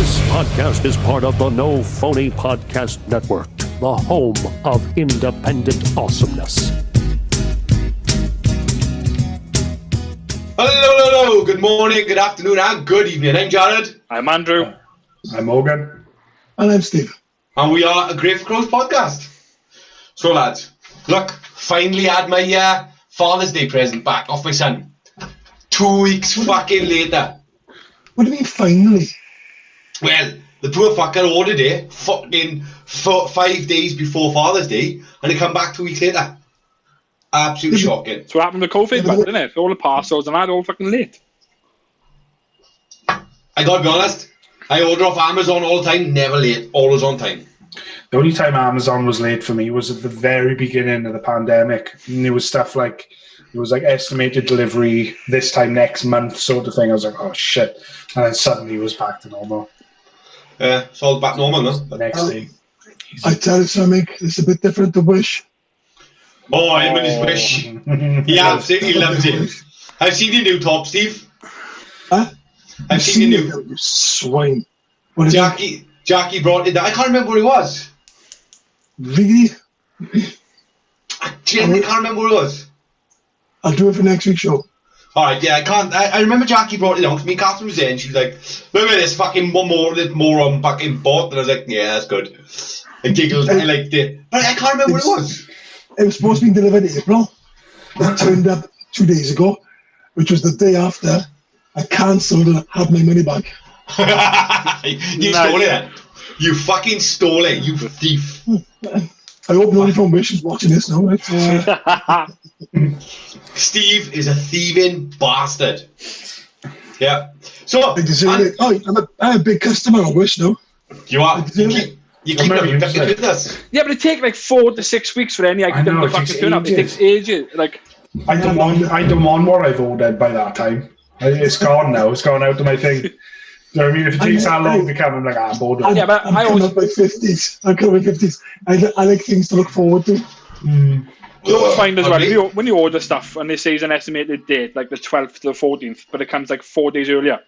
This podcast is part of the No Phony Podcast Network, the home of independent awesomeness. Hello, good morning, good afternoon, and good evening. I'm Jared. I'm Andrew. I'm Morgan. And I'm Steve. And we are a Grave Crows podcast. So, lads, look, finally had my Father's Day present back off my son. 2 weeks fucking later. What do you mean, finally? Well, the poor fucker ordered it fucking 5 days before Father's Day, and it come back 2 weeks later. Absolutely shocking. That's what happened with COVID, man, didn't it? All the parcels and that, all fucking late. I gotta be honest, I order off Amazon all the time, never late, always on time. The only time Amazon was late for me was at the very beginning of the pandemic. And there was stuff like, it was like estimated delivery this time next month sort of thing. I was like, oh shit. And then suddenly it was back to normal. Yeah, it's all back normal now. The next day. I tell you something, it's a bit different to Wish. Oh, I'm in his Wish. He absolutely loves it. I've seen your new top, Steve. Huh? I've seen your new... You swine. What is Jackie brought it down. I can't remember where it was. Really? I genuinely can't remember where it was. I'll do it for next week's show. Alright, yeah, I can't. I remember Jackie brought it down because me and Catherine was there and she was like, look at this fucking this moron fucking bot. And I was like, yeah, that's good. I giggled. I liked it. But I can't remember what it was. It was supposed to be delivered in April. It turned up 2 days ago, which was the day after I cancelled and had my money back. You stole it then. You fucking stole it, you thief. I hope nobody from Wish is watching this now. Right? Steve is a thieving bastard. Yeah. So, I deserve it. Oh, I'm a big customer of Wish now. You are. You keep them just with us. Yeah, but it takes like 4 to 6 weeks for any item to fucking turn up. It takes ages. Like, I don't want what I've ordered by that time. It's gone now. It's gone out of my thing. Do you know what I mean? If it takes that long to come, I'm like, I'm bored of it. Yeah, but I'm coming up by 50s. I'm coming by 50s. I like things to look forward to. You always find as well, when you order stuff and they say it's an estimated date, like the 12th to the 14th, but it comes like 4 days earlier,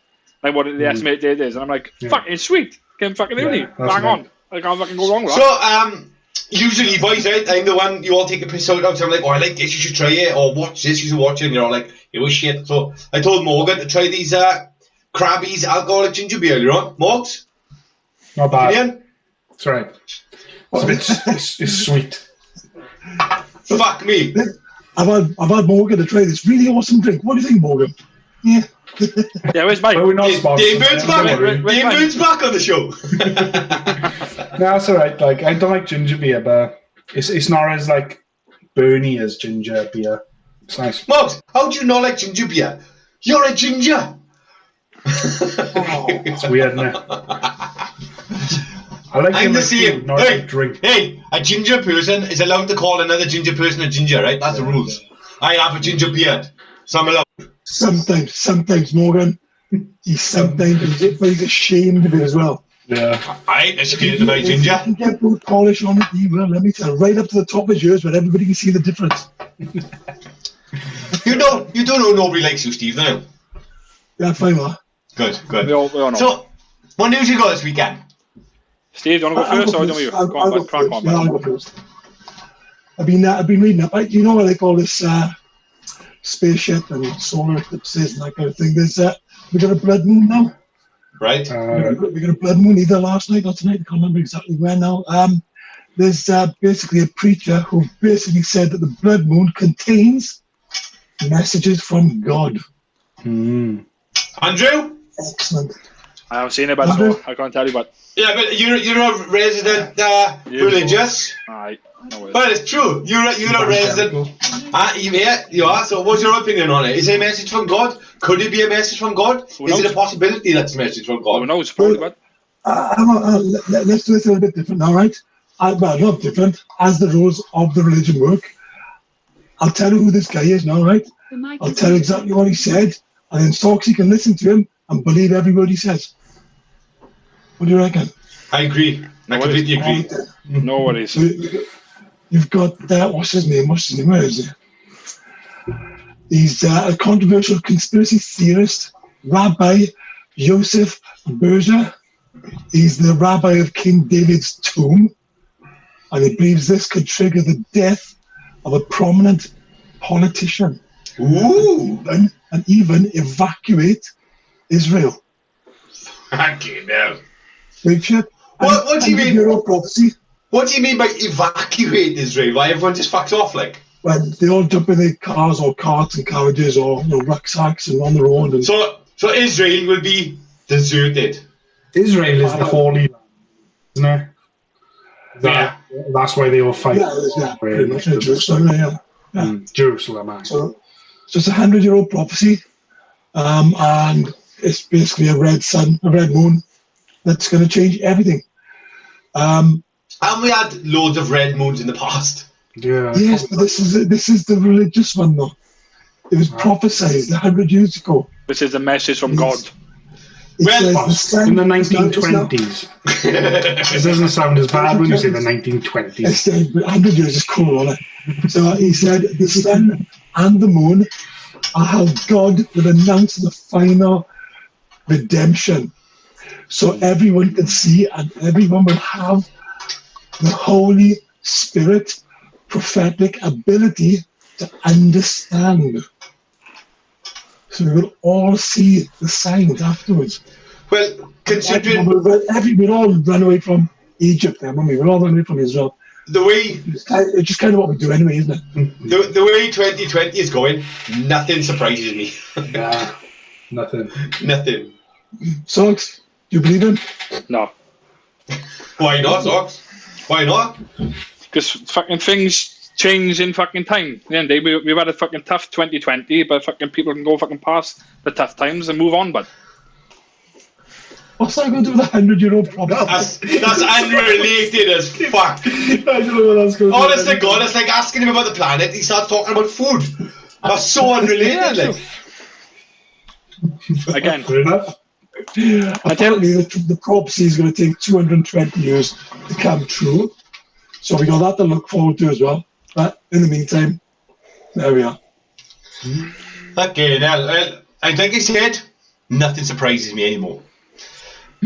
like what the estimated date is. And I'm like, fucking sweet. Came fucking early. Bang on. I can't fucking go wrong with that. So, usually, boys, right, I'm the one you all take a piss out of. So I'm like, oh, I like this, you should try it. Or watch this, you should watch it. And you're all like, it was shit. So I told Morgan to try these Krabby's alcoholic ginger beer earlier on. Morgs? Not bad. Opinion? It's right. It's sweet. Fuck me. I've had Morgan to try this really awesome drink. What do you think, Morgan? Yeah. Yeah, where's mine? But we're not sponsored. Dave Bird's back. Where's Dave mine? Bird's back on the show. No, it's alright. Like, I don't like ginger beer, but it's not as like burny as ginger beer. It's nice. Morgs, how do you not like ginger beer? You're a ginger. It's weird, isn't it? I like I'm it the like same. food, not like drink. Hey, a ginger person is allowed to call another ginger person a ginger, right? That's the rules. I have a ginger beard, so I'm allowed. Sometimes, Morgan. He's ashamed of it as well. Yeah. I ain't ashamed of my ginger. If you can get boot polish on it, he will, let me tell you, right up to the top of yours where everybody can see the difference. You don't know nobody likes you, Steve, do you? Yeah, fine, man. Good. We all know. So, what news you got this weekend? Steve, do you want to go first or do you? I'll go first. I've been reading up. You know, I like all this spaceship and solar eclipses and that kind of thing. We got a blood moon now. Right. We got a blood moon either last night or tonight. I can't remember exactly when now. There's basically a preacher who basically said that the blood moon contains messages from God. Mm. Andrew? Excellent. I haven't seen it, but so I can't tell you, but... Yeah, but you're a resident religious. Aye. No way. Well, it's true. You're a resident. You are. So, what's your opinion on it? Is it a message from God? Could it be a message from God? Is it a possibility that's a message from God? Who knows? Probably, but... Let's do it a little bit different now, right? Well, not different. As the rules of the religion work, I'll tell you who this guy is now, right? I'll tell you exactly what he said, and then Soxy can listen to him and believe every word he says. What do you reckon? I agree. I completely agree. No worries. You've got, what's his name? Where is he? He's a controversial conspiracy theorist, Rabbi Yosef Berger. He's the rabbi of King David's tomb, and he believes this could trigger the death of a prominent politician. Ooh! And even evacuate Israel. Fucking hell. Big shit. What do you mean? Euro prophecy. What do you mean by evacuate Israel? Why everyone just fucks off like? When they all jump in their cars or carts and carriages or rucksacks and on their own. And So Israel will be deserted. Israel is the Holy Land, isn't it? That's why they all fight. Yeah, pretty much in Jerusalem, yeah. Jerusalem, man. So it's a 100-year-old prophecy, and it's basically a red sun, a red moon, that's going to change everything. And we had loads of red moons in the past. Yeah. Yes, but this is the religious one though. It was prophesied 100 years ago. This is a message from God. Well, In the 1920s. It doesn't sound as bad when you say the 1920s. It's 100 years is cool, on it. So he said the sun and the moon are how God would announce the final redemption. So everyone can see and everyone will have the Holy Spirit prophetic ability to understand. So we will all see the signs afterwards. Well, considering We'll all run away from Egypt then, won't we? We'll all run away from Israel. the way It's just kind of what we do anyway, isn't it? the way 2020 is going, nothing surprises me. Nah, nothing. Nothing. Socks, do you believe him? No. Why not, Socks? Why not? Because fucking things change in fucking time. At the end of the day, we've had a fucking tough 2020, but fucking people can go fucking past the tough times and move on, but What's that going to do with a 100-year-old prophet? That's unrelated as fuck. I don't know what that's going to Honest to God, it's like asking him about the planet, he starts talking about food. That's so unrelated. Yeah, again, Fair enough. Apparently, the prophecy is going to take 220 years to come true. So we got that to look forward to as well. But in the meantime, there we are. Okay, now, I think I said, nothing surprises me anymore.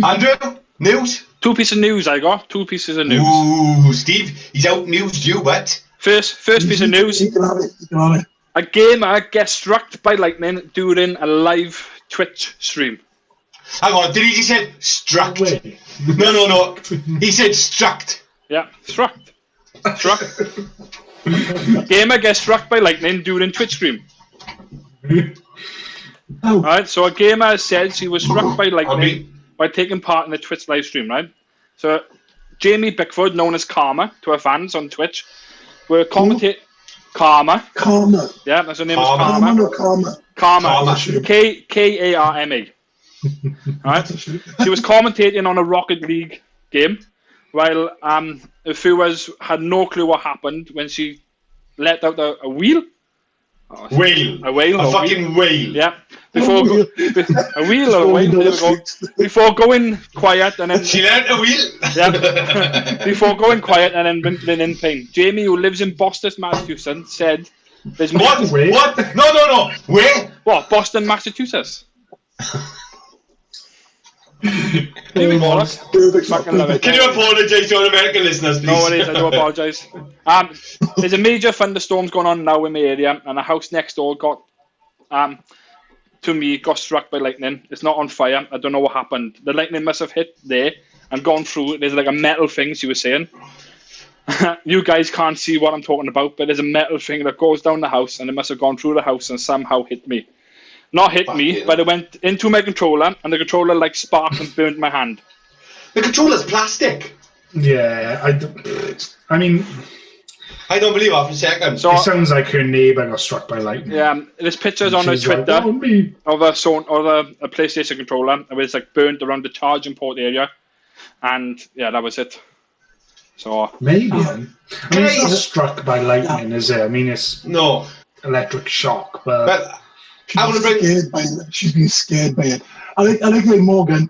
Andrew, news? two pieces of news I got. 2 pieces of news. Ooh, Steve, he's out newsed you, but First piece of news. You can have it. You can have it. A gamer gets struck by lightning during a live Twitch stream. hang on, did he just say struck? Wait. No. He said struck. Yeah, struck. Gamer gets struck by lightning during Twitch stream. Oh, Right, so a gamer said she was struck by lightning Okay. by taking part in the Twitch live stream, right? So Jamie Bickford, known as Karma to her fans on Twitch, were commentating. Karma, karma. yeah, that's her name. Karma. Is Karma Karma. or karma? Karma. Karma. Karma. Right? She was commentating on a Rocket League game, while the viewers had no clue what happened when she let out a wheel. Whale. A whale. A fucking whale. Yeah. Before a wheel or a whale. There we go. Before going quiet and then She let a wheel. yeah. Before going quiet and then rippling in pain. Jamie, who lives in Boston, Massachusetts, said there's What? Wait. What? No. Where? What? Boston, Massachusetts. Perfect. Fucking love it. Can you apologise to our American listeners, please? No worries, I do apologise. There's a major thunderstorms going on now in my area, and a house next door got struck by lightning. It's not on fire. I don't know what happened. The lightning must have hit there and gone through. There's like a metal thing, she was saying. You guys can't see what I'm talking about, but there's a metal thing that goes down the house, and it must have gone through the house and somehow hit me. Not hit me, yeah. but it went into my controller, and the controller like sparked and burnt my hand. The controller's plastic. Yeah, I mean, I don't believe that for a second. So it sounds like her neighbour got struck by lightning. yeah, there's pictures on her She's like, Twitter "Oh, me." of a PlayStation controller. It was like burnt around the charging port area, and yeah, that was it. So Maybe. I mean, it's not Guys. struck by lightning, is it? I mean, it's No. electric shock, but But I want to bring... She's been scared by it. I like how Morgan,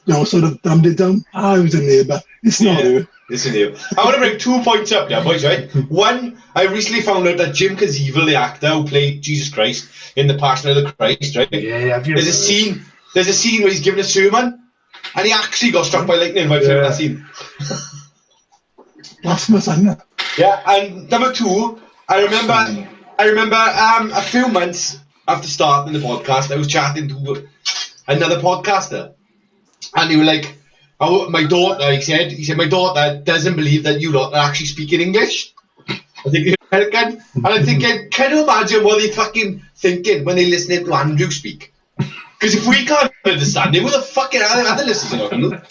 sort of dumbed it down. I was a neighbour. It's not her. Listen here. I want to bring 2 points up there, boys, right? One, I recently found out that Jim Caviezel, the actor who played Jesus Christ in The Passion of the Christ, right? yeah, have you There's a scene where he's giving a sermon, and he actually got struck by lightning by filming that scene. Blasphemous, isn't it? Yeah, and number 2, I remember a few months after starting the podcast, I was chatting to another podcaster, and he was like, "Oh, my daughter," he said, "my daughter doesn't believe that you lot are actually speaking English. I think you're American." And I'm thinking, can you imagine what they're fucking thinking when they're listening to Andrew speak? Because if we can't understand it, who the fuck are other listeners are not?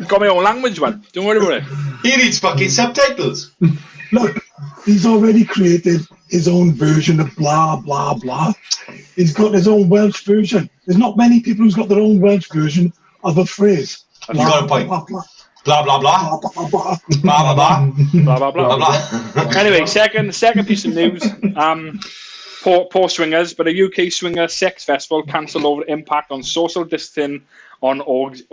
Got my own language, man. Don't worry about it. He needs fucking subtitles. Look, he's already created his own version of blah, blah, blah. He's got his own Welsh version. There's not many people who's got their own Welsh version of a phrase. Have you got a point? Blah, blah, Blah, blah, blah. blah, blah, blah. Blah, blah, blah. Blah, blah, blah. Blah, blah. Anyway, second piece of news. Poor swingers, but a UK swinger sex festival cancelled over impact on social distancing on orgies.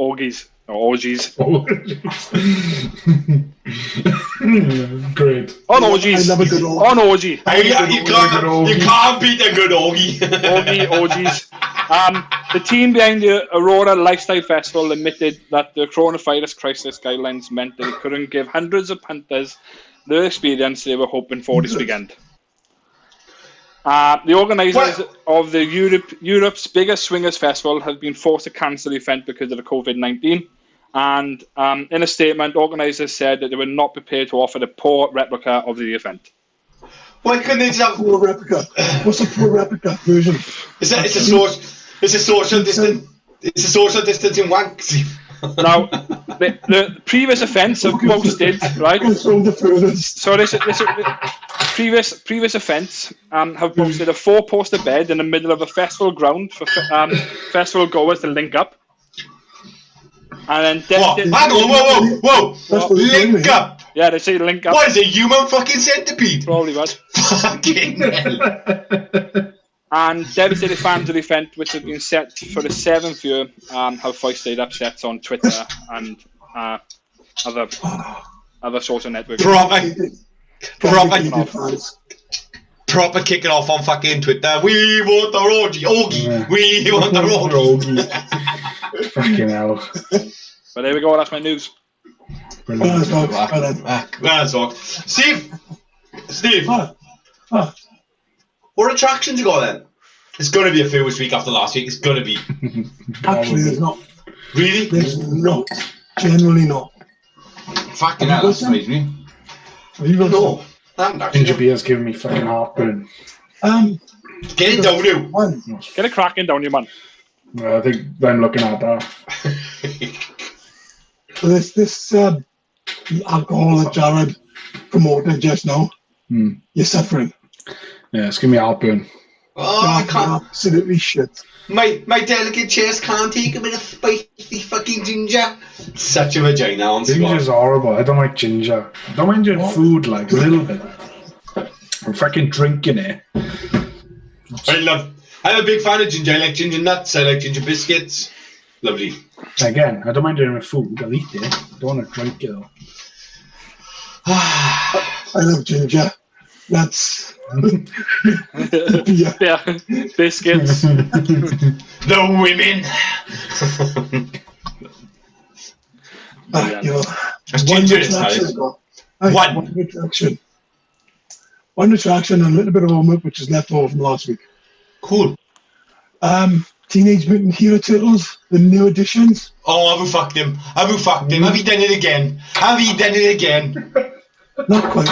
Great. On orgies. I love a good orgy. On orgy. You can't beat a good orgy. Orgies. The team behind the Aurora Lifestyle Festival admitted that the coronavirus crisis guidelines meant that they couldn't give hundreds of punters the experience they were hoping for this weekend. The organisers of the Europe's biggest swingers festival have been forced to cancel the event because of the COVID-19. And in a statement, organisers said that they were not prepared to offer the poor replica of the event. Why couldn't they just have... Poor replica. What's a poor replica version? It's a social distancing wank. Now, the previous events have posted, right? From the furthest. So this previous events have posted a 4-poster bed in the middle of a festival ground for festival goers to link up. And then Hang on, whoa! Link up! Yeah, they say link up. What is it, human fucking centipede? Probably was. Fucking hell. And devastated fans of the event, which had been set for the 7th year, have voiced their upsets on Twitter and other social networks. Proper kicking off on fucking Twitter. We want the orgy. We want the orgy. Fucking hell. But there we go, that's my news. That's all. Steve! What attractions you got then? It's going to be a famous week after last week. It's going to be. Actually, there's not. Really? There's not. Generally not. Fucking hell, that's amazing. Have you got No. I haven't actually. Ginger beer's giving me fucking heartburn. Get it down, you. one? Get a cracking down, you man. I think I'm looking at that. So this alcohol that Jared promoted just now, you're suffering. Yeah, it's giving me heartburn. Oh, I can't. Absolutely shit. My delicate chest can't take a bit of spicy fucking ginger. Such a vagina on Ginger's horrible. I don't like ginger. I don't mind your food, like, a little bit. I'm fucking drinking it. I'm a big fan of ginger. I like ginger nuts. I like ginger biscuits. Lovely. Again, I don't mind doing my food. I'll eat it. I don't want to drink it though. I love ginger. That's Yeah, biscuits. The women. you know, That's ginger inside. One attraction and a little bit of homework which is left over from last week. Cool. Teenage Mutant Hero Turtles, the new editions. Oh, have you fucked him? Have you done it again? Not quite.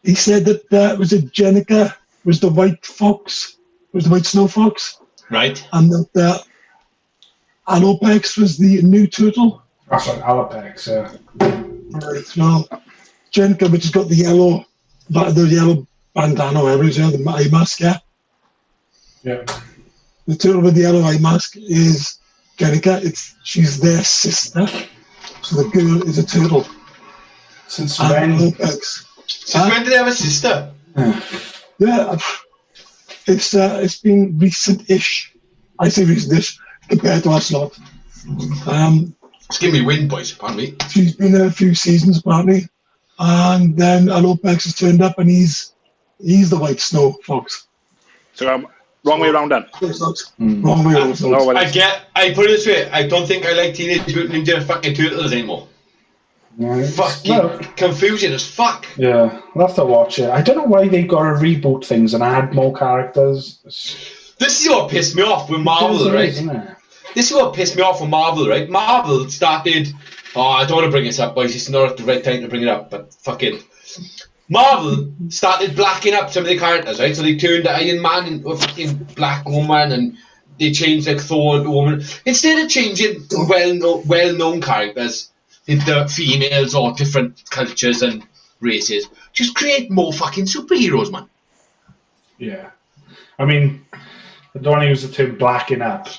He said that Jenica was the white fox, was the white snow fox. Right. And that Alopex was the new turtle. That's like Alopex, yeah. Right, well, Jenica, which has got the yellow bandana, or whatever it is, the eye mask, yeah? Yeah. The turtle with the yellow eye mask is Jenica. She's their sister. So the girl is a turtle. Since and when? Alopex. Since when did they have a sister? Yeah, it's been recent-ish. I say recent-ish compared to us lot. Just give me wind, boys, apparently. She's been there a few seasons, apparently. And then Alopex has turned up and he's the white snow fox. So Wrong way around then. Wrong way around. No, well, I put it this way, I don't think I like Teenage Mutant Ninja fucking Turtles anymore. Right. Fucking Well, confusion as fuck. yeah, I'll have to watch it. I don't know why they got to reboot things and add more characters. This is what pissed me off with Marvel, right? Isn't it? This is what pissed me off with Marvel, right? Marvel started... Oh, I don't want to bring this up, boys. It's not the right time to bring it up, but fuck it. Marvel started blacking up some of the characters, right? So they turned Iron Man into a fucking black woman, and they changed like Thor into a woman. Instead of changing well-known characters into females or different cultures and races, just create more fucking superheroes, man. Yeah. I mean, I don't want to use the term blacking up.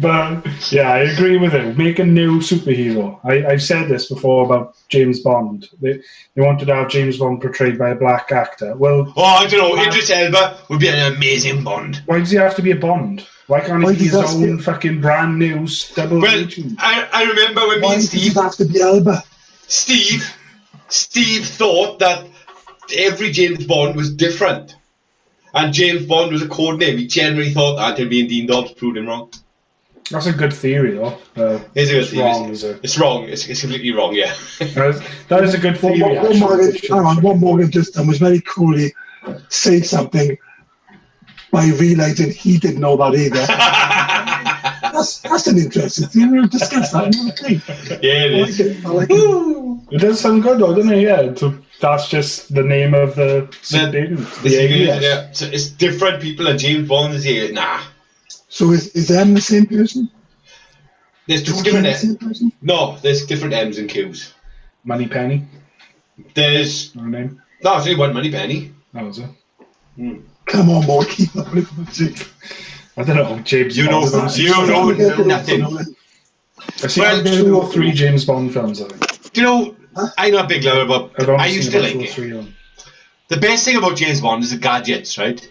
But yeah, I agree with it. Make a new superhero. I've said this before about James Bond. They wanted to have James Bond portrayed by a black actor. Well, I don't know. Idris Elba would be an amazing Bond. Why does he have to be a Bond? Why can't he be his own fucking brand new double agent? I remember when me and Steve... Why does it have to be Elba? Steve thought that every James Bond was different. And James Bond was a code name. He generally thought that until me and Dean Dobbs proved him wrong. That's a good theory, though. It's a good theory. Wrong, is it? It's wrong. It's completely wrong, yeah. That is a good theory, What Morgan just done was very coolly say something by realising he didn't know that either. That's an interesting thing. We'll discuss that another day. Yeah, it is. I like it. It does sound good, though, doesn't it? Yeah. So that's just the name of the agent. Yeah. So it's different people, and James Bond is here. Nah. So is them the same person? There's two different M's. No, there's different M's and Q's. Moneypenny. There's... No name. No, it's only one Moneypenny. That was it. Come on, more keep up with the I don't know, James You know Bond. nothing. I see I've been to 3 James Bond films, I think. Do you know, I'm not a big lover, but I used to like it. 3 of them. The best thing about James Bond is the gadgets, right?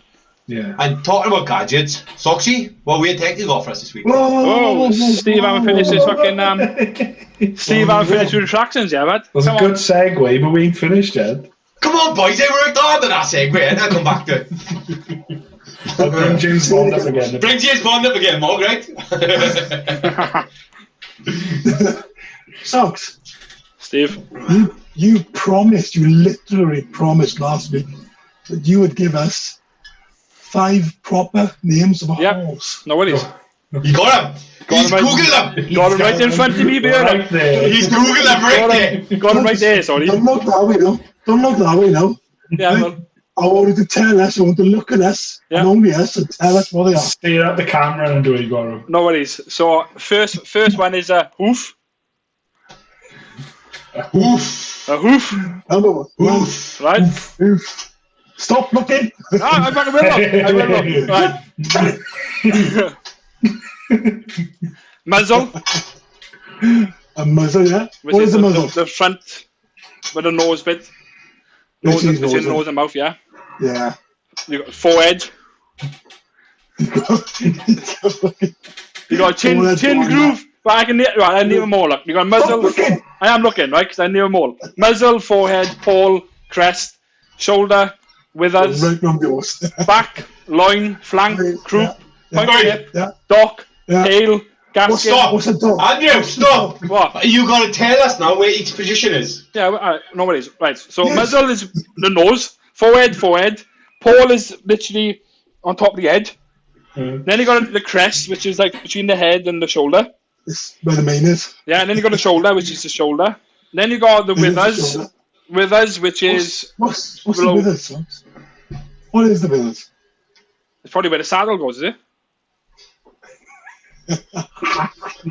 Yeah. And talking about gadgets, Soxy, what weird tech you got for us this week? Oh, Steve haven't finished his fucking... Steve haven't finished with attractions yet, bud. It was a good segue, but we ain't finished yet. Come on, boys, I worked hard on that segue, and I'll come back to it. I'll bring James Bond up again. Bring James Bond up again, Mog, right? Socks. Steve. You literally promised last week that you would give us 5 proper names of a horse. No worries. You got him. He's Googled them. Got him right in front of me, Right there. He's Googled them right there. Got him right there, sorry. Don't look that way now. Don't look that way now. Yeah, well, I want you to tell us, I want to look at us, and only us, and tell us what they are. Stare at the camera and do it, Goro. no worries. So, first one is a hoof. Oof. A hoof, Number 1. Oof. right? Oof. Stop looking. I will look. Right. Muzzle. A muzzle, yeah? Which What is a muzzle? The front with the nose bit. This is Between nose, nose and mouth, yeah. Yeah. You got forehead. You got chin groove. But I name them all. Look. You got muzzle. I am looking, right? Because I name them all. Muzzle, forehead, pole, crest, shoulder, withers, Right round yours. back, loin, flank, croup, point hip, Yeah. dock, Yeah. tail, gasket. Stop. What's a dog? Andrew, stop. What? You got to tell us now where each position is. Yeah, no worries. Right. So Yes. muzzle is the nose, forehead. Pole is literally on top of the head. Then you got the crest, which is like between the head and the shoulder. It's where the main is. Yeah, and then you got the shoulder, which is the shoulder. Then you got the withers, which is What's the below. withers, Socks? What is the withers? It's probably where the saddle goes, is it?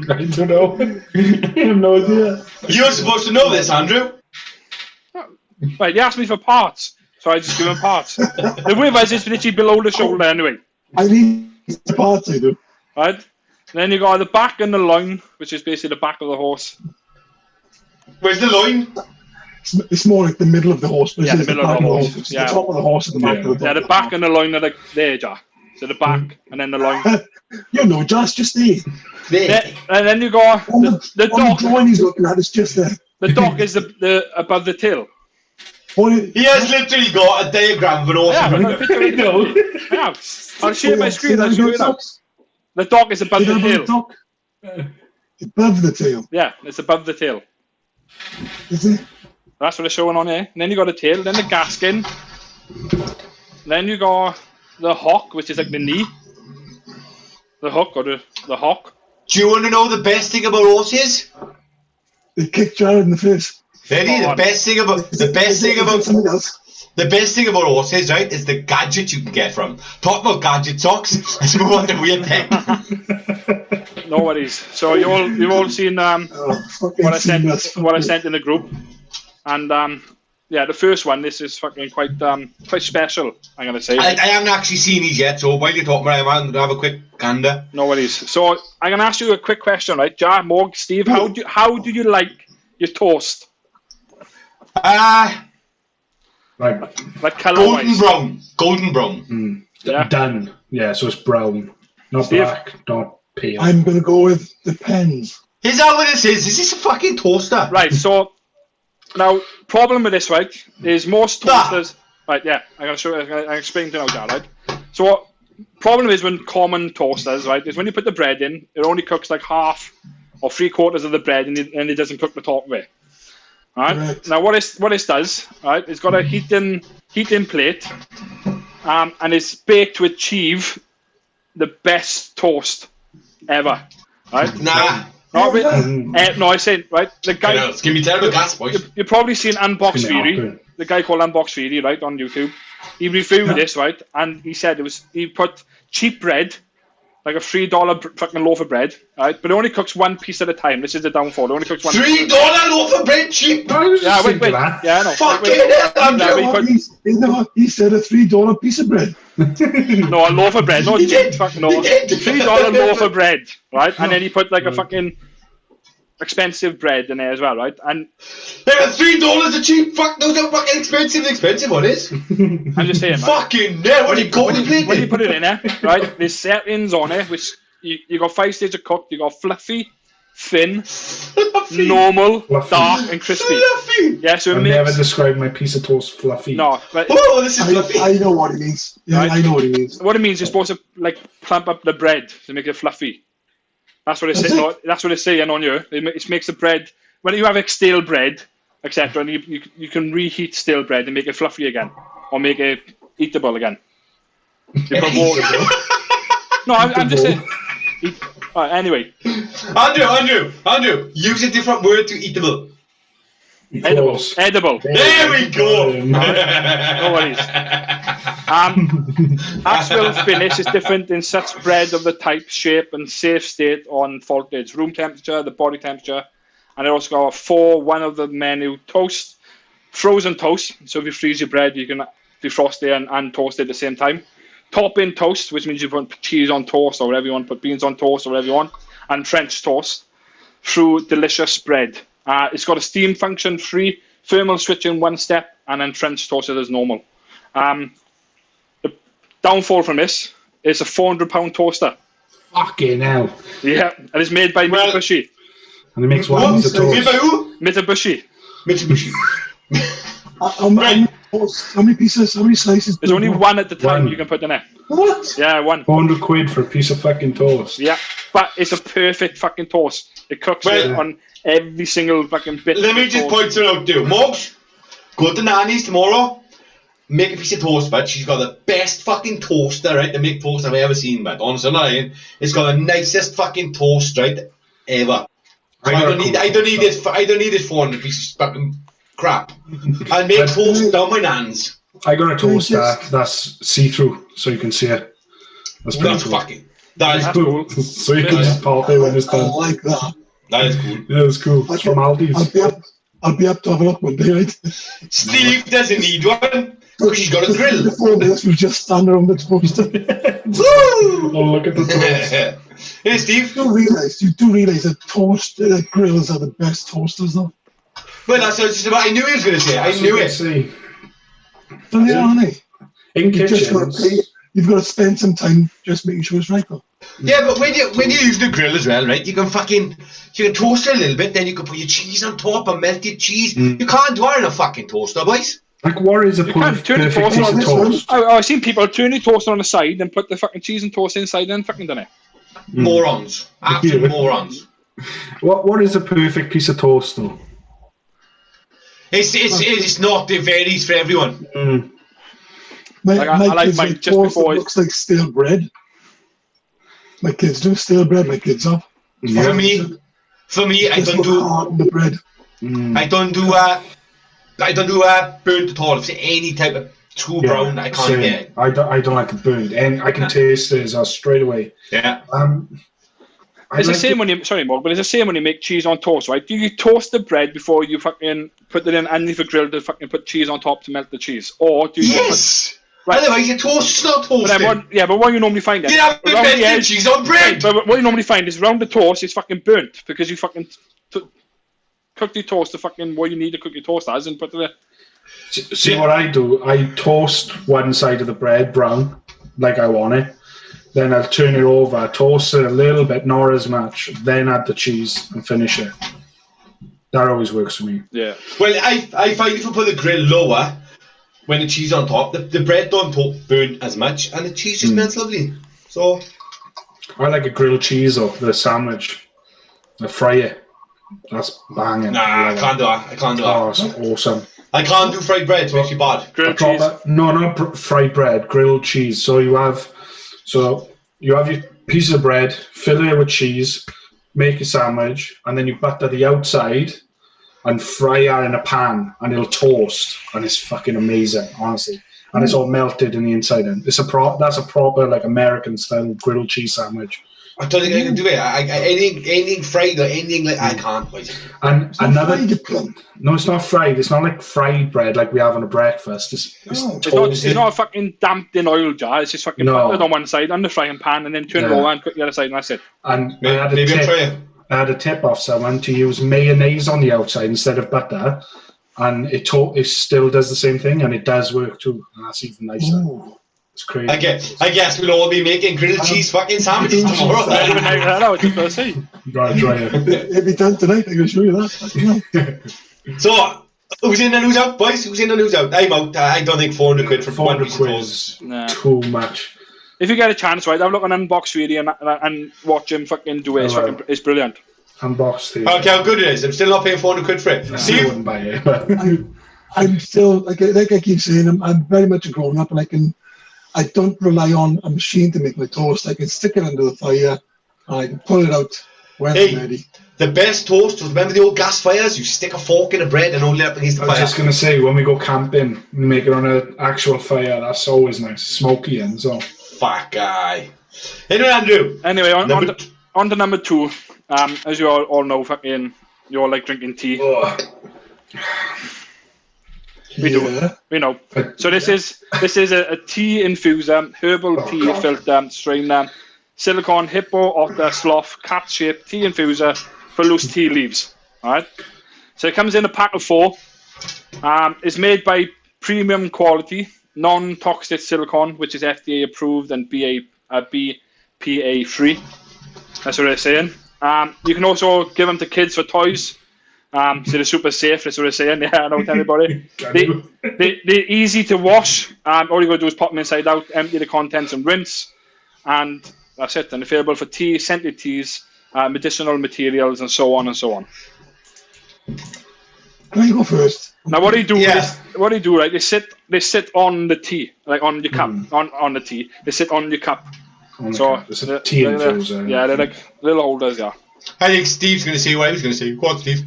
I don't know. I have no idea. You're supposed to know this, Andrew. Right, they asked me for parts, so I just give them parts. The withers is literally below the shoulder anyway. I need the parts, I do. Right? Then you got the back and the loin, which is basically the back of the horse. Where's the loin? It's more like the middle of the horse. But Yeah, the middle of the horse. It's Yeah. the top of the horse and the back of the Yeah, the back and the loin are like there, Jar. So the back and then the loin. You know, just there. There. And then you got the On the dock. drawing he's looking at, it's just there. The dock is the above the tail. He has literally got a diagram of an horse. Yeah, I've got a picture of it. I have. I'll share my screen. I'll show you now. The dog is above the tail. Above the tail. Yeah, it's above the tail. Is it? That's what it's showing on here. And then you got the tail, then the gaskin. Then you got the hock, which is like the knee. The hook or the hock. Do you want to know the best thing about horses? They kicked Jared in the face. Very, the best thing about horses, right, is the gadget you can get from. Talk about gadget talks. Let's move on to weird tech. No worries. So you've all seen what I sent in the group, and yeah, the first one. This is fucking quite special. I'm gonna say. I haven't actually seen these yet, so while you're talking about it, I'm gonna have a quick gander. No worries. So I'm gonna ask you a quick question, right? Jar, Morg, Steve, how do you like your toast? Like colour-wise. Golden brown. Yeah. Done. Yeah, so it's brown, not Steve? black, not pale. I'm going to go with depends. Is that what this is? Is this a fucking toaster? Right. So now, problem with this, right, is most toasters. Right. Yeah. I'm gonna show. I explain to you now, Jar, right? So problem is when common toasters, right, is when you put the bread in, it only cooks like half or 3/4 of the bread, and it doesn't cook the top of it. Right. Correct. Now, what this does, right, it's got a heat-in plate, and it's baked to achieve the best toast ever. Right. Nah. No, I said, right, the guy. It's giving me terrible gas, boys. You've probably seen Unbox Theory, the guy called Unbox Theory, right, on YouTube. He reviewed this, right, and he said he put cheap bread, like a $3 fucking loaf of bread, right, but it only cooks one piece at a time. This is the downfall. It only cooks one. $3 loaf of bread cheap. Yeah, wait. Yeah, no. Fucking hell, He said a $3 piece of bread. No, a loaf of bread. No, He did. fucking no. He did. $3 loaf of bread, right, and then he put like a fucking expensive bread in there as well, right? And yeah, $3 a cheap. Fuck, those are fucking expensive. The expensive one is. I'm just saying, man. Fucking hell, when you put it in there, right? There's settings on it, which you got 5 stages of cooked. You got fluffy, thin, normal, Fluffy. dark, and crispy. Fluffy. Yeah, so it I've makes. never described my piece of toast fluffy. No, but Oh, this is fluffy. I know what he means. Yeah, Right. I know what he means. what it means, you're supposed to like plump up the bread to make it fluffy. That's what it's saying. No, that's what it's saying on you. It makes the bread when you have like stale bread, etc. And you can reheat stale bread and make it fluffy again, or make it eatable again. You put water. No, I'm just saying. Anyway, Andrew, use a different word to eatable. edible. There we go. No worries. Actual finish is different in such bread of the type, shape, and safe state on voltage, room temperature, the body temperature, and it also got 1 of the menu toast, frozen toast. So if you freeze your bread, you can defrost it and toast it at the same time. Top-in toast, which means you put cheese on toast or whatever you want, put beans on toast or whatever you want, and French toast through delicious bread. It's got a steam function, free thermal switch in 1 step, and then French toasted as normal. The downfall from this is a £400 toaster. Fucking hell. Yeah, and it's made by Mitsubishi. And it makes one piece of Made by toast. who? Mitsubishi. How many pieces, how many slices? There's only 1 at the time One. you can put in there. What? Yeah, 1. 400 quid for a piece of fucking toast. Yeah, but it's a perfect fucking toast. It cooks on every single fucking bit. Let me just point something out, dude. Mogs, go to Nanny's tomorrow. Make a piece of toast, bud. She's got the best fucking toaster, right? To make toast I've ever seen, bud. Honestly, I'm not lying. It's got the nicest fucking toast, right? Ever. So I don't need this 400 pieces of fucking crap. I'll make toast down my nan's. I got a toaster that's see-through, so you can see it. That's pretty That's cool. fucking. That is That's cool. cool. So you can just pop it when it's I done. like that. That is cool. Yeah, it's cool. It's from Aldi's. I'll be up to have a look one day, right? Steve doesn't need one because she's got a grill. The 4 minutes we'll just stand around the toaster. Woo! Oh, look at the toast. Hey, Steve. You do realise that grills are the best toasters, though. Well, that's what I knew he was going to say. I knew it. See. So they are, aren't they? In kitchens. You've got to spend some time just making sure it's right, though. Yeah, but when you use the grill as well, right? You can toast it a little bit, then you can put your cheese on top, and melted cheese. You can't do it in a fucking toaster, boys. Like, what is a You can't turn the perfect toast piece of on. toast? I've seen people turn the toaster on the side and put the fucking cheese and toast inside and fucking done it. Morons. Absolute morons. What is a perfect piece of toast, though? It's not. It varies for everyone. My I like kids mine like just toast before that looks like stale bread. My kids do stale bread. My kids have. For me, I don't do hard in the bread. I don't do burnt at all. If it's any type of too brown, I can't get it. I don't like it burnt, and I can taste it as straight away. Yeah. It's the same when you but it's the same when you make cheese on toast, right? Do you toast the bread before you fucking put it in underneath the grill to fucking put cheese on top to melt the cheese, or do you? Yes. Right. Otherwise, your toast's not toasted. But what you normally find is you have the best cheese on bread. But what you normally find is around the toast is fucking burnt because you fucking cook your toast to fucking what you need to cook your toast as and put it there. See what I do? I toast one side of the bread brown, like I want it. Then I'll turn it over, toast it a little bit, not as much. Then add the cheese and finish it. That always works for me. Yeah. Well, I find if you put the grill lower, when the cheese on top, the bread don't burn as much, and the cheese just melts lovely. So I like a grilled cheese or the sandwich. I fry it. That's banging. Nah, I can't do that. I can't do that. Oh, it's awesome. I can't do fried bread. It's actually bad. Grilled cheese. No, not fried bread. Grilled cheese. So you have your piece of bread, fill it with cheese, make a sandwich, and then you butter the outside and fry it in a pan, and it'll toast, and it's fucking amazing, honestly. And it's all melted in the inside. And that's a proper like American style grilled cheese sandwich. I don't think I can do it. Anything fried or anything like I can't. And It's another, not fried, no, it's not fried. It's not like fried bread like we have on a breakfast. It's toasted. It's not a fucking damped in oil jar. It's just fucking buttered on one side on the frying pan and then turn it over and cook the other side, and that's it. And Maybe I'll try it. I had a tip off someone to use mayonnaise on the outside instead of butter, and it still does the same thing, and it does work too, and that's even nicer. Ooh. It's crazy. I guess we'll all be making grilled cheese fucking sandwiches tomorrow. I was just going to say. Try it. It'll be done tonight. I can show you that. So, who's in and who's out, boys? Who's in and who's out? I'm out. I don't think 400 quid for 400 quid toast. Nah. Too much. If you get a chance, right, have a look on Unbox Video and watch him fucking do it. It's brilliant. Unboxed it. Okay, how good it is. I'm still not paying 400 quid for it. I See, wouldn't buy it. I'm still like I keep saying. I'm very much a grown up, and I don't rely on a machine to make my toast. I can stick it under the fire, and I can pull it out when I'm ready. The best toast was, remember the old gas fires? You stick a fork in the bread and hold it up against the I was fire. just going to say, when we go camping, we make it on an actual fire. That's always nice. Smoky and so. Fuck guy. Anyway, Andrew. Anyway, on to number 2. As you all know, fucking, you all like drinking tea. Oh. We do. We know. So this is a tea infuser, herbal tea filter, strainer, silicone, hippo, otter, sloth, cat shaped tea infuser for loose tea leaves. Alright? So it comes in a pack of 4. It's made by premium quality, non-toxic silicone, which is FDA approved and BPA free. That's what they're saying. You can also give them to kids for toys. So they're super safe, that's what they're saying. Yeah, I don't tell anybody. They're easy to wash. All you got to do is pop them inside out, empty the contents and rinse. And that's it. And available for tea, scented teas, medicinal materials, and so on and so on. Can I go first? Now, what do you do? What do you do? Right? They sit on the tea, like on your cup, on the tea. They sit on your cup. It's a tea infuser. Yeah, they're like little holders. Yeah. I think Steve's going to say what he was going to say. Go on, Steve.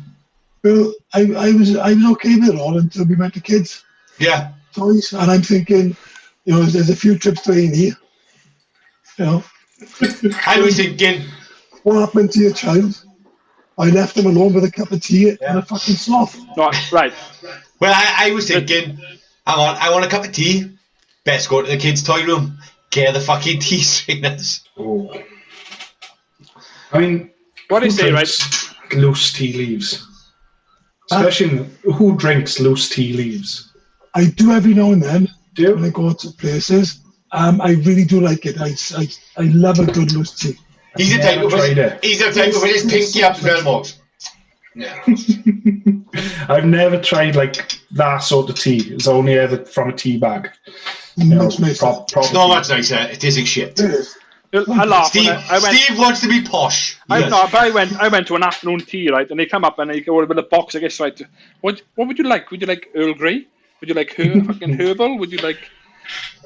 Well, I was okay with it all until we met the kids. Yeah. Toys, and I'm thinking, there's a few trips to A&E. I was thinking, what happened to your child? I left him alone with a cup of tea and a fucking sloth. Right. Well, I was thinking, I want a cup of tea. Best go to the kids' toy room. Get the fucking tea strainers. Oh. I mean, what do you say, right? Loose tea leaves. Especially who drinks loose tea leaves? I do every now and then. Do you? When I go to places. I really do like it. I love a good loose tea. He's the type of put his pinky up to 12 mugs. Yeah. I've never tried like that sort of tea. It's only ever from a tea bag. Much nicer. It's not much nicer. It isn't shit. It is. I laugh. Steve wants to be posh. Yes. No, but I went to an afternoon tea, right? And they come up and they go with a box. I guess, right? What would you like? Would you like Earl Grey? Would you like fucking herbal? Would you like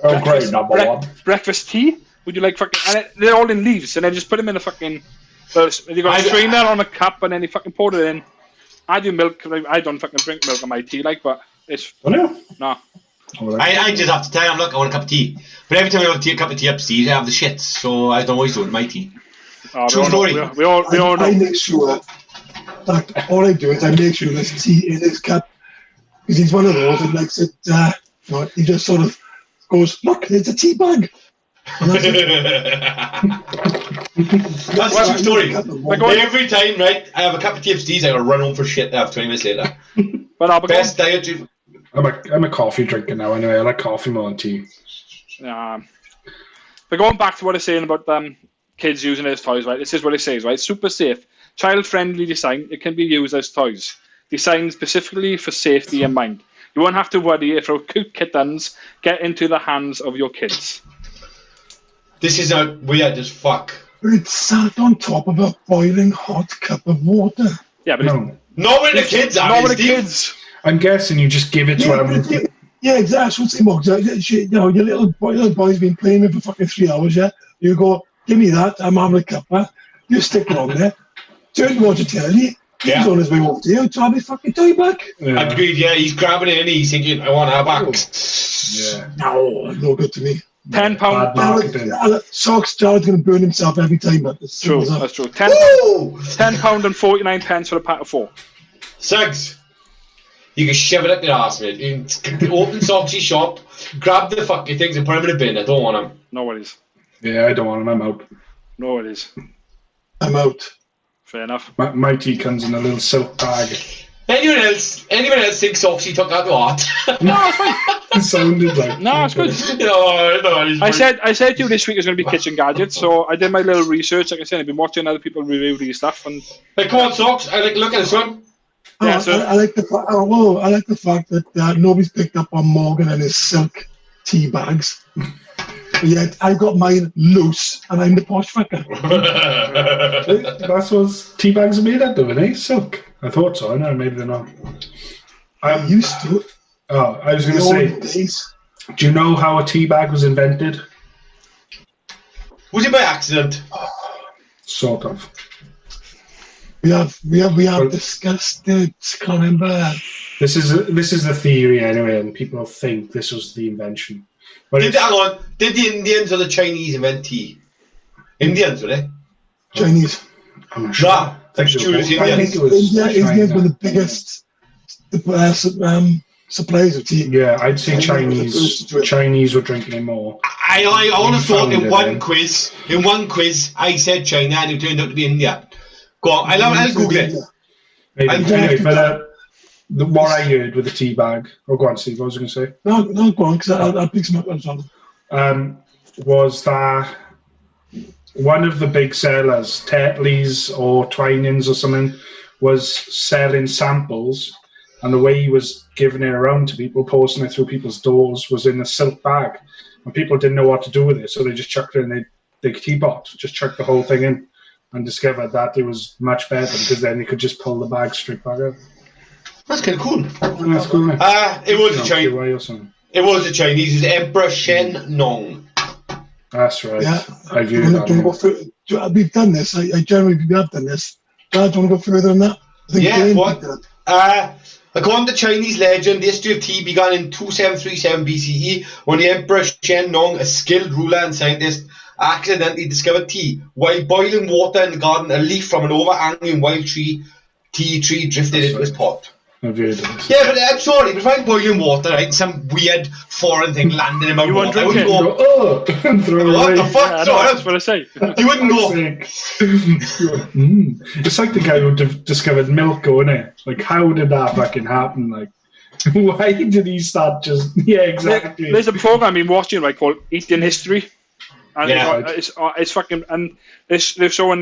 Earl Grey number one? Breakfast tea? Would you like fucking? And they're all in leaves, and I just put them in a fucking. You got a strainer on a cup, and then you fucking pour it in. I do milk. I don't fucking drink milk on my tea, like, but it's no. I just have to tell him, look, I want a cup of tea. But every time I want a cup of tea upstairs, I have the shits, so I don't always do it in my tea. True story. We all know. I make sure that all I do is I make sure there's tea in his cup. Because he's one of those that likes it, he just sort of goes, look, it's a tea bag. That's a true story. Every time, right, I have a cup of tea upstairs, I gotta run home for shit 20 minutes later. Best dietary. I'm a coffee drinker now anyway. I like coffee more than tea. But going back to what I was saying about kids using it as toys, right? This is what it says, right? Super safe, child-friendly design. It can be used as toys. Designed specifically for safety in mind. You won't have to worry if our cute kittens get into the hands of your kids. This is weird as fuck. It's sat on top of a boiling hot cup of water. Yeah, but not with the kids, not with the kids. I'm guessing you just give it to them. Yeah, exactly. You know, your little boy's been playing with for fucking 3 hours, yeah? You go, give me that, I'm having a cuppa. You stick it on there. Turn towards your telly. He's on his way over to you, try me fucking toy back. Yeah. Agreed, yeah, he's grabbing it and he's thinking, I want her back. Yeah. No good to me. £10. Socks Jared's going to burn himself every time. But that's true. £10 and 49 pence for a pack of 4. Suggs. You can shove it up your ass, mate. You can open Socksy shop, grab the fucking things and put them in a bin. I don't want them. No worries. Yeah, I don't want them. I'm out. No worries. I'm out. Fair enough. My tea comes in a little silk bag. Anyone else thinks Socksy took out the heart? No, it's fine. It sounded like. No, it's good. No, I said to you this week is going to be kitchen gadgets, so I did my little research. Like I said, I've been watching other people review these stuff, and hey, come on, Socks. I like look at this one. Yeah, I like the fact that nobody's picked up on Morgan and his silk tea bags. Yet I got mine loose, and I'm the posh fucker. That's what tea bags are made out of, eh? Silk. I thought so. No, maybe they're not. I used to. Oh, I was going to say. Do you know how a tea bag was invented? Was it by accident? Sort of. We have discussed it. Can't remember. This is the theory anyway, and people think this was the invention. But Did the Indians or the Chinese invent tea? Indians, were they? Chinese. I'm not sure. Nah, that's true. Indians were the biggest suppliers of tea. Yeah, I'd say Chinese were drinking it more. I honestly thought in one quiz I said China and it turned out to be India. Go on, I'll Google it. Maybe, but what I heard with the tea bag. Oh, go on, Steve. What was I going to say? No, go on, because I'll pick some up on something. Was that one of the big sellers, Tetley's or Twinings or something, was selling samples, and the way he was giving it around to people, posting it through people's doors, was in a silk bag, and people didn't know what to do with it, so they just chucked it in the teapot, just chucked the whole thing in, and discovered that it was much better because then you could just pull the bag straight back out. That's kind of cool. That's cool. It was the Chinese. It was the Chinese. It was Emperor Shen Nong. That's right. Yeah. I've used that. We've done this. I generally have done this. Dad, do you want to go further than that? Yeah, what? According to Chinese legend, the history of tea began in 2737 BCE when the Emperor Shen Nong, a skilled ruler and scientist, accidentally discovered tea. While boiling water in the garden, a leaf from an overhanging wild tea tree drifted into his pot. Yeah, but I'm sorry, but if I'm boiling water, right, some weird foreign thing landed in my water, I wouldn't go, oh, throw it what away. the fuck? Yeah, no, that's what I say. You wouldn't go. It's like the guy who discovered milk, isn't it? Like, how did that fucking happen? Like, why did he start just... Yeah, exactly. There's a program I've been watching, right, called Eating History. And yeah. it's fucking... And they're showing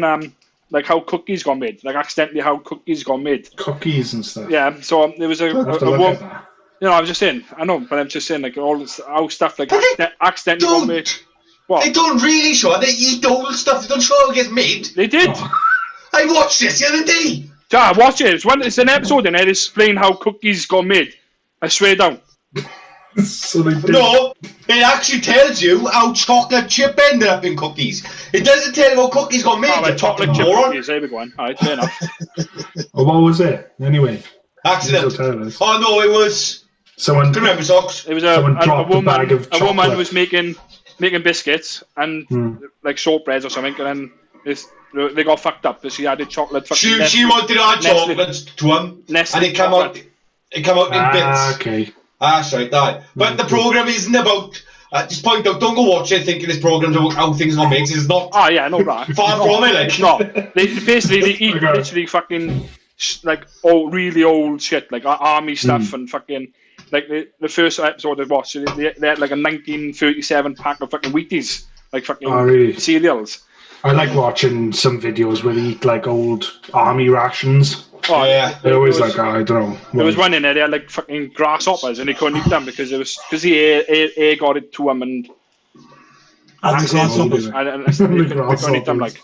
like how cookies got made, like accidentally how cookies got made. Cookies and stuff. Yeah, so there was a I'll have to look woman. at that. You know, I was just saying. I know, but I'm just saying, like all this, how stuff like accidentally got made. What? They don't really show. They eat old stuff. They don't show how it gets made. They did. Oh. I watched this the other day. Yeah, watch it. It's an episode in it explain how cookies got made. I swear down. So they did. No, it actually tells you how chocolate chip ended up in cookies. It doesn't tell you how cookies got made. Oh, like chocolate fucking chip moron. cookies. There we go. Alright, fair enough. Oh, what was it? Anyway. Accident. Tell us. Oh no, it was. Someone. Can remember socks. It was Someone a dropped a woman. bag of A woman chocolate. was making biscuits and like shortbreads or something, and then they got fucked up because she added chocolate. She wanted to add chocolates to them, and it came out. It came out in bits. Okay. That's right, that. But the program isn't about. Just point out, don't go watch it thinking this program's about how things are made. It's not. Oh yeah, no right. Far from it, like. No, they eat Okay. literally fucking like really old shit, like army stuff and fucking like the first episode I watched, they had like a 1937 pack of fucking Wheaties, like fucking really? cereals. I like watching some videos where they eat like old army rations. Oh yeah. They're always like, I don't know. There was one in there, they had like fucking grasshoppers and they couldn't eat them because the air got it to them and And the grasshoppers. they couldn't eat them like.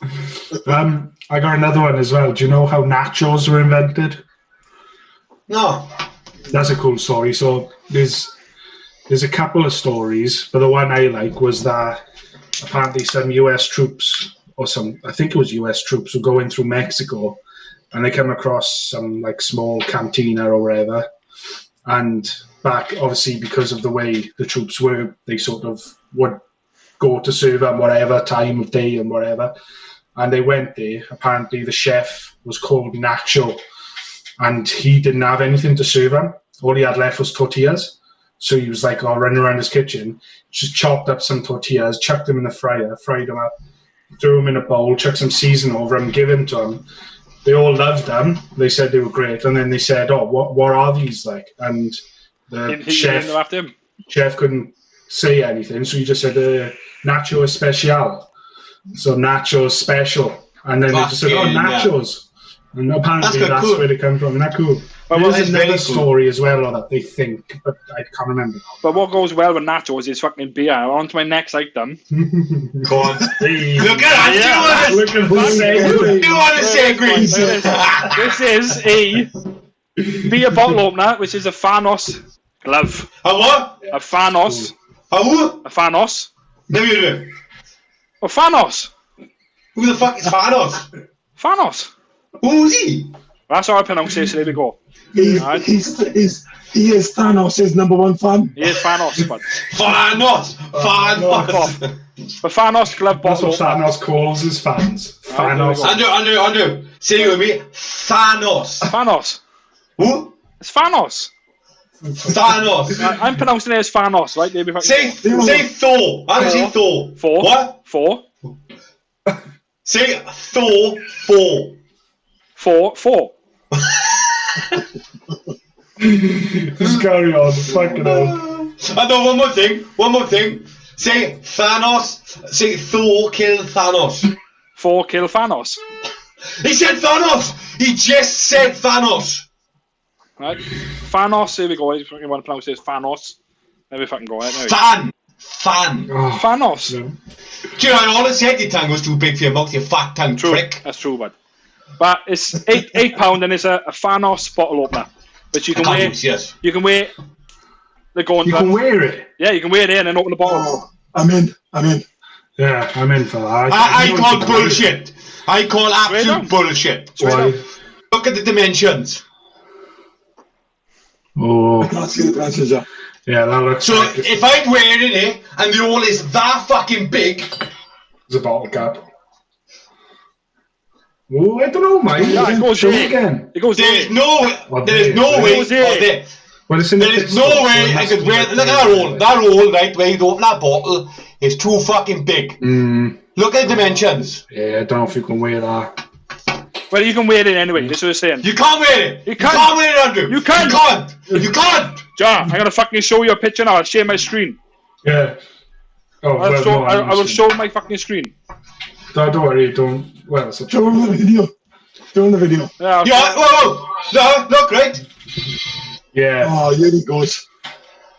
I got another one as well. Do you know how nachos were invented? No. That's a cool story. So there's a couple of stories, but the one I like was that apparently some US troops I think it was US troops were going through Mexico and they came across some like small cantina or whatever. And back obviously because of the way the troops were, they sort of would go to serve at whatever time of day and whatever. And they went there. Apparently the chef was called Nacho and he didn't have anything to serve him. All he had left was tortillas. So he was like, running around his kitchen, just chopped up some tortillas, chucked them in the fryer, fried them up, threw them in a bowl, chucked some seasoning over them, give them to them. They all loved them. They said they were great. And then they said, what are these like? And the chef couldn't say anything. So he just said, Nacho Especial. So Nacho Special. And then they just said, nachos. And apparently that's where they come from. Isn't that cool? But there's another story as well that they think, but I can't remember. But what goes well with nachos is fucking beer. On to my next item. Go on. Hey. Look at that. Look at that. Do you want to say grease? This is a beer bottle opener, which is a Thanos glove. A what? A Thanos. A who? A Thanos. Let me do. A Thanos. Who the fuck is Thanos? Thanos. Who's he? That's how I pronounce it, so there we go. He is Thanos' number one fan. He is Thanos, but Thanos. the Thanos glove That's bottle what opener. Thanos calls his fans. Thanos. Andrew. Say it with me. Thanos. Thanos. Who? It's Thanos. Thanos. I'm pronouncing it as Thanos, right? There we fucking Say Thor. How do you say Thor? Four. What? Four. Say Thor. Four. Just carry on. Fucking hell. And then one more thing. Say Thanos. Say Thor kill Thanos. Four kill Thanos. He said Thanos. He just said Thanos. Right? Thanos, here we go. You fucking want to pronounce it as Thanos. There we fucking go. Right? Fan. Oh, Thanos. no. Do you know, all I said your tongue was too big for your mouth, you fat tongue True. prick. That's true, bud. But it's £8 and it's a Thanos bottle opener. But you can wear. Yes. You can wear the gauntlet. You can wear it. Yeah, you can wear it in and open the bottle. Oh, I'm in. Yeah, I'm in for that. I call bullshit. I call absolute bullshit. Why? Look at the dimensions. Oh, I can't see the dimensions. yeah, that looks So like if I'm wearing it and the hole is that fucking big, it's a bottle cap. Oh, I don't know, mate. Yeah, it goes Show there. again. It goes there there. is no Well, there is there. no It way. goes there. Well, it's in the There is pit no stop, so way it I must could be wear. like Look at that hole. That hole, right where you open that bottle, is too fucking big. Look at the dimensions. Yeah, I don't know if you can wear that. Well, you can wear it anyway. This is what I'm saying. You can't wear it. You can't. wear it, Andrew. You can't. You can't. Ja, I'm gonna fucking show you a picture now. I'll share my screen. Yeah. Oh, I will show my fucking screen. Don't worry, don't. Well, it's a Show him the video. Show him the video. Yeah, Yeah, whoa. No, look, right? yeah. Oh, here he goes.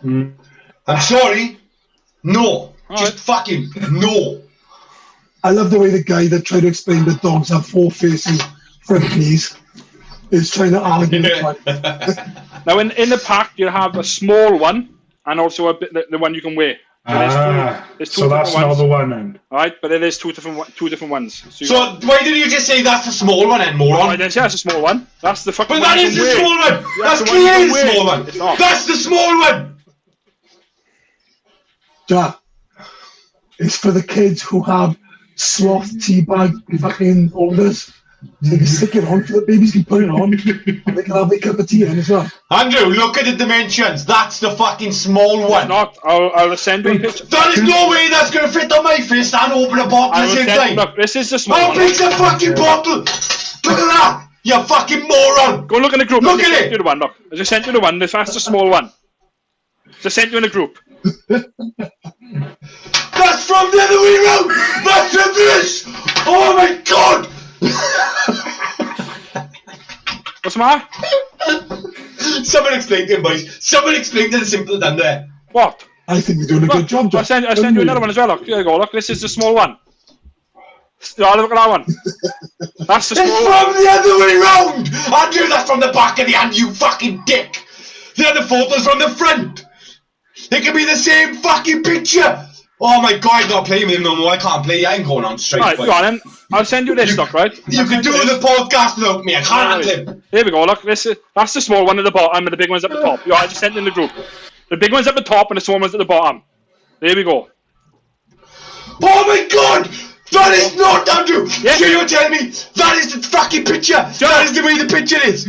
Mm. I'm sorry. No. Alright. Just fucking no. I love the way the guy that tried to explain that dogs have 4 facing front knees is trying to argue the fact. Now, in the pack, you have a small one and also a bit, the one you can wear. There's two So that's different not ones. the one then. All right, but it is two different ones. So why did you just say that's the small one then, moron? I didn't say that's a small one. That's the fucking But one that you is can the wear. small one! That's the one you clearly can the wear. small one! It's not. That's the small one! Ja, it's for the kids who have sloth teabag fucking holders. So they can stick it on, so the babies can put it on, and they can have a cup of tea in as well. Andrew, look at the dimensions. That's the fucking small It's one. not. I'll send you a picture. There is no way that's going to fit on my fist and open a bottle I at the will same send, time. look, this is the small How one. big's a fucking bottle? Look at that! You fucking moron! Go look in the group. Look I just at sent it. you the one. Look, I just sent you the one. That's the small one. Just sent you in the group. That's from the other way round! That's from this! Oh my god! What's the matter? Someone explain to him, boys. Someone explain to the simple done there. What? I think you're doing a Look, good job, John. I sent you another one as well. Look, here you go. Look, this is the small one. Oh, look at that one. That's the It's small from one. the other way round! Andrew, that's from the back of the hand, you fucking dick! The other photo's from the front! It could be the same fucking picture! Oh my god, I'm not playing with him no more. I can't play. I ain't going on straight. Right, boy. go on then. I'll send you this, look, right? You I'll can send do this. the podcast without me. I can't handle him. Here we go. Look, that's the small one at the bottom, and the big one's at the top. Yeah, I just sent it in the group. The big one's at the top, and the small one's at the bottom. There we go. Oh my god! That is not Andrew! Yes. So you're telling me that is the fucking picture! That is the way the picture is!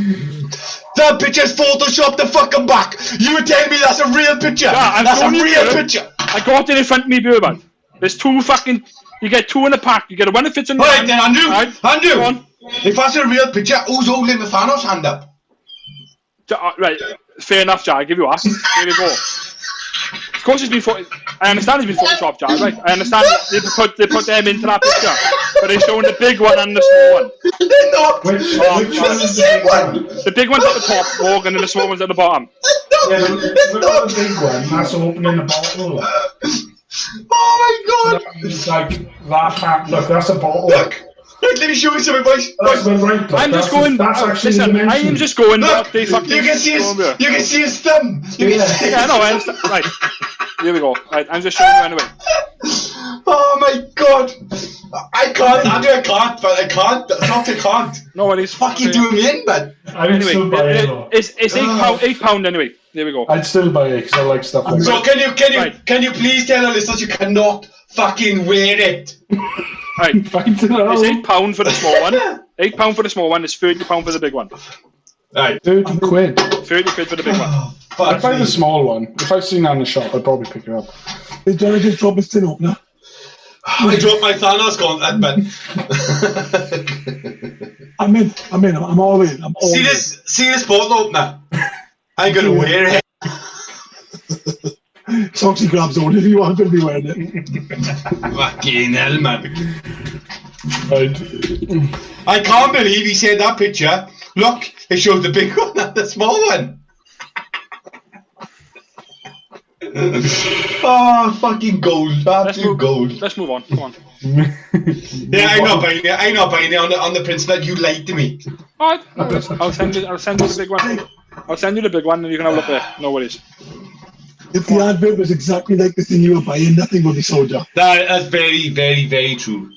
That picture's photoshopped the fucking back! You were telling me that's a real picture! Yeah, I'm that's a showing you real the- picture! I got it in front of me, Burban. There's two fucking... You get two in a pack. You get a one that fits in the Alright then, Andrew! Right. Andrew! Go on. If that's a real picture, who's holding the Thanos hand up? Right, fair enough, Jar. I give you that. Here we go. Of course, it's been. I understand it's been photoshopped, Jar. Right? I understand they put them into that picture, but they're showing the big one and the small one. They're not! Which That's one the is same one! The big one's at the top, Morgan, and the small one's at the bottom. Yeah, but It's look not! at the big one. That's opening a bottle. Oh my god! It's like that pack. Look, that's a bottle. Look! Look, let me show you something, boys! That's the right. Look, I'm just going. That's actually Listen, the I am just going. Look! They fucking You can see his, going there. you can see his thumb! You can see Yeah, no, I understand. Right, here we go. Right, I'm just showing you anyway. Oh my god! I can't, Andrew, I can't, but I can't. Not I can't. No worries. Fucking do me in, man. I would still buy it Anyway, though. it's £8 anyway. There we go. I'd still buy it because I like stuff like So that. can you please tell the listeners you cannot fucking wear it? Right, it's Find it out. £8 for the small one. £8 for the small one. It's £30 for the big one. Right. 30 quid. 30 quid for the big one. I'd buy the small one. If I've seen that in the shop, I'd probably pick it up. Did Johnny just drop his tin opener? I dropped my Thanos gauntlet, man. I'm in. I'm all in. I'm all see in. this bottle opener? I'm gonna wear it. Soxy grabs on if you are going to be wearing it. Fucking hell, man. Right. I can't believe he said that picture. Look, it shows the big one and the small one. Oh, fucking gold. Absolute gold. Let's move on. Come on. Yeah, I'm not buying it. I'm not buying it on the principle that you lied to me. Alright, no worries. I'll send you the big one. I'll send you the big one and you can have a look there. No worries. If the advert was exactly like the thing you were buying, nothing would be sold out. That's very, very, very true.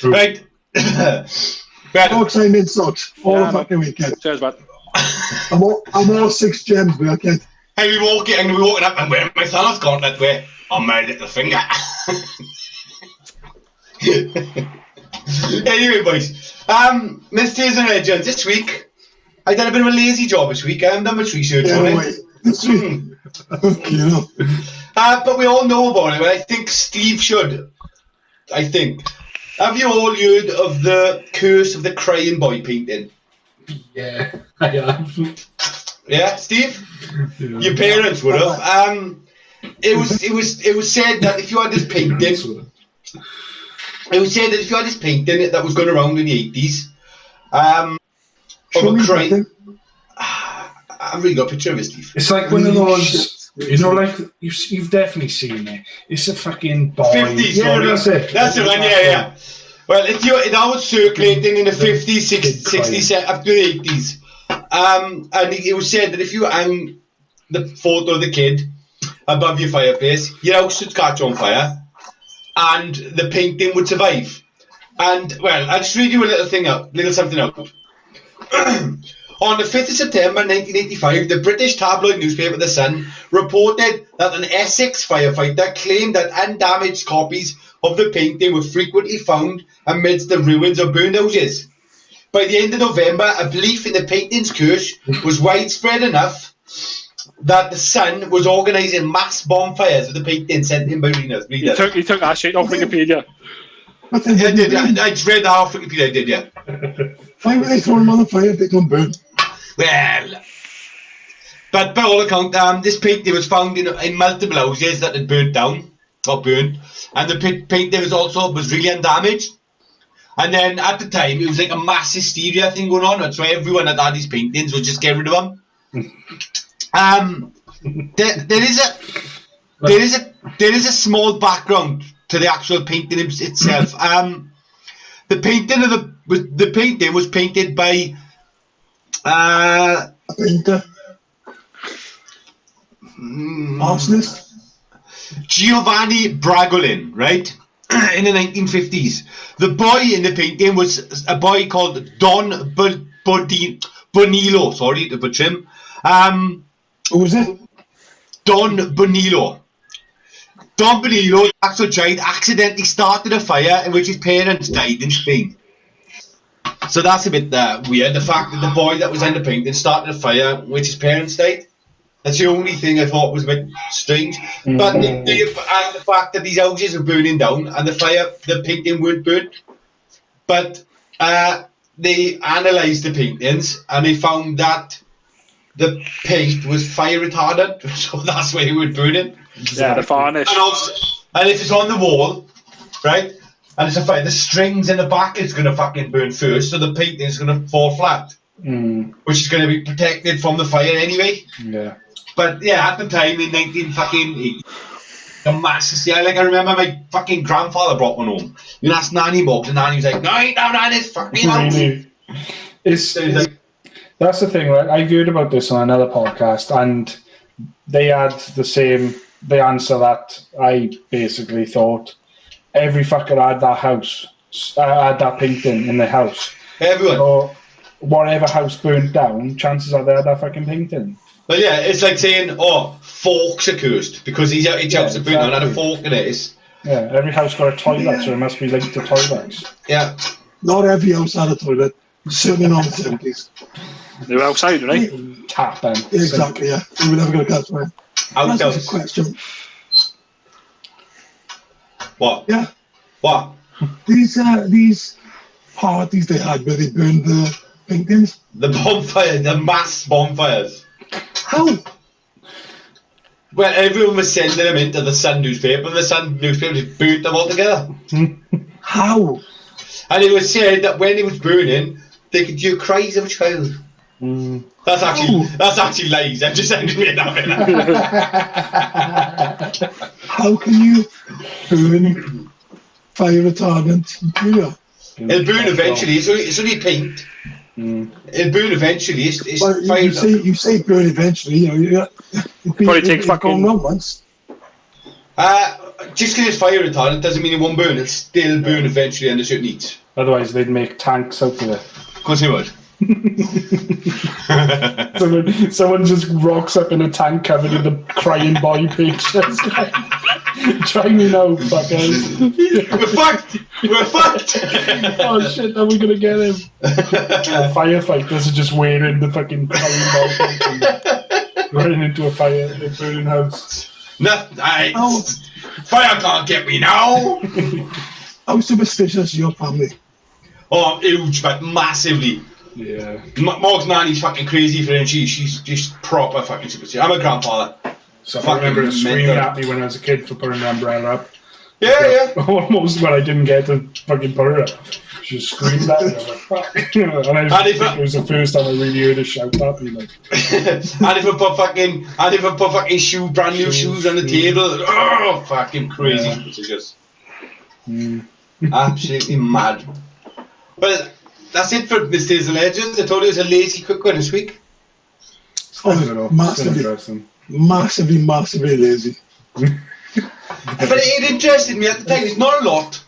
Right. Socks, I'm in socks all the fucking weekend. Cheers, bud. I'm all 6 gems, but okay. I'm gonna be walking up and wearing my Thanos gauntlet where on my little finger. Anyway, boys. Misters and Legends, this week I done a bit of a lazy job this week. I haven't done much research on it. Wait, this week. Okay, no. But we all know about it, but I think Steve should. I think. Have you all heard of the curse of the crying boy painting? Yeah, I have. Yeah, Steve? Yeah. Your parents would have. It was said that if you had this painting, it was said that if you had this painting that was going around in the 80s, of a crime. I've really got a picture of it, Steve. It's like one of those, you know, like you've definitely seen it. It's a fucking boy. 50s, yeah, that's it. That's the one, yeah. Well, that was circulating in the 50s, 60s, up to the 80s. And it was said that if you hang the photo of the kid above your fireplace, your house would catch on fire, and the painting would survive. And, well, I'll just read you a little something out. On the 5th of September 1985, the British tabloid newspaper The Sun reported that an Essex firefighter claimed that undamaged copies of the painting were frequently found amidst the ruins of burned houses. By the end of November, a belief in the painting's curse was widespread enough that The Sun was organising mass bonfires of the painting sent in by readers. He took that shit off Wikipedia. I did. I read that off Wikipedia. I did, yeah. Why were they throwing them on the fire if they don't burn? Well, but by all accounts, this painting was found in multiple houses that had burnt down or burned, and the painting was really undamaged. And then at the time, it was like a mass hysteria thing going on. That's why everyone that had these paintings would just get rid of them. There is a small background to the actual painting itself. The painting was painted by a painter, arsonist, Giovanni Bragolin, right? In the 1950s. The boy in the painting was a boy called Don Bonillo. Sorry to butcher him. Who was it? Don Bonillo. Don Bonillo's actual child accidentally started a fire in which his parents died in Spain. So that's a bit weird. The fact that the boy that was in the painting started a fire in which his parents died. That's the only thing I thought was a bit strange. Mm-hmm. But the fact that these houses were burning down and the painting weren't burnt. But they analysed the paintings and they found that the paint was fire retardant, so that's why it would burn it. Yeah, the varnish. And if it's on the wall, right, and it's a fire, the strings in the back is going to fucking burn first, so the painting is going to fall flat, which is going to be protected from the fire anyway. Yeah. But yeah, at the time in 1980, the masses. Yeah, like I remember my fucking grandfather brought one home. You asked Nanny Mobs, and Nanny was like, "No, I ain't down on this fucking house." That's the thing, right? I heard about this on another podcast, and they had the answer that I basically thought. Every fucker had that house, had that painting in the house. Everyone. So whatever house burnt down, chances are they had that fucking painting. But yeah, it's like saying, oh, forks are cursed because each house is burnt down and had a fork in it. Yeah, every house got a toilet, so it must be linked to toilets. Yeah. Not every house had a toilet. Certainly not in the 70s. They were outside, right? Tap them. Exactly, yeah. We were never going to catch one. That's a question. What? Yeah. What? These parties they had where they burned the paintings. The bonfire, the mass bonfires. How? Well, everyone was sending them into the Sun newspaper, and the Sun newspaper just burnt them all together. How? And it was said that when it was burning, they could hear cries of a child. That's actually lies. I'm just saying it that way. How can you burn fire retardant material? It'll burn eventually. It's only paint. It'll burn eventually. It's fire. You say burn eventually. You know, probably takes fucking months. Just because it's fire retardant doesn't mean it won't burn. It'll still burn eventually under certain heats. Otherwise, they'd make tanks out of it. Of course they would. Someone just rocks up in a tank covered in the crying boy pictures. Try me now, fuckers. We're fucked. Oh shit, how are we gonna get him? Firefighters are just wearing the fucking crying boy picture, running into a burning house. Fire can't get me now. How superstitious is your family? Oh, huge, but massively. Yeah. Morg's nanny's fucking crazy for him. She's just proper fucking superstitious. I'm a grandfather. So I remember him screaming at me when I was a kid for putting an umbrella up. Yeah. Almost when I didn't get to fucking put her up. She screamed at me. I was like, fuck. And I think it was the first time I really heard her shout at me. Like. And if I put fucking brand new shoes on the table, oh, fucking crazy. Yeah. It's just absolutely mad. Well, that's it for Mistakes and Legends. I told you it was a lazy quick one this week. Oh, massively lazy. But it interested me at the time. It's not a lot.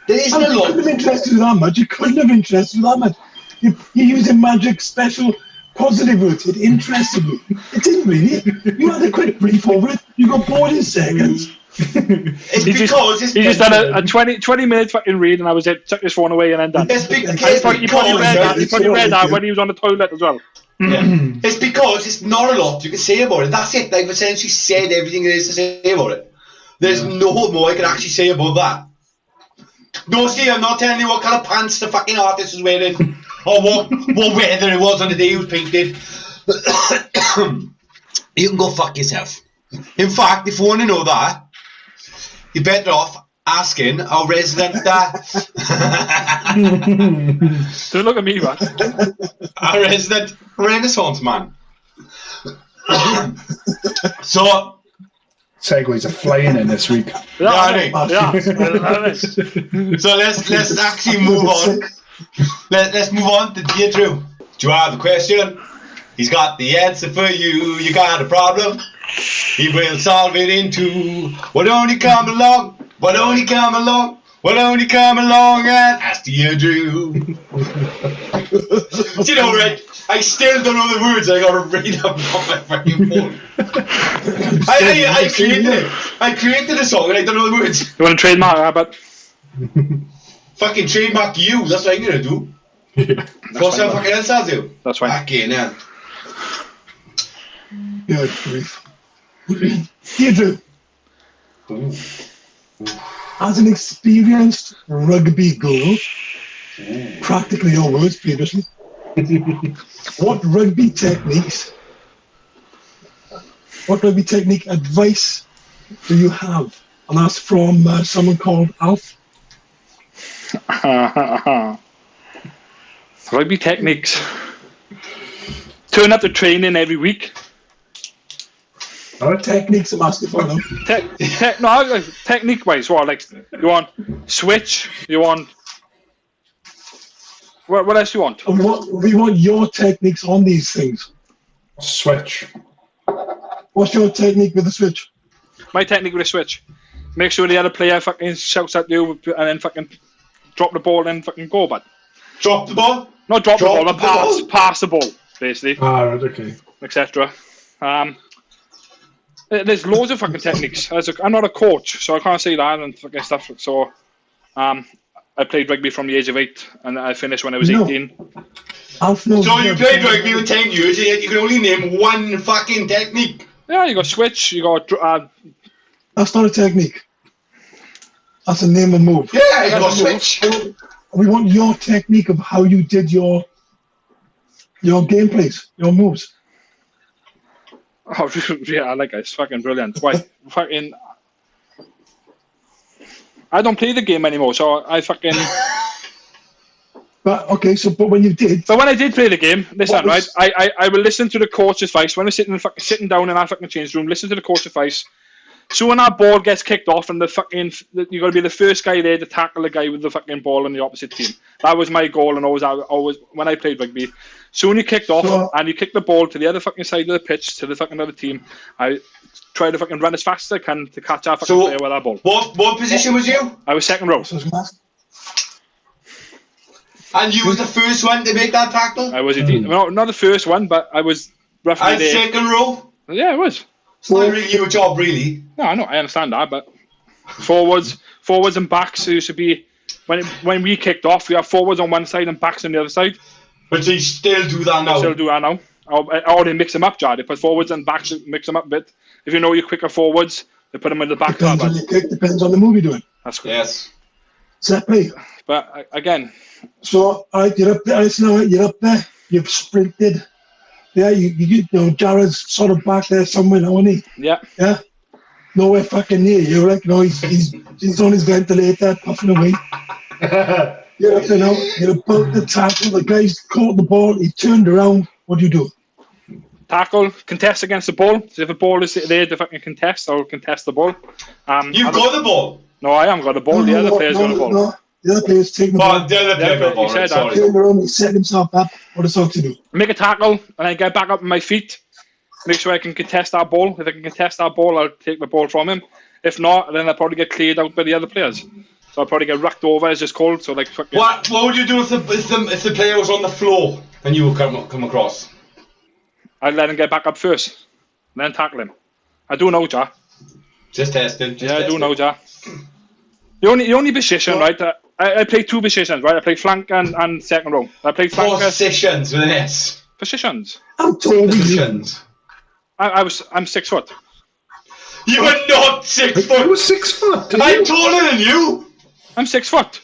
There isn't a You lot. couldn't have interested you that much. You couldn't have interested you that much. You're using magic special positive words. It interested me. It didn't really. You had a quick brief over it. You got bored in seconds. It's He just had a 20 minute fucking read, and I was took his phone away and then done. He probably read that when he was on the toilet as well. Yeah. It's because it's not a lot you can say about it. That's it. I've essentially said everything there is to say about it. There's no more I can actually say about that. No, see, I'm not telling you what kind of pants the fucking artist was wearing or what weather it was on the day he was painted. You can go fuck yourself. In fact, if you want to know that, you're better off asking our resident Don't look at me, man. our resident Renaissance man. So Segways are flying in this week. Yeah. So let's actually move on. Let's move on to Deirdre. Do you have a question? He's got the answer for you. You got a problem? He will solve it in two. Why don't you come along? Why don't you come along? Why don't you come along and ask Deirdre? You know, right? I still don't know the words. I gotta read them on my fucking phone. I created it. I created a song and I don't know the words. You want to trademark that, but Fucking trademark you. That's what I'm gonna do. What's that fucking else I'll do? That's fine. Fucking hell. Good grief. Deirdre, as an experienced rugby girl, practically your words previously, what rugby technique advice do you have? And that's from someone called Alf. Rugby techniques. Turn up the training every week. Techniques I'm asking for them. Technique wise, what, like you want switch, you want what else you want? We want your techniques on these things. Switch. What's your technique with the switch? My technique with a switch. Make sure the other player fucking shouts at you and then fucking drop the ball and fucking go, but Drop the ball? not drop the ball, but pass the ball, basically. Right, okay. Etc. There's loads of fucking techniques. I'm not a coach, so I can't say that and fucking stuff. So, I played rugby from the age of 8, and I finished when I was 18. So you played rugby for 10 years, and yet you can only name one fucking technique. Yeah, you got switch, you got... That's not a technique. That's a name and move. Yeah, you got switch. We want your technique of how you did your gameplays, your moves. Oh, yeah, I like it. It's fucking brilliant. Why? Fucking... I don't play the game anymore, so I fucking... But when you did... But when I did play the game, listen, right, I will listen to the coach's advice. When I'm sitting down in our fucking change room, listen to the coach's advice. So when that ball gets kicked off and you got to be the first guy there to tackle the guy with the fucking ball on the opposite team. That was my goal, and always when I played rugby. So when you kicked off and you kick the ball to the other fucking side of the pitch to the fucking other team, I try to fucking run as fast as I can to catch our fucking player with that ball. What position was you? I was second row. And you was the first one to make that tackle? I was indeed. No, not the first one, but I was roughly and there. Second row? Yeah, I was. It's not really your job, really. No, I understand that, but forwards and backs used to be when we kicked off. We have forwards on one side and backs on the other side. But you still do that now. Still do that now. Or they mix them up, Jar. They put forwards and backs, mix them up a bit. If you know you're quicker forwards, they put them in the back. Depends on your kick. Depends on the move you're doing. That's good. Yes. Set play. But again. So you're up there. You're up there. You've sprinted. Yeah, you know, Jared's sort of back there somewhere now, isn't he? Yeah. Yeah. nowhere fucking near you. Like, no, he's on his ventilator, puffing away. You're about to tackle. The guy's caught the ball. He turned around. What do? Tackle, contest against the ball. So if a ball is there to fucking contest, I'll contest the ball. You've got the ball? No, I haven't got the ball. The other player's got the ball. No, the other player's taking the ball. The other player got the ball. He said Sorry. He turned around, he set himself up. What does Sox do? Make a tackle, and I get back up on my feet. Make sure I can contest that ball. If I can contest that ball, I'll take the ball from him. If not, then I'll probably get cleared out by the other players. So I'll probably get rucked over, as it's called. So like, fucking. What would you do if the player was on the floor and you would come across? I'd let him get back up first, and then tackle him. I do know, Ja. Just testing. I do know, Ja. The only position, right? I play two positions, right? I play flank and second row. I play flank. Positions with an S. Positions. How tall are you? Positions. I'm 6 foot. You are not 6 foot. I was 6 foot. I'm taller than you. I'm 6 foot.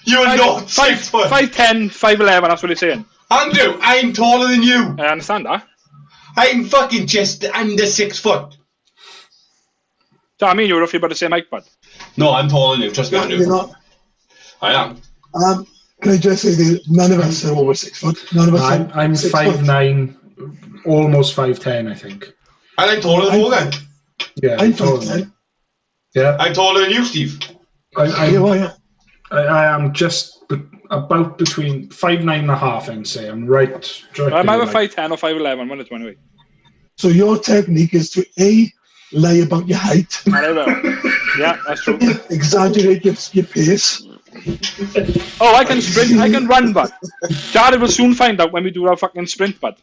You are not 6 foot. 5'10", 5'11", that's what he's saying. Andrew, I'm taller than you. I understand that. I'm fucking just under 6 foot. So I mean, you're roughly about the same height, bud. No, I'm taller than you. Trust me, Andrew. You're not. I am. Can I just say that none of us are over 6 foot? None of us. I'm 5'9", almost 5'10", I think. And I'm taller than Morgan. Yeah, I'm taller than 5'10". Yeah, I'm taller than you, Steve. I am just about between 5'9.5" and say I'm right. I'm either 5'10" or 5'11", one of the 20. So your technique is to lie about your height. Yeah, that's true. Exaggerate your pace. Oh, I can sprint. I can run, bud. Jared will soon find out when we do our fucking sprint, bud.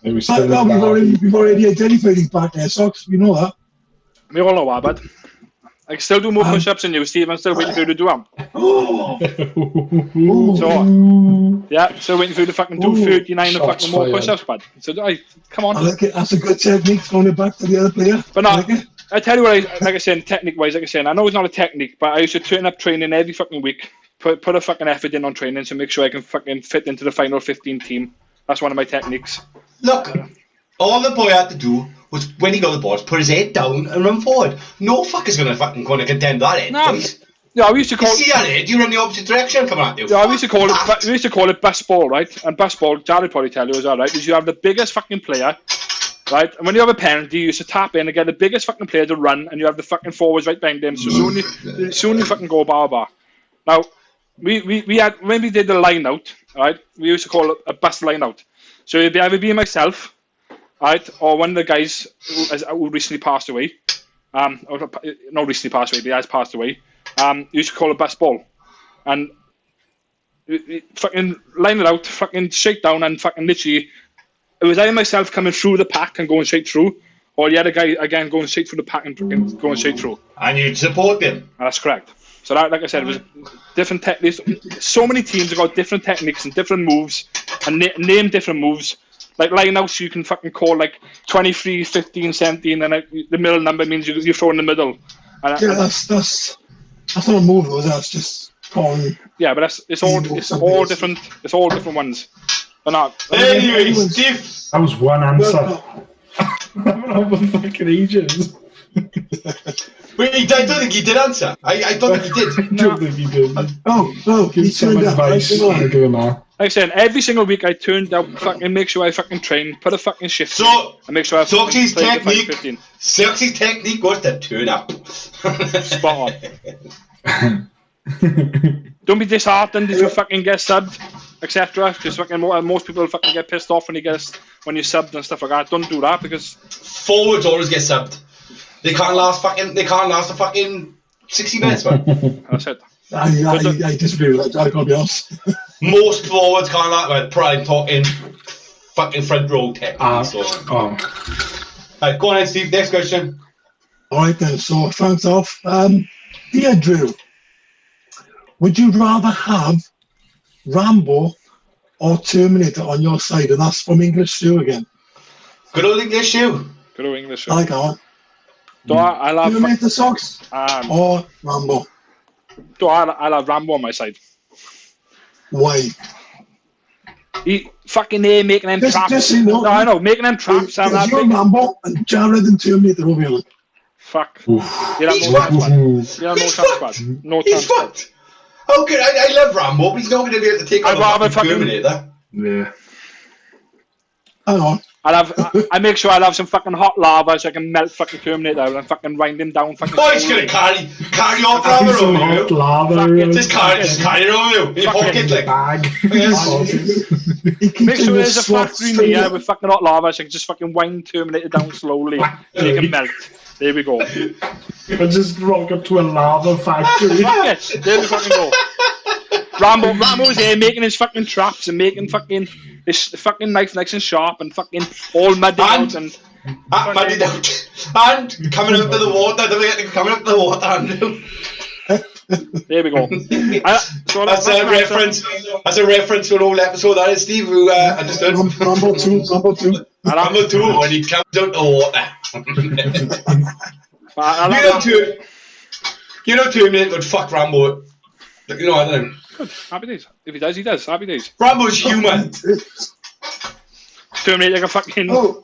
We've already identified these back there, Socks. You know that. We all know that, bud. I can still do more push-ups than you, Steve. I'm still waiting for you to do them. Oh. So, yeah, still waiting for you to fucking do 39 and fucking more push-ups, bud. So, come on. I like it. That's a good technique, throwing it back to the other player. But no, like I tell you what, like I said, technique-wise, like I said, I know it's not a technique, but I used to turn up training every fucking week, put a fucking effort in on training to make sure I can fucking fit into the final 15 team. That's one of my techniques. Look, all the boy had to do was, when he got the ball, put his head down and run forward. No fucker's gonna contend that head. No. Yeah, we used to call you see that head, you run the opposite direction coming at you. Yeah, we used to call it best ball, right? And best ball, Jared probably tell you as well, right? Is you have the biggest fucking player, right? And when you have a penalty, you used to tap in and get the biggest fucking player to run, and you have the fucking forwards right behind them. So soon you fucking go bar. Now, we had, when we did the line out, right? We used to call it a best line out. So it'd either be myself, right, or one of the guys who recently passed away. Or not recently passed away, but he has passed away. Used to call it best ball, and fucking line it out, fucking shake down, and fucking literally, it was either myself coming through the pack and going straight through, or the other guy again going straight through the pack and fucking going straight through. And you'd support them. And that's correct. So that, like I said, it was different techniques. So many teams have got different techniques and different moves, and name different moves. Like line outs, you can fucking call like 23, 15, 17, and the middle number means you throw in the middle. And, yeah, that's not a move, though. That's just calling. Yeah, but it's all different. It's all different ones. But not. Anyway, Steve. That was one answer. I'm for fucking ages. Wait, I don't think he did answer. I don't think he did. I don't think he did. Oh, give some advice. I'll give him that. Like I said, every single week I turned out, fucking make sure I fucking train, put a fucking shift in, and make sure I fucking play the 15. Soxy's technique was to turn up. Spot on. Don't be disheartened if you fucking get subbed, etc. Because fucking most people fucking get pissed off when you subbed and stuff like that. Don't do that, because forwards always get subbed. They can't last a fucking 60 minutes, man. That's it. I disagree with that. I gotta be honest. Most forwards can't last. Well, prime talking fucking front row technique. Right, go on ahead, Steve. Next question. Alright then, so thanks off. Dear Drew, would you rather have Rambo or Terminator on your side? And that's from English Stew again. Good old English Stew. Good old English Stew. I like that one. I'll have Terminator socks or Rambo? I'll have Rambo on my side. Why? He fucking there making them traps. Just, you know, no, I know, making them traps. You're Rambo and Jared and Terminator over here. Fuck. Oof. You'll have He's no chance, man. Oof. You'll have no He's chance, fucked. man. No He's chance, man. fucked. Okay, I love Rambo, but he's not going to be able to take on I'd rather the fucking fucking- Terminator. Yeah. Hang on. I make sure I'll have some fucking hot lava so I can melt fucking Terminator out and fucking wind him down fucking Oh, he's going to slowly. carry off Have Rambo some over hot you. lava Fuck it, around Just carry it over you. In your Fucking pocket, like. bag. He keeps Make sure in there's the a slot factory straight near up. with fucking hot lava so I can just fucking wind Terminator down slowly so he can melt. There we go. I just rock up to a lava factory. Fuck it. There we fucking go. Rambo's here making his fucking traps and making fucking his fucking knife nice and sharp and fucking all muddy out and Muddied out. And coming out of the water. Don't forget to coming out of the water, Andrew. there we go. So That's a reference. That's a reference to an old episode. That is Steve who understood. Rumble 2. Rambo 2 when he comes out of the water. You know Terminator would fuck Rambo. You know, I don't know. Good. Happy days. If he does, he does. Happy days. Rambo's human. Terminator can fucking Oh,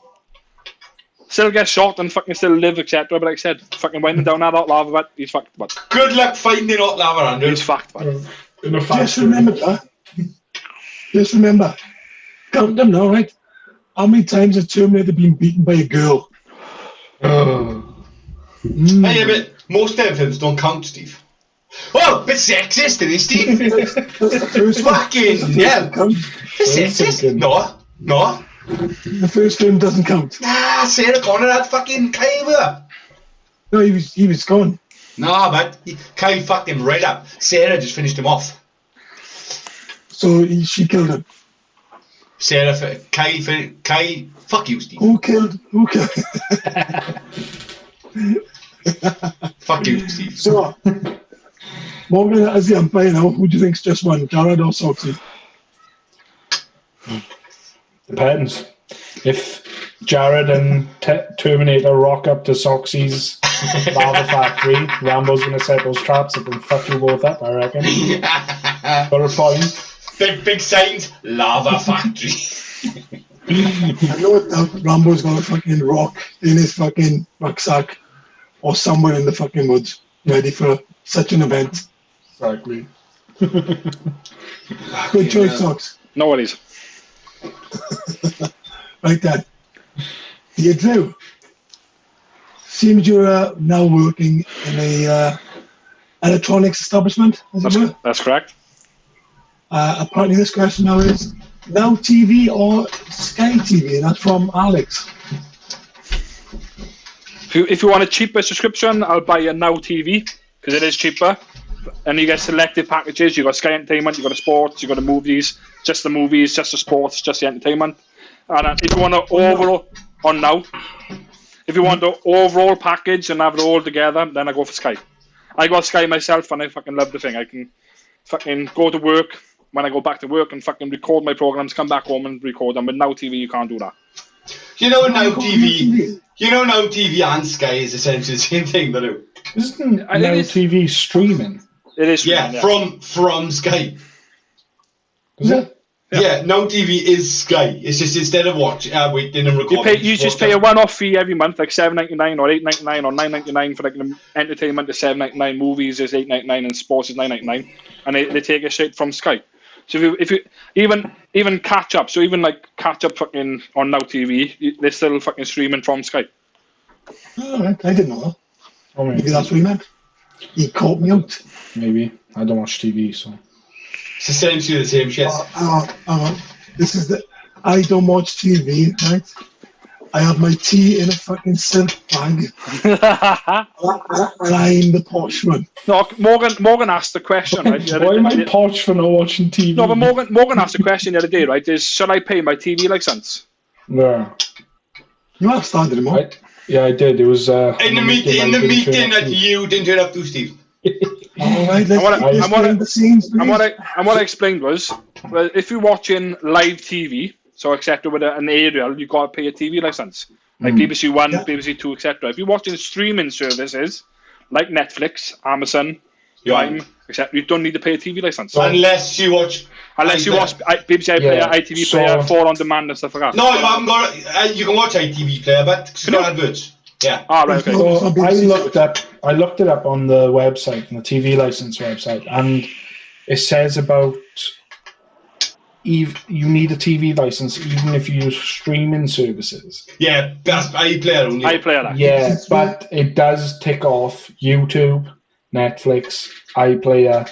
still get shot and fucking still live, etc. But like I said, fucking winding down that hot lava, but he's fucked, but Good luck finding hot lava, Andrew. he's fucked, but In a just factory. remember that. Just remember. Count them now, right? How many times has Terminator been beaten by a girl? Hey, but most damn films don't count, Steve. Oh, bit sexist, isn't it, Steve? That's the first one. Fucking That's the first hell. one count. Sexist? No. The first film doesn't count. Nah, Sarah Connor had fucking Kyle with her. No, he was gone. Nah, but Kyle fucked him right up. Sarah just finished him off. So she killed him. Kyle, fuck you, Steve. Who killed? Fuck you, Steve. So, Morgan, as the umpire now, who do you think's just won, Jared or Soxy? Depends. If Jared and Terminator rock up to Soxy's lava factory, Rambo's gonna set those traps up and fuck you both up, I reckon. Got a point. Big signs, lava factory. I know that Rambo's got a fucking rock in his fucking rucksack or somewhere in the fucking woods, ready for such an event. Exactly. Good choice, Sox. no worries. Right then. Dear Drew, seems you're now working in a electronics establishment, as it were. That's correct. Apparently this question now is Now TV or Sky TV, and that's from Alex. If you want a cheaper subscription, I'll buy a Now TV because it is cheaper, and you get selected packages. You got Sky Entertainment, you got the sports, you got the movies, just the sports, just the entertainment. And if you want to overall on Now, if you want the overall package and have it all together, then I go for Sky. I got Sky myself, and I fucking love the thing. I can fucking go to work when I go back to work and fucking record my programs, come back home and record them. With Now TV, you can't do that. You know Now TV. You know Now TV and Sky is essentially the same thing, but Isn't Now TV streaming? It is. yeah, from Sky. Is it? Yeah, Now TV is Sky. It's just instead of waiting and recording. You just pay a one-off fee every month, like $7.99 or $8.99 or $9.99 for like the entertainment. Is $7.99, movies is $8.99, and sports is $9.99, and they take it straight from Sky. So if you even catch up, so even like catch up fucking on Now TV, they're still fucking streaming from Sky. All right, I didn't know that. Oh, Maybe that's what he meant. He caught me out. Maybe. I don't watch TV, so. It's essentially the same shit. This is the. I don't watch TV, right? I have my tea in a fucking silk bag, and I'm the posh one. No, Morgan asked the question, right? Why am I posh for not watching TV? No, but Morgan asked the question the other day, right? Should I pay my TV license? No. You have started him up. Yeah, I did. It was In the meeting that you didn't turn up to, Steve. All right, let's explain the scenes, please. And what I explained was, well, if you're watching live TV, so etc. with an aerial, you got to pay a TV license, like BBC One, BBC Two, etc. If you're watching streaming services like Netflix, Amazon, Prime, etc., you don't need to pay a TV license. Unless you watch BBC iPlayer, ITV Player, 4 on demand and stuff like that. No, you haven't got. You can watch ITV Player, but it's got adverts. Yeah. Ah, right, okay. No, So I looked it up on the website, on the TV license website, and it says about you need a TV license even if you use streaming services. Yeah, that's iPlayer only. iPlayer, that. Yeah, but it does tick off YouTube, Netflix, iPlayer,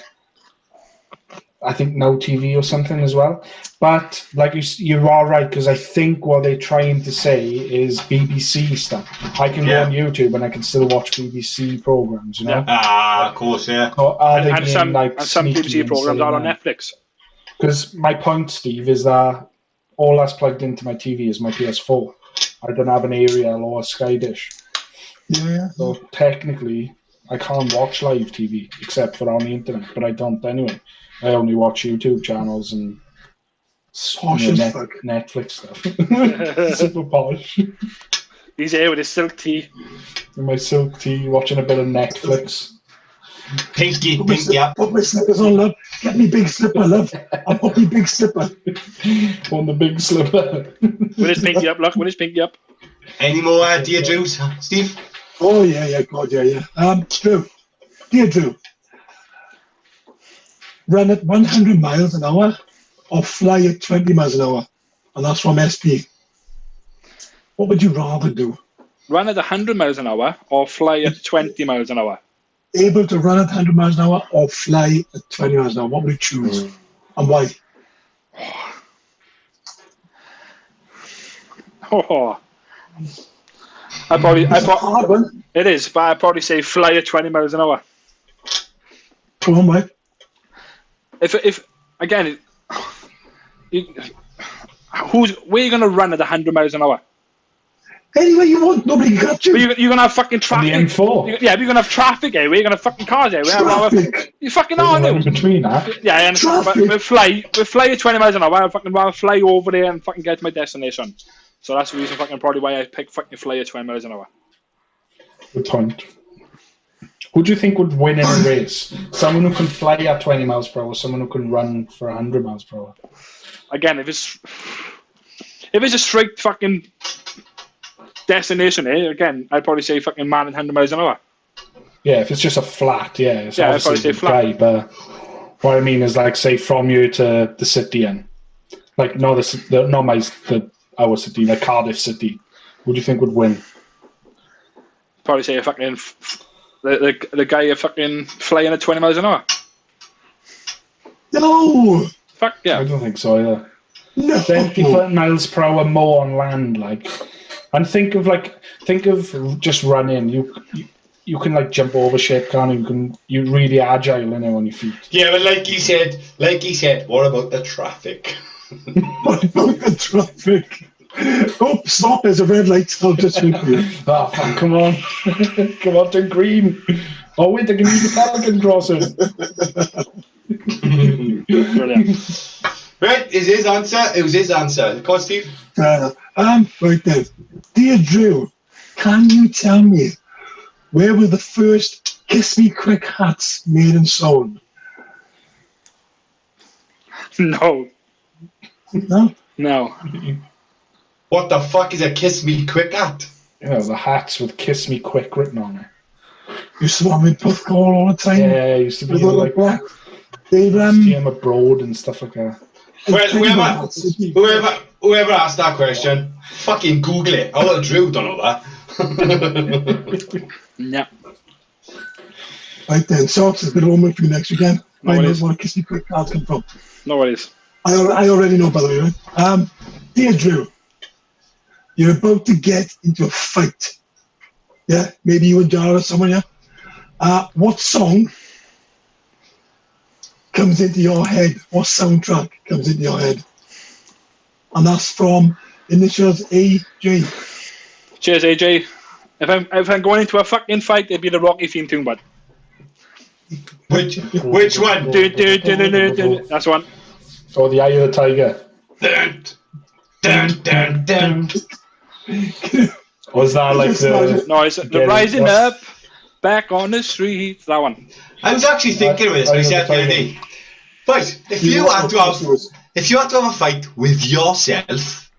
I think Now TV or something as well. But like you are right, because I think what they're trying to say is BBC stuff. I can go on YouTube and I can still watch BBC programs, you know. Yeah. Ah, of course, yeah. So are they And being some like sneaky BBC and programs saying are on that? Netflix. Because my point, Steve, is that all that's plugged into my TV is my PS4. I don't have an aerial or a Sky Dish. Yeah. So technically, I can't watch live TV except for on the internet, but I don't anyway. I only watch YouTube channels and Posh as fuck. Netflix stuff. Super posh. He's here with his silk tee. In my silk tee, watching a bit of Netflix. Pinky up. Put my slippers on, love. Get me big slipper, love. I'll put me big slipper. On the big slipper. With his pinky up, look, with his pinky up. Any more Dear Drews, Steve? Oh, yeah, God, yeah. Drew. Dear Drew. Run at 100 miles an hour or fly at 20 miles an hour. And that's from SP. What would you rather do? Run at 100 miles an hour or fly at 20 miles an hour? Able to run at 100 miles an hour or fly at 20 miles an hour? What would you choose? And why? Oh. Hard one. It is, but I'd probably say fly at 20 miles an hour. Come on, mate. If again, where are you going to run at 100 miles an hour? Anywhere you want, nobody can catch you. But you're going to have fucking traffic. On the M4. Yeah, but you're going to have traffic everywhere. You're going to have fucking cars everywhere. Traffic. You fucking are, In dude. between that. Yeah, I understand. But we'll fly at 20 miles an hour. I'll fucking rather fly over there and fucking get to my destination. So that's the reason fucking probably why I pick fucking fly at 20 miles an hour. Good point. Who do you think would win in a race? Someone who can fly at 20 miles per hour, someone who can run for 100 miles per hour? Again, if it's a straight fucking destination, again, I'd probably say fucking man at 100 miles an hour. Yeah, if it's just a flat, yeah. It's Yeah, I'd probably say flat. Guy, but what I mean is, like, say from you to the city and like our city, like Cardiff City. Who do you think would win? Probably say a fucking the guy fucking flying at 20 miles an hour. No. Fuck yeah. I don't think so either. No. 20 miles per hour more on land, like, and think of just running. You can like jump over shit, can't you? You're really agile, you know, on your feet. Yeah, but like he said, what about the traffic? What about the traffic? Oh, stop! There's a red light. I'll just wait for you. Oh, fuck, come on. Come on to green. Oh, wait, I can use the Pelican crossing. Brilliant. Right, is his answer? It was his answer. Go on, Steve. Right then. Dear Drew, can you tell me where were the first Kiss Me Quick hats made and sold? No. No? No. What the fuck is a Kiss Me Quick hat? You know, the hats with Kiss Me Quick written on it. You saw them in Puffcall all the time. Yeah, it used to be They look like black. They see them abroad and stuff like that. Well, whoever asked that question, fucking Google it. I want Drew don't know that. Yeah. Right then, Socks has been homework for you next weekend. No I know worries. where Kiss Me Quick cards come from. No worries. I already know, by the way, right? Dear Drew, you're about to get into a fight. Yeah? Maybe you and Dara or someone, yeah? What song comes into your head? What soundtrack comes into your head? And that's from initials AJ. Cheers, AJ. If I'm going into a fucking fight, it'd be the Rocky theme tune, bud. Which one? That's one. Or the Eye of the Tiger. Dun, dun, dun, dun. Was that like the... No, it's the Rising Up, Back on the Streets. That one. I was actually thinking of this when he said the other day. But if you had to have a fight with yourself,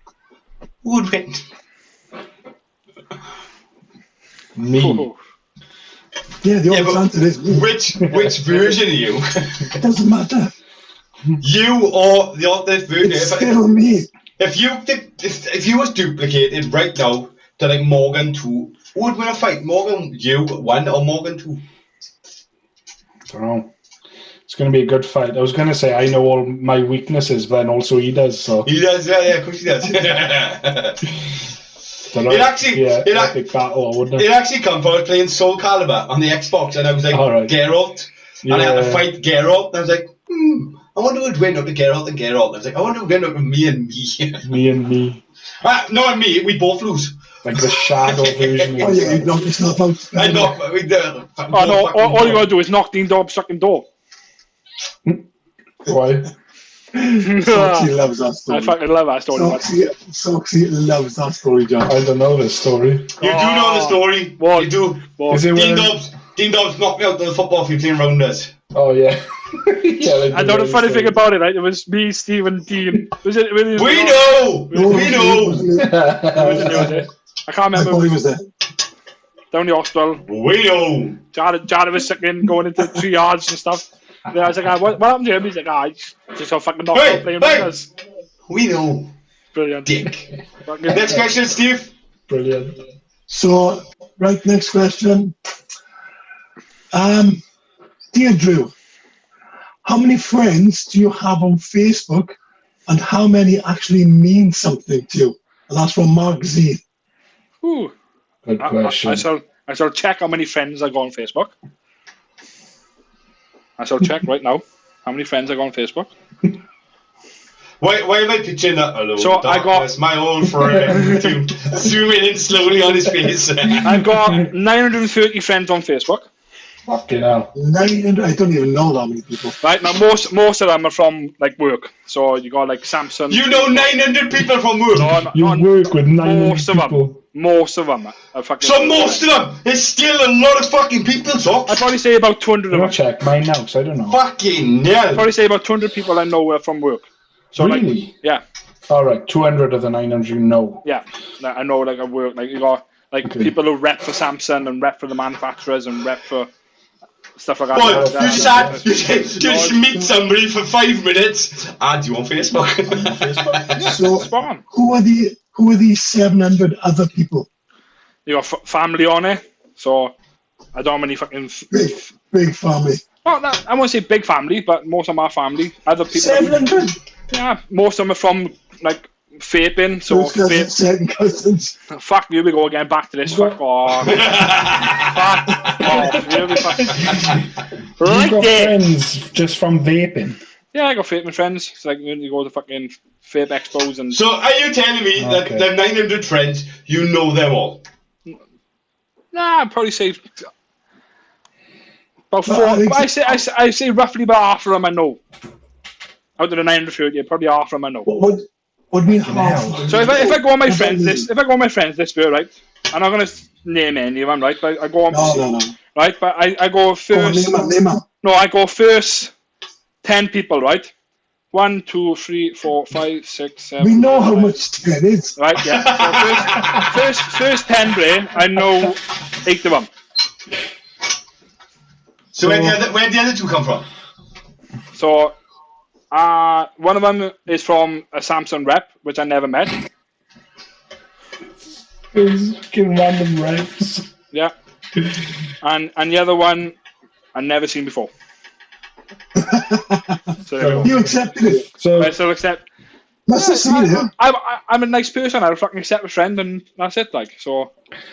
who would win? Me. Yeah, the honest answer is me. Which version are you? It doesn't matter. You or the alternate version? It's still me. If you was duplicated right now to like Morgan 2, who would win a fight? Morgan you 1 or Morgan 2? I don't know. It's going to be a good fight. I was going to say I know all my weaknesses, but then also he does. So He does, yeah, of course he does. It actually come from playing Soul Calibur on the Xbox, and I was like Geralt, and I had to fight Geralt, and I was like, I wonder who'd win out of Geralt and Geralt. I was like, I wonder who'd win out of me and me. Me and me. No, and me, we both lose. Like the shadow version. Oh yeah, you knocked yourself out. I know, we do. All you gotta do is knock Dean Dobbs' fucking door. Why? Soxy loves that story. I fucking love that story. Soxy loves that story, John. I don't know this story. You do know the story. What? You do. What? Is it Dean Dobbs knocked me out of the football field playing rounders. Oh yeah. I know the funny thing about it, right? It was me, Steve, and Dean. Was it? We know. I can't remember. I thought he was there. Down the hospital. We know. Jared was sick in, going into 3 yards and stuff. And I was like, what happened to him? He's like, just got fucking knocked out playing rounders. We know. Brilliant. Dick. Next question, Steve. Brilliant. So, right, next question. Dear Drew, how many friends do you have on Facebook, and how many actually mean something to you? And that's from Mark Z. Ooh. Good question. I shall check how many friends I got on Facebook. I shall check right now how many friends I got on Facebook. Why am I pitching that? Hello, so darkness, my old friend. Zooming in slowly on his face. I've got 930 friends on Facebook. Fucking hell. 900, I don't even know that many people. Right, now most of them are from like work. So you got like Samson. You know 900 people from work? No, you work with 900 people. Most of them are fucking... So most of them? There's still a lot of fucking people, so... I'd probably say about 200 of them. Check mine now, so I don't know. Fucking hell. I'd probably say about 200 people I know are from work. So really? Like, yeah. Alright, 200 of the 900 you know. Yeah, I know like at work. Like you got like people who rep for Samsung and rep for the manufacturers and rep for stuff like that. Well, you just meet somebody for 5 minutes. Add you on Facebook. So, who are these 700 other people? You got family on it, so I don't know how many fucking big family. Well, I won't say big family, but most of my family, other people. 700. Yeah, most of them are from like vaping. So second cousins. Fuck, here we go again. Back to this. Fuck off. Fuck off. Here we fuck. Right you got there. friends just from vaping. Yeah, I got vaping friends. It's like when you go to fucking vape expos and. So are you telling me that the 900 friends, you know them all? Nah, I'd probably say about 4. I say roughly about half of them I know. Out of the 930, probably half of them I know. What do you mean half? So if I go on my friends list, right, I'm not gonna name any of them, right? But I go on. No. Right, but I go first. Name them. No, I go first. 10 people, right? 1, 2, 3, 4, 5, 6, 7. We know how much 10 is. Right, yeah. So first 10 brain, I know 8 of them. So where the other 2 come from? So one of them is from a Samsung rep, which I never met. Fucking random reps. Yeah. And the other one I never seen before. So you accepted it. So I still accept. Must have seen it. I'm a nice person. I'll fucking accept a friend, and that's it. Like so.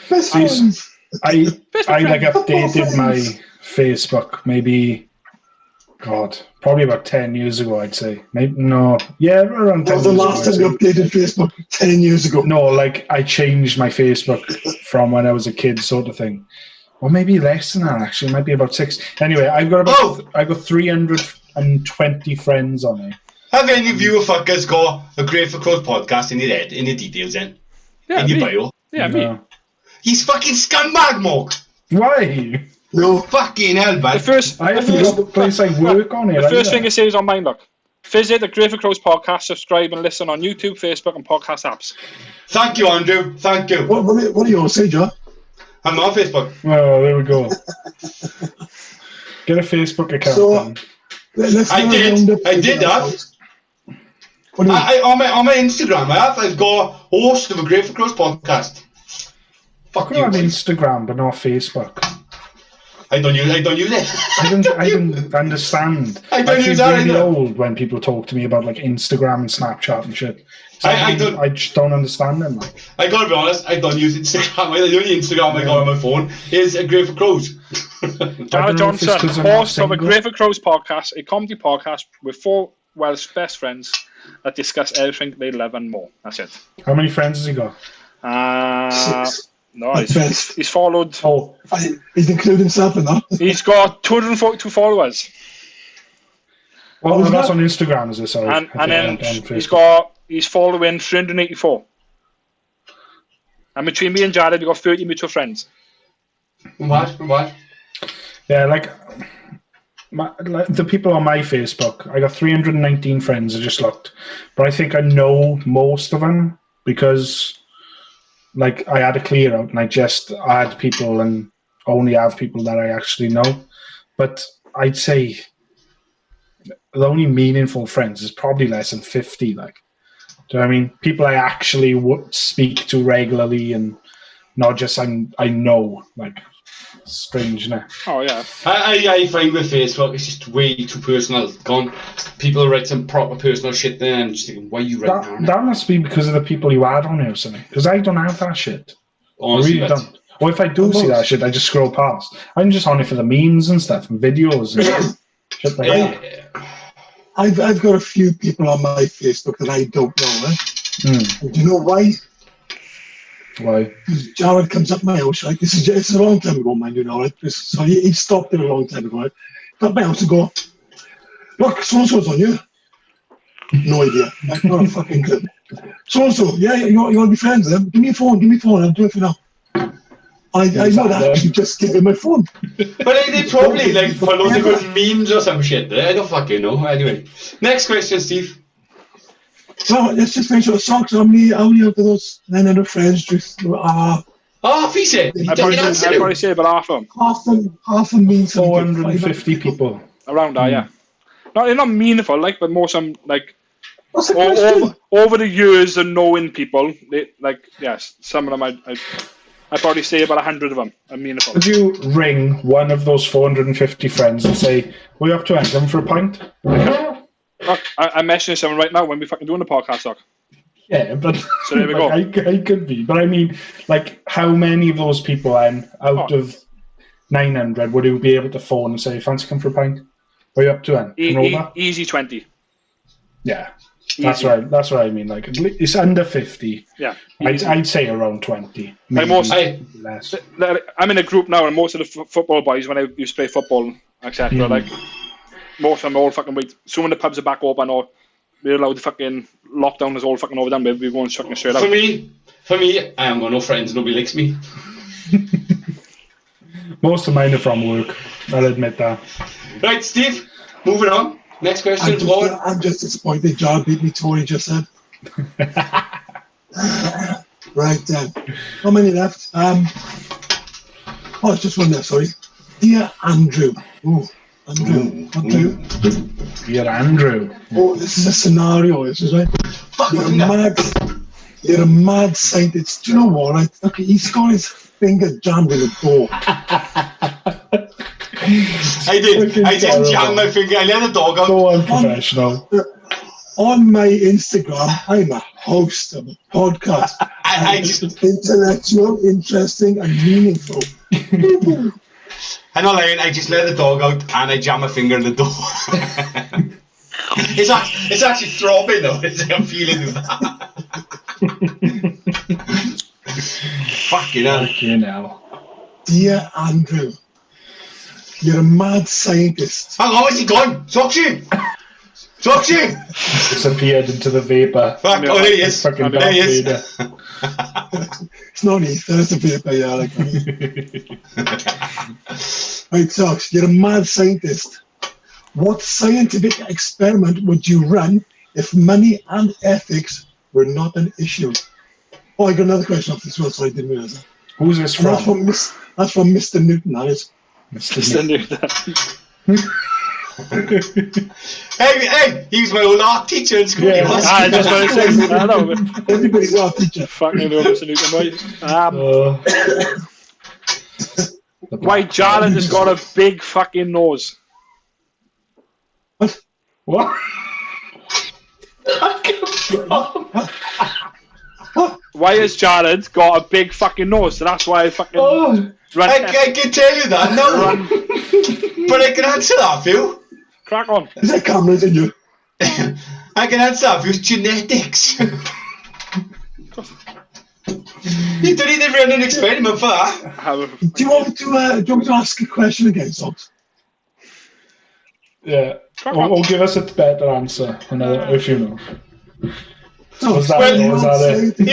Best friends. I like updated my Facebook maybe, probably about 10 years ago. I'd say maybe around 10 years ago. The last time you updated Facebook 10 years ago. No, like I changed my Facebook from when I was a kid, sort of thing. Or maybe less than that, actually. It might be about 6. Anyway, I've got 320 friends on it. Have any of you fuckers got a Great for Crows podcast in your head, in your details then? Yeah, in your bio? Yeah, me. He's fucking scumbag, Morg. Why? No fucking hell, man. I haven't got the place I work on it. The first thing it says on mine, look. Visit the Great for Crows podcast, subscribe and listen on YouTube, Facebook and podcast apps. Thank you, Andrew. Thank you. What do you all say, John? I'm not on Facebook. Oh, there we go. Get a Facebook account. So, let's I did that. What do you mean? On my Instagram, I've got host of a Great for Crows podcast. Fuck You you, have boys. Instagram, but not Facebook. I don't use it. I don't understand. I don't feel use that really either. old when people talk to me about like Instagram and Snapchat and shit. I don't. I just don't understand them. Like. I gotta be honest. I don't use Instagram. The only Instagram I got on my phone is a Great for Crows. Jared Johnson, 'cause I'm not host of a single. Great for Crows podcast, a comedy podcast with 4 Welsh best friends that discuss everything they love and more. That's it. How many friends has he got? 6. No, At best. he's followed. Oh, He's included himself in that. He's got 242 followers, well, was that's that? on Instagram, is it? Sorry. and then On he's following 384. And between me and Jared, we've got 30 mutual friends. What? Yeah, like the people on my Facebook, I got 319 friends. I just looked, but I think I know most of them because, like, I had a clear out and I just add people and only have people that I actually know. But I'd say the only meaningful friends is probably less than 50. Like, do you know what I mean? People I actually would speak to regularly and not just I know. Like, strange, innit? Oh yeah. I find with Facebook, it's just way too personal. Gone. People write some proper personal shit there, and I'm just thinking, why are you writing That must be because of the people you add on here or something. Because I don't have that shit. Honestly, I really don't. Or if I do see that shit, I just scroll past. I'm just on it for the memes and stuff and videos and shit like that. I've got a few people on my Facebook that I don't know. And do you know why? Why? Jared comes up my house, right? It's a long time ago, man, you know, right? So he stopped it a long time ago, right? Got my house to go, look, so-and-so's on you. No idea. Like, not a fucking clue. So-and-so, yeah, you want to be friends with them? Give me a phone, I'll do it for now. I know that actually just give him my phone. But they probably like follow the good memes or some shit there. I don't fucking know. Anyway, next question, Steve. So let's just finish our songs. How many of those 900 friends just Half, he said. I'd probably say about half of them. half of mean 450 people. Around that, yeah. They're not meaningful, like, but more some, like, What's the question? over the years of knowing people, they, like, yes, some of them I'd probably say about 100 of them are meaningful. Would you ring one of those 450 friends and say, "What are you up to? Come for a pint?" Look, I'm messaging someone right now when we fucking doing the podcast, Doc. Yeah, but So there we go. I could be, but I mean, like, how many of those people out of 900 would you be able to phone and say, "Fancy come for a pint? What are you up to?" Easy 20. Yeah, that's right. That's what I mean. Like, it's under 50. Yeah, I'd say around 20. Like Maybe less. I'm in a group now, and most of the football boys, when I used to play football, etc., like, most of them all fucking wait. So when the pubs are back open or we're allowed to fucking lockdown is all fucking over, then we're going fucking straight out. For me, I haven't got no friends. Nobody likes me. Most of mine are from work. I'll admit that. Right, Steve. Moving on. Next question. I'm just disappointed John beat me to what he just said. Right then. How many left? It's just one left, sorry. Dear Andrew. Andrew. Dear Andrew. Oh, this is a scenario, this is right. You're a mad scientist. Do you know what? Right? Okay, he's got his finger jammed in the door. I did. I just jammed my finger. I let the dog out. So unprofessional. On my Instagram, I'm a host of a podcast. I just intellectual, interesting, and meaningful. I'm not lying. I just let the dog out and I jam my finger in the door. It's actually throbbing though. I'm feeling that. Fucking hell. Dear Andrew, you're a mad scientist. Hang on, where's he gone? Soxy! Disappeared into the vapor. Fuck, oh, there he is. Fucking there he is. It's not me, there's a paper, yeah. Like Right, Sox, you're a mad scientist. What scientific experiment would you run if money and ethics were not an issue? Oh, I got another question off this one, so I didn't realize that. Who's this And from? that's from Mr. Newton, that is. Mr. Newton. Hey, he was my old art teacher in school. Yeah. He was. That's what I said. I know. Everybody's our teacher. Fucking little Mr. Newton, boy. Why Jared has got a big fucking nose? What? Why has Jared got a big fucking nose? So that's why I fucking run. I can tell you that, no. But I can answer that for you. Crack on. Is there cameras in you? I can answer that for you. It's genetics. You don't need to run an experiment for that. Do you want me to ask a question again, Socks? Yeah. Or give us a better answer, if you know. Was that it?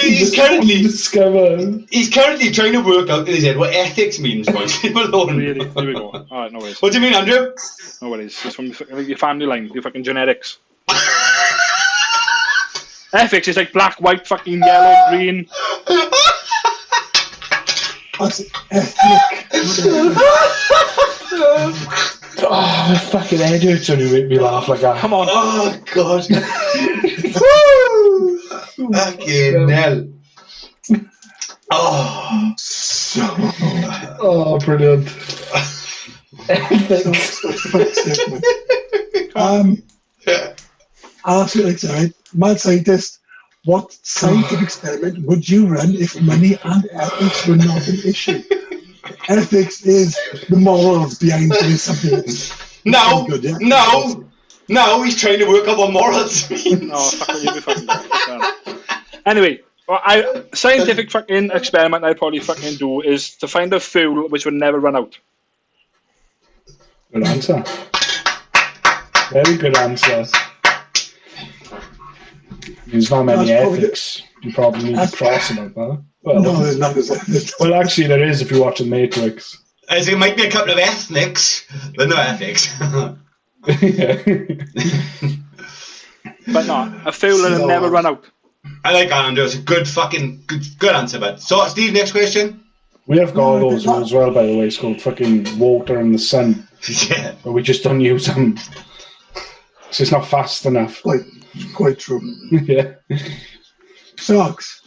He's currently trying to work out in his head what ethics means, boys. Leave him alone. Really? Here we go. Alright, no worries. What do you mean, Andrew? No worries. It's from your family line, your fucking genetics. Ethics is like black, white, fucking yellow, green. That's ethnic. Oh, my fucking head hurts when you make me laugh like that. Come on. Oh, God. Fucking hell. Oh, brilliant. I'll ask you like that, right? Mad scientist, what scientific experiment would you run if money and ethics were not an issue? Ethics is the morals behind doing something. No, good, yeah? no, he's trying to work out what morals means. Oh, fuck it, you'll be fucking Anyway, scientific fucking experiment I'd probably fucking do is to find a fuel which would never run out. Good answer. Very good answer. There's not many ethics. You probably need to cross about that. Well, No, there's none. well, actually, there is if you watch The Matrix. As there might be a couple of ethnics, but no ethics. But no, a fuel that'll never run out. I like that, Andrew. It's a good answer, bud. So, Steve, next question. We have got those as well, by the way. It's called fucking water and the sun. Yeah. But we just don't use them. So it's not fast enough. Quite true. Yeah. Socks.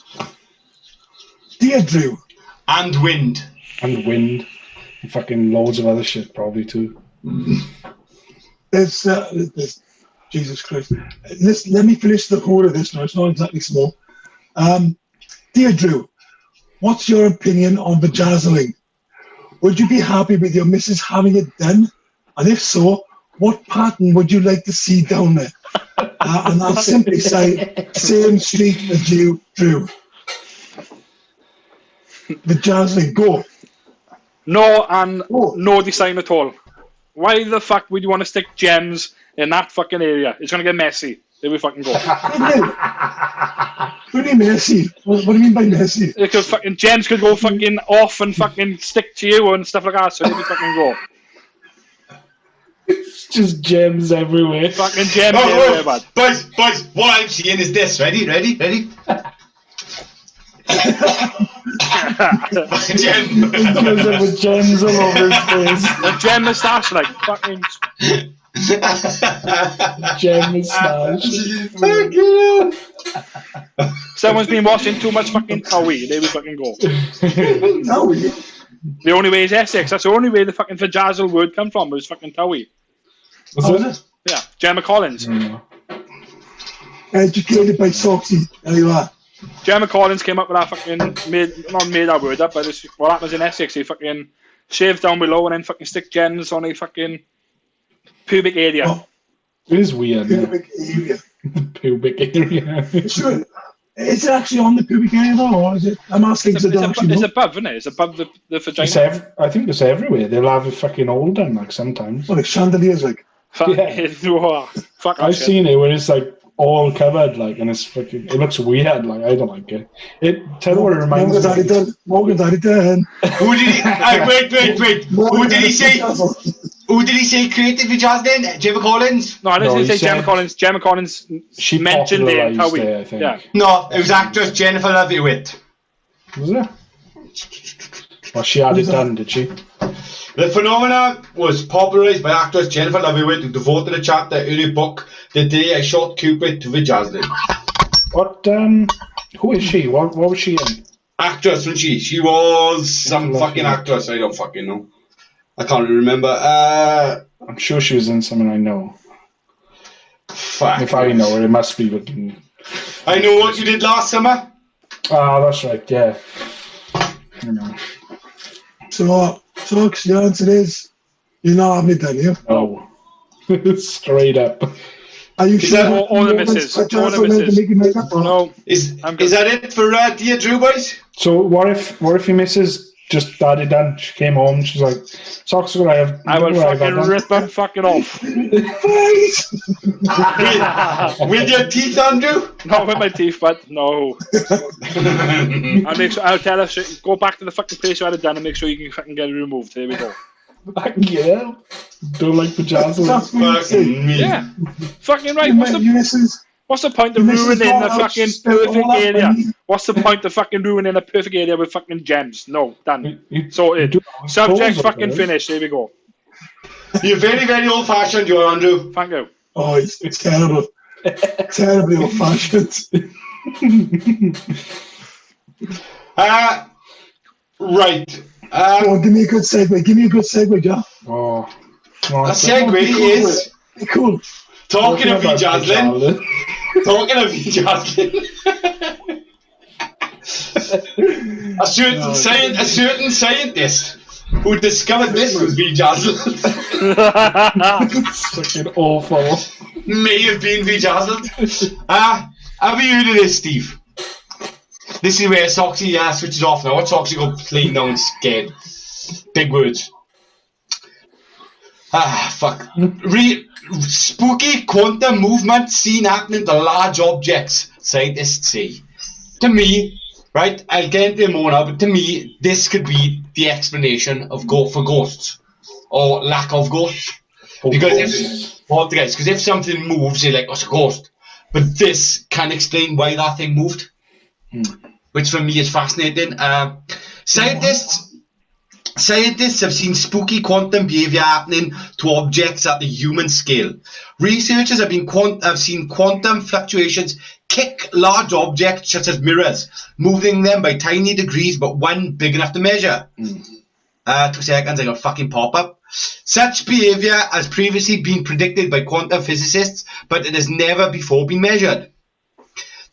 Dear Drew. And wind. And wind. And fucking loads of other shit, probably, too. There's Jesus Christ. Let me finish the whole of this now. It's not exactly small. Dear Drew, what's your opinion on vajazzling? Would you be happy with your missus having it done? And if so, what pattern would you like to see down there? And I'll simply say, same street as you, Drew. Vajazzling, go. No, and no design at all. Why the fuck would you want to stick gems in that fucking area? It's going to get messy. There we fucking go. Pretty messy. What do you mean by messy? Because fucking gems could go fucking off and fucking stick to you and stuff like that, so there we fucking go. It's just gems everywhere. Fucking gems everywhere, bud. Boys, what I'm seeing is this. Ready? Gem. With gems all over his face. A gem moustache, like, fucking... Gem moustache. Someone's been watching too much fucking Towie. There we fucking go. Towie? The only way is Essex. That's the only way the fucking vajazzle word come from, was fucking Towie. Was it? Yeah, Gemma Collins. Educated by Soxy. There you are. Gemma Collins came up with that fucking, not made that word up, but it's what happens in Essex. They fucking shave down below and then fucking stick gems on a fucking pubic area. Oh, it is weird. pubic area. Pubic area. Sure. Is it actually on the pubic area though, or is it? I'm asking because it's above, isn't it? It's above the vagina. I think it's everywhere. They'll have it fucking all done, like, sometimes. Well, like chandeliers, like. Fuck I've seen it where it's like all covered, like, and it's fucking. It looks weird. Like, I don't like it. Tell me what it reminds me. Morgan's had it done. Who did he? Wait. Who did he say created vajazzling? Gemma Collins? No, I didn't say Gemma Collins. Gemma Collins she mentioned it. How we? I think. Yeah. No, it was actress Jennifer Love Hewitt. Was it? Well, she had it done, did she? The phenomena was popularised by actress Jennifer Love Hewitt, who devoted a chapter in her book, The Day I Shot Cupid, to vajazzling. What, who is she? What was she in? Actress, wasn't she? She was some fucking actress. I don't fucking know. I can't really remember. I'm sure she was in something I know. Fuck. If I know her, it must be. I Know What You Did Last Summer. Ah, that's right, yeah. I know. So your answer is, you're not having it done, you? No. Straight up. Are you sure? All the misses. All the misses. No. Is that it for Dear Drew, boys? So what if your missus just had it done? She came home, she's like, socks are gonna I will fucking rip them fucking off. With your teeth, Andrew? Not with my teeth, but no. I'll tell her, go back to the fucking place you had it done and make sure you can fucking get it removed. There we go. Yeah. Don't like pajamas. Fucking me. Yeah. Fucking right. What's the point of ruining a fucking perfect area? What's the point of fucking ruining a perfect area with fucking gems? No, done. Sorted. Subject fucking finished. There we go. You're very, very old-fashioned, you are, Andrew. Thank you. Oh, it's terrible. Terribly old-fashioned. Right. Give me a good segue, John. Oh. A segue is... Cool. Talking of vajazzling. A certain scientist who discovered this was vajazzled. Fucking awful. May have been vajazzled. Have you heard of this, Steve? This is where Soxy switches off now. What Soxy go playing now and scared. Big words. Fuck. Spooky quantum movement seen happening to large objects, scientists say. To me, right, I'll get into it more now, but to me, this could be the explanation of for ghosts. Or lack of ghosts. Because if something moves, you're like, oh, it's a ghost. But this can explain why that thing moved. Which for me is fascinating. Scientists have seen spooky quantum behavior happening to objects at the human scale. Researchers have seen quantum fluctuations kick large objects such as mirrors, moving them by tiny degrees, but one big enough to measure. 2 seconds, I got fucking pop-up. Such behavior has previously been predicted by quantum physicists, but it has never before been measured.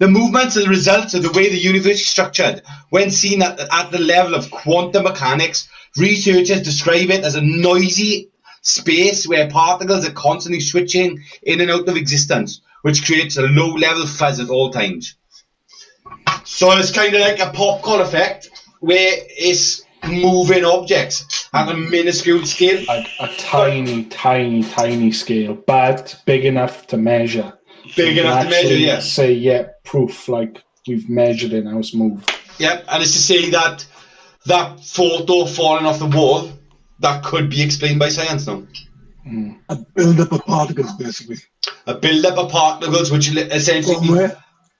The movements are the results of the way the universe is structured. When seen at the level of quantum mechanics, researchers describe it as a noisy space where particles are constantly switching in and out of existence, which creates a low-level fuzz at all times. So it's kind of like a popcorn effect, where it's moving objects at a minuscule scale. A tiny scale, but big enough to measure. Big enough to measure, yeah. Say, yeah, proof, like we've measured it, how it's moved. Yep, and it's to say that that photo falling off the wall, that could be explained by science now. A build-up of particles, basically. A build-up of particles, which essentially... Somewhere?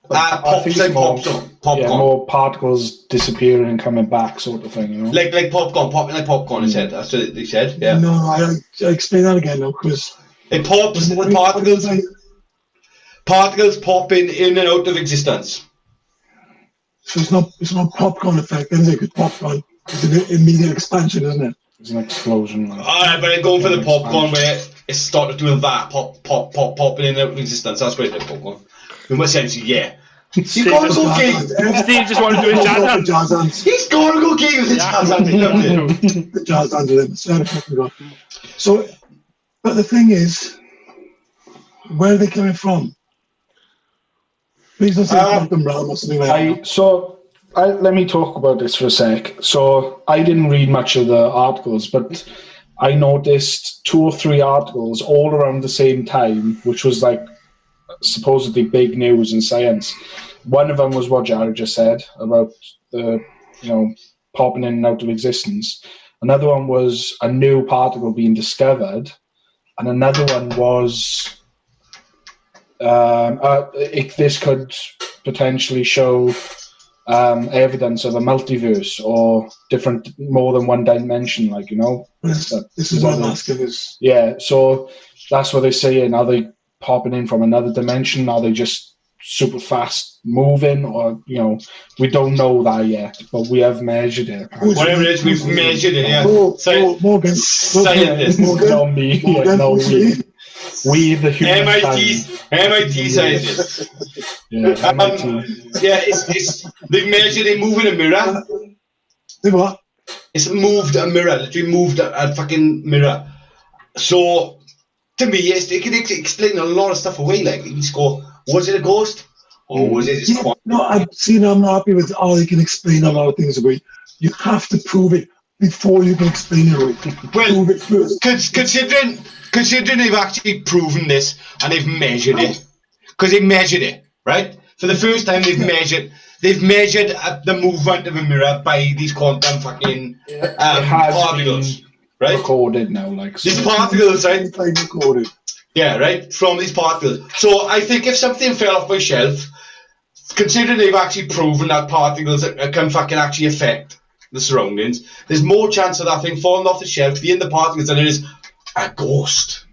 Popcorn. Yeah, more particles disappearing and coming back, sort of thing, you know? Like popcorn, popping like popcorn, he said. That's what he said, yeah. No, I explain that again, though, because... It pops, the particles popping in and out of existence. So it's not popcorn effect, is it? Because popcorn is an immediate expansion, isn't it? It's an explosion. Like, Alright, but I'm going for the popcorn where it started doing that, popping in and out of existence. That's where it's popcorn. In what sense, yeah. Steve just wanted to do a jazz hands. He's going to go gig with the jazz hands. He loved it. The jazz hands are in. So, but the thing is, where are they coming from? Please don't say quantum realm or something like that. Let me talk about this for a sec. So I didn't read much of the articles, but I noticed 2 or 3 articles all around the same time, which was like supposedly big news in science. One of them was what Jared just said about the, popping in and out of existence. Another one was a new particle being discovered, and another one was this could potentially show evidence of a multiverse or different, more than one dimension, like, you know. This is what I'm asking is. Yeah, so that's what they're saying. Are they popping in from another dimension? Are they just super fast moving? Or, you know, we don't know that yet, but we have measured it. Whatever it is, we've measured it, yeah. Morgan. Scientists. Not me. Morgan, No, we the human MIT scientists. Yeah, MIT. Yeah, it's they've measured it moving a mirror. They what? It's moved a mirror, literally moved a fucking mirror. So, to me, it can explain a lot of stuff away. Like, you just go, was it a ghost? Or was it just No, I'm not happy with how they can explain a lot of things away. You have to prove it before you can explain it away. Well, prove it first. Considering they've actually proven this and they've measured it, because they measured it, right? For the first time, they've measured the movement of a mirror by these quantum fucking particles, right? Recorded now, like these particles, right? Recorded. Yeah, right. From these particles. So I think if something fell off my shelf, considering they've actually proven that particles can fucking actually affect the surroundings, there's more chance of that thing falling off the shelf, being the particles, than it is a ghost.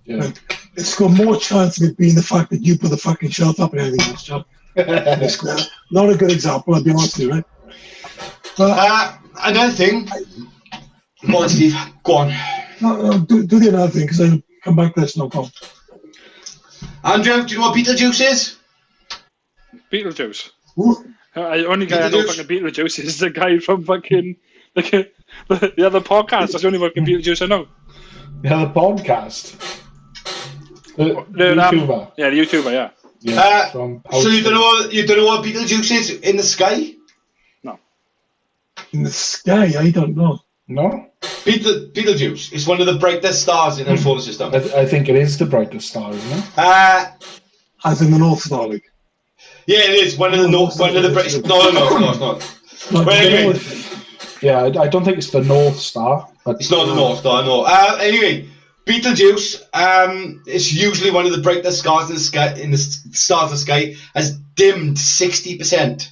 Yeah. It's got more chance of it being the fact that you put the fucking shelf up and everything else, John. Not a good example, I'll be honest with you, right? But another thing. Go on, Steve. Go on. No, do the another thing, because I'll come back to this, no problem. Andrew, do you know what Beetlejuice is? Beetlejuice? Ooh. The only guy I know fucking Beetlejuice is the guy from fucking the other podcast. That's the only fucking Beetlejuice I know. The other podcast? The YouTuber? Yeah, the YouTuber, yeah. So you don't know what Beetlejuice is in the sky? No. In the sky? I don't know. No? Beetlejuice is one of the brightest stars in our solar system. I think it is the brightest star, isn't it? As in the North Star, like. Yeah, it is one of the brightest. No, it's not. But anyway, yeah, I don't think it's the North Star. But it's not the North Star, no. Anyway, Beetlejuice is usually one of the brightest stars in the sky. In the stars of the sky, has dimmed 60%.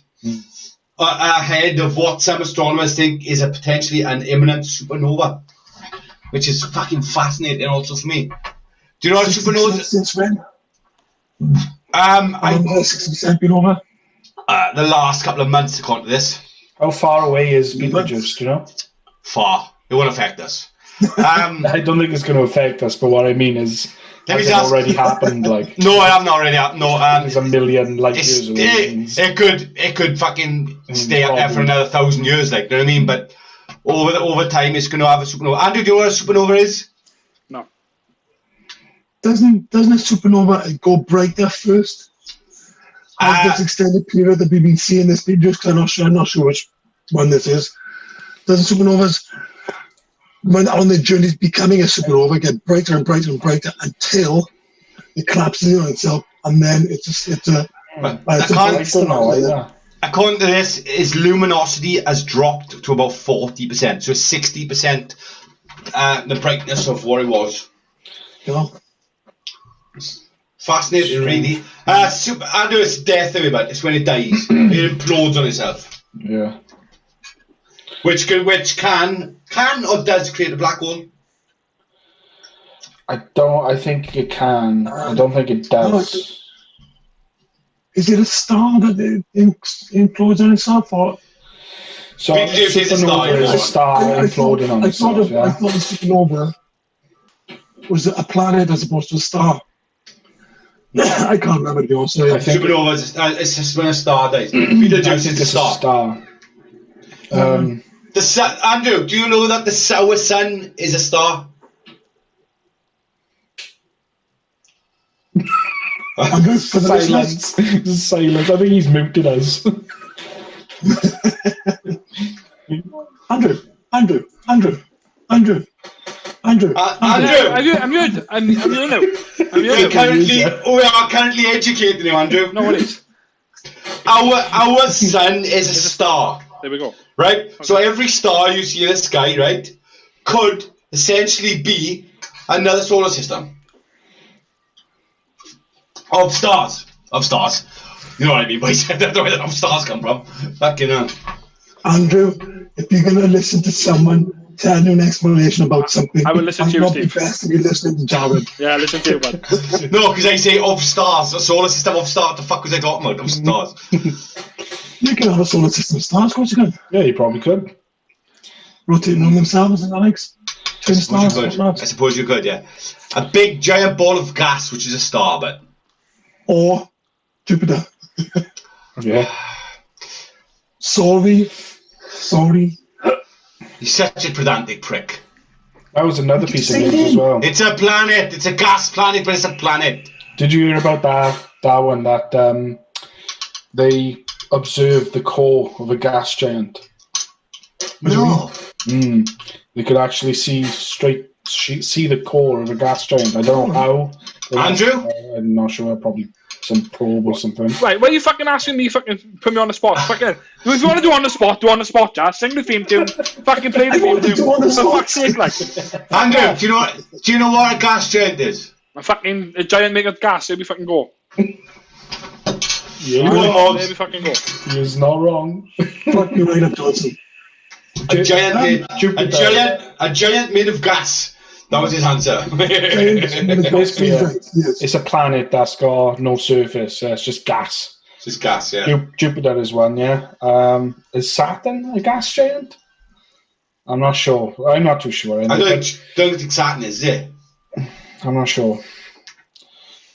Ahead of what some astronomers think is potentially an imminent supernova, which is fucking fascinating also for me. Do you know what supernova? Since when? 60% been over. The last couple of months, according to this. How far away is Beetlejuice? Do you know? Far. It won't affect us. I don't think it's going to affect us, but what I mean is, has it already happened? Like, no, I haven't already happened. No, it's a million light years away. It could fucking stay up there for another 1,000 years, like, you know what I mean? But over time, it's going to have a supernova. Andrew, do you know what a supernova is? No. Doesn't a supernova go brighter first? This extended period that we've been seeing this video, because I'm not sure which one this is. Doesn't supernovas, when on their journey becoming a supernova, get brighter and brighter and brighter until it collapses in on itself, and then according to this, its luminosity has dropped to about 40%, so 60% the brightness of what it was. Yeah. Fascinating, really. Andrew, it's death, but it's when it dies. It implodes on itself. Yeah. Which can or does create a black hole? I think it can. I don't think it does. Is it a star that implodes on itself, or? So supernova is a star imploding on itself. I thought the supernova was a planet as opposed to a star. I can't remember, to be honest. I think supernova is just when a star dies. Beetlejuice is a star. The sun, Andrew, do you know that our sun is a star? Andrew, for the silence. I think he's muted us. Andrew. We are currently educating you, Andrew. No, what is? Our sun is a star. There we go. Right? Okay. So every star you see in the sky, right, could essentially be another solar system. Of stars. You know what I mean, boys? I don't know where the stars come from. Fucking hell. Andrew, if you're going to listen to someone tell you an explanation about something, I will listen to you, might not Steve. be best if you're listening to Jared. Yeah, listen to you, bud. No, because I say of stars, a solar system of stars. What the fuck was I talking about? Of stars. You can have a solar system of stars, of course you can. Yeah, you probably could. Rotating on themselves and the likes. Twin stars, I whatnot. suppose you could, yeah. A big giant ball of gas, which is a star, but Or Jupiter. Yeah. Sorry. he's such a pedantic prick. That was another piece of news as well. It's a planet. It's a gas planet, but it's a planet. Did you hear about that one that they observed the core of a gas giant? No. They could actually see the core of a gas giant. I don't know how. Andrew? I'm not sure. Probably some probe or something. Right, why are you fucking asking me? Fucking put me on the spot. Fucking, if you want to do on the spot, do on the spot, Jazz. Sing the theme tune. Fucking play the theme tune. For fuck's sake, like. Andrew, do you know what a gas giant is? A giant made of gas. There we fucking go. Yeah, Go on, There we fucking go. he's not wrong. Fuck you right up, Johnson. A giant made of gas. That was his answer. It's a planet that's got no surface. It's just gas. It's just gas, yeah. Jupiter is one, yeah. Is Saturn a gas giant? I'm not sure. I'm not too sure. I don't think Saturn is it. I'm not sure.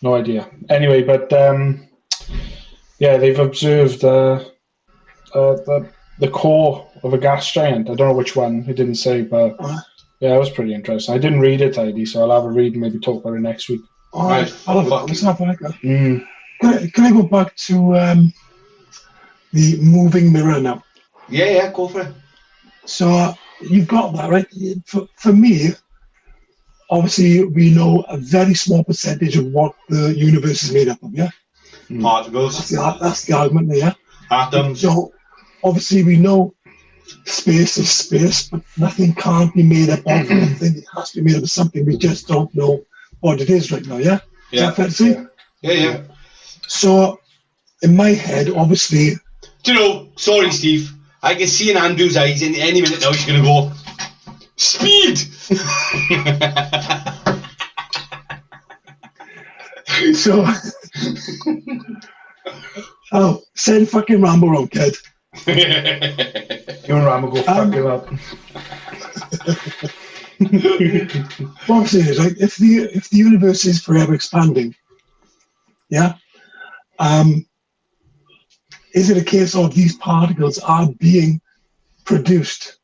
No idea. Anyway, but yeah, they've observed the core of a gas giant. I don't know which one. It didn't say, but yeah, it was pretty interesting. I didn't read it, Heidi, so I'll have a read and maybe talk about it next week. All right, I'll have a look. It's not like that. Can I go back to the moving mirror now? Yeah, go for it. So you've got that, right? For me, obviously, we know a very small percentage of what the universe is made up of, yeah? Particles. That's the argument there, yeah? Atoms. So, obviously, we know space is space, but nothing can't be made up of anything. It has to be made up of something. We just don't know what it is right now, yeah? Is that fair to say? Yeah. So, in my head, obviously... Do you know, sorry, Steve, I can see in Andrew's eyes in any minute now he's going to go, speed! So... oh, send fucking Rambo around, kid. You and Ram will go fuck him up. What I'm saying is, right, if the universe is forever expanding, yeah, is it a case of these particles are being produced?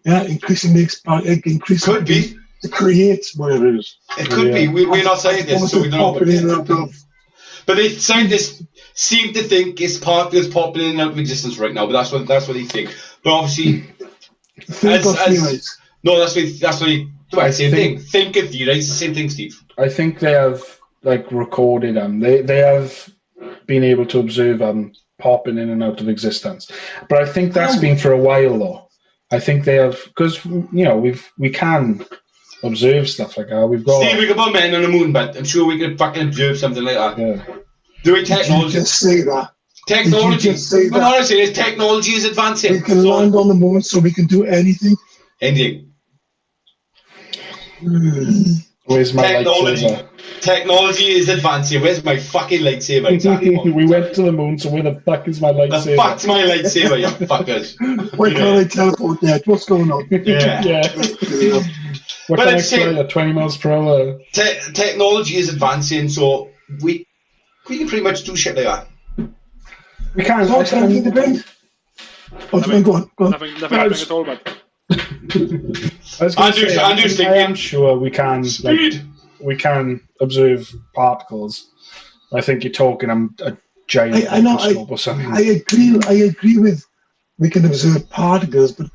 Yeah, increasingly Could be. To create whatever it is. It could be. We're not scientists, so we don't know. But the scientists seem to think it's particles popping in and out of existence right now. But that's what they think. But obviously, that's what I say. Think and theorize. It's the same thing, Steve. I think they have recorded them. They have been able to observe them popping in and out of existence. But I think that's been for a while though. I think they have, because we can observe stuff like that. We've got Steve, we could put men on the moon, but I'm sure we could fucking observe something like that. Yeah. Do it technology. Did you just say that? Technology. Did you just say But that? honestly, technology is advancing. We can land on the moon, so we can do anything. Anything. Where's my lightsaber? Technology is advancing. Where's my fucking lightsaber? Exactly. We went to the moon, so where the fuck is my lightsaber? The fuck's my lightsaber, you fuckers? Why can't I teleport that? What's going on? Yeah. What But can I it's saying- fly at 20 miles per hour? Technology is advancing, so we can pretty much do shit like that. We can't. What's going on in the brain? Oh, go on. Nothing at all, bud. Andrew's thinking. I am sure we can. Speed. We can observe particles. I think you're talking a giant I know. microscope or something. I agree with we can observe particles, but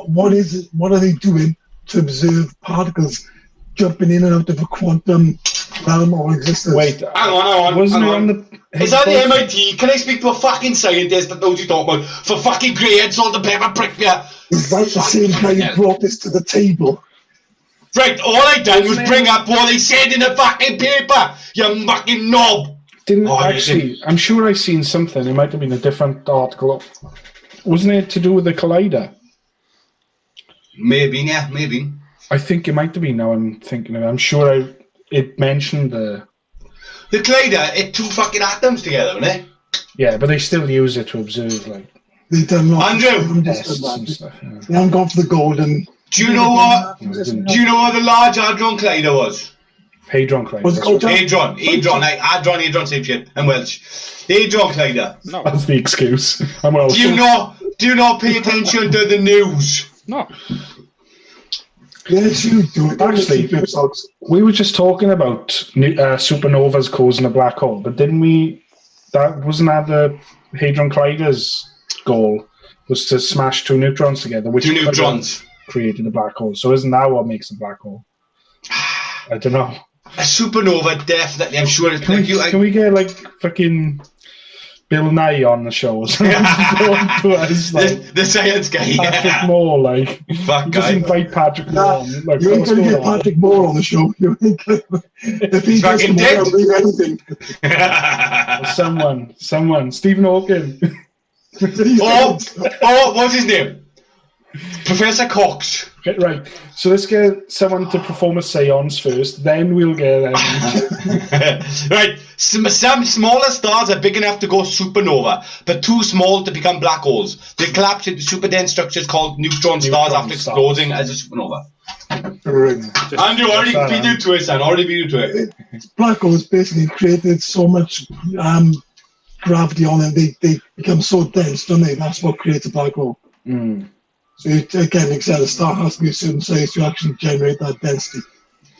what are they doing to observe particles jumping in and out of a quantum realm or existence? Wait, Hang on. wasn't it on the? Is that the MIT? Can I speak to a fucking scientist that knows what you're talking about? For fucking grades on the paper prick me. Is that the same guy who brought this to the table? Right, all I done was bring up what they said in the fucking paper, you fucking knob. Didn't Oh, actually. I'm sure I've seen something. It might have been a different article. Wasn't it to do with the collider? Maybe, yeah, maybe. I think it might have been. Now I'm thinking of it. I'm sure it mentioned the. The collider, it two fucking atoms together, isn't it? Yeah, but they still use it to observe like They done lots Andrew! of tests stuff. and stuff. Yeah. They haven't gone for the golden. Do you know what? No, it didn't. Do you know what the Large Hadron Collider was? Hadron Collider. Was it called Hadron, like Hadron, same shit. I'm Welsh. Hadron Collider. No. That's the excuse. I'm Welsh. Do you not pay attention to the news? No. Yes, you do it. Actually, we were just talking about supernovas causing a black hole, but didn't we? Wasn't that the Hadron Collider's goal? Was to smash two neutrons together, which Two neutrons created a black hole. So isn't that what makes a black hole? I don't know. A supernova, definitely. I'm sure it's Can we get like fucking Bill Nye on the show? So the science guy. Patrick Moore, like Fuck just guy. invite Patrick Moore on. Like, You ain't what's going to going get on? Patrick Moore on the show. You ain't gonna, if he gets fucking more, dead. I'll believe anything. Someone, Stephen Hawking. Oh, what's his name? Professor Cox. Okay, right. So let's get someone to perform a seance first, then we'll get Right. Some smaller stars are big enough to go supernova, but too small to become black holes. They collapse into super dense structures called neutron stars after exploding as a supernova. Andrew, already beat you to it, son. Already beat you to it. Black holes basically created so much gravity on them, they become so dense, don't they? That's what creates a black hole. Mm. So again, like I said, a star has to be a certain size to actually generate that density.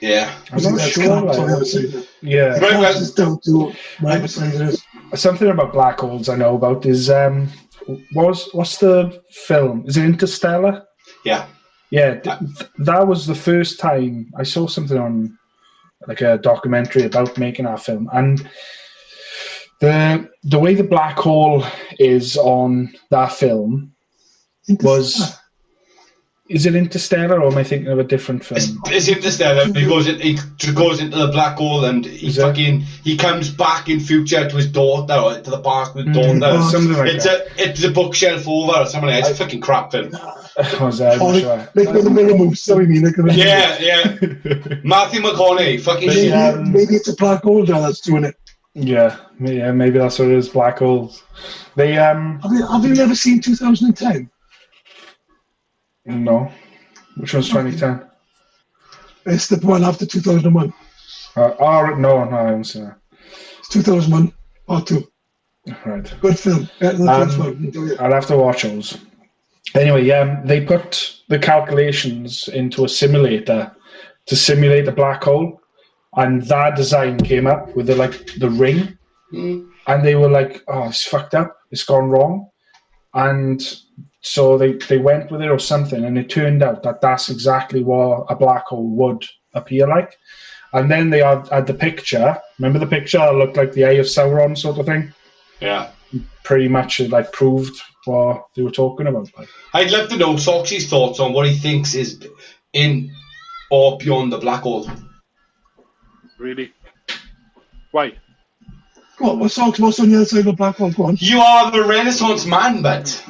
Yeah. I'm not That's sure. collapse on the other side. Yeah. Right, well, Collapse is down to whatever size it is. Something about black holes I know about is what's the film? Is it Interstellar? yeah. Yeah, that was the first time I saw something on like a documentary about making that film, and the way the black hole is on that film was. Is it Interstellar, or am I thinking of a different film? It's Interstellar. He goes into the black hole, and he comes back in future to his daughter, or to the past with his daughter. Something like that. It's a bookshelf over or something like that. It's a fucking crap film. Was that? I'm not sure. Like when the mirror moves, so you mean? Like Yeah. Matthew McConaughey, fucking shit. maybe it's a black hole that's doing it. Yeah, maybe that's what it is. Black holes. They Have you ever seen 2010? No. Which one's 2010? It's the one after 2001. No, I haven't seen that. It's 2001 part 2. Right. Good film. Better than the first one. Enjoy it. I'll have to watch those. Anyway, they put the calculations into a simulator to simulate a black hole, and that design came up with the ring, and they were like, "Oh, it's fucked up. It's gone wrong," and so they went with it or something, and it turned out that that's exactly what a black hole would appear like. And then they had the picture. Remember the picture? It looked like the Eye of Sauron sort of thing. Yeah. Pretty much like proved what they were talking about. Like. I'd love to know Soxi's thoughts on what he thinks is in or beyond the black hole. Really? Why? What's on the other side of the black hole? Go on. You are the Renaissance man, but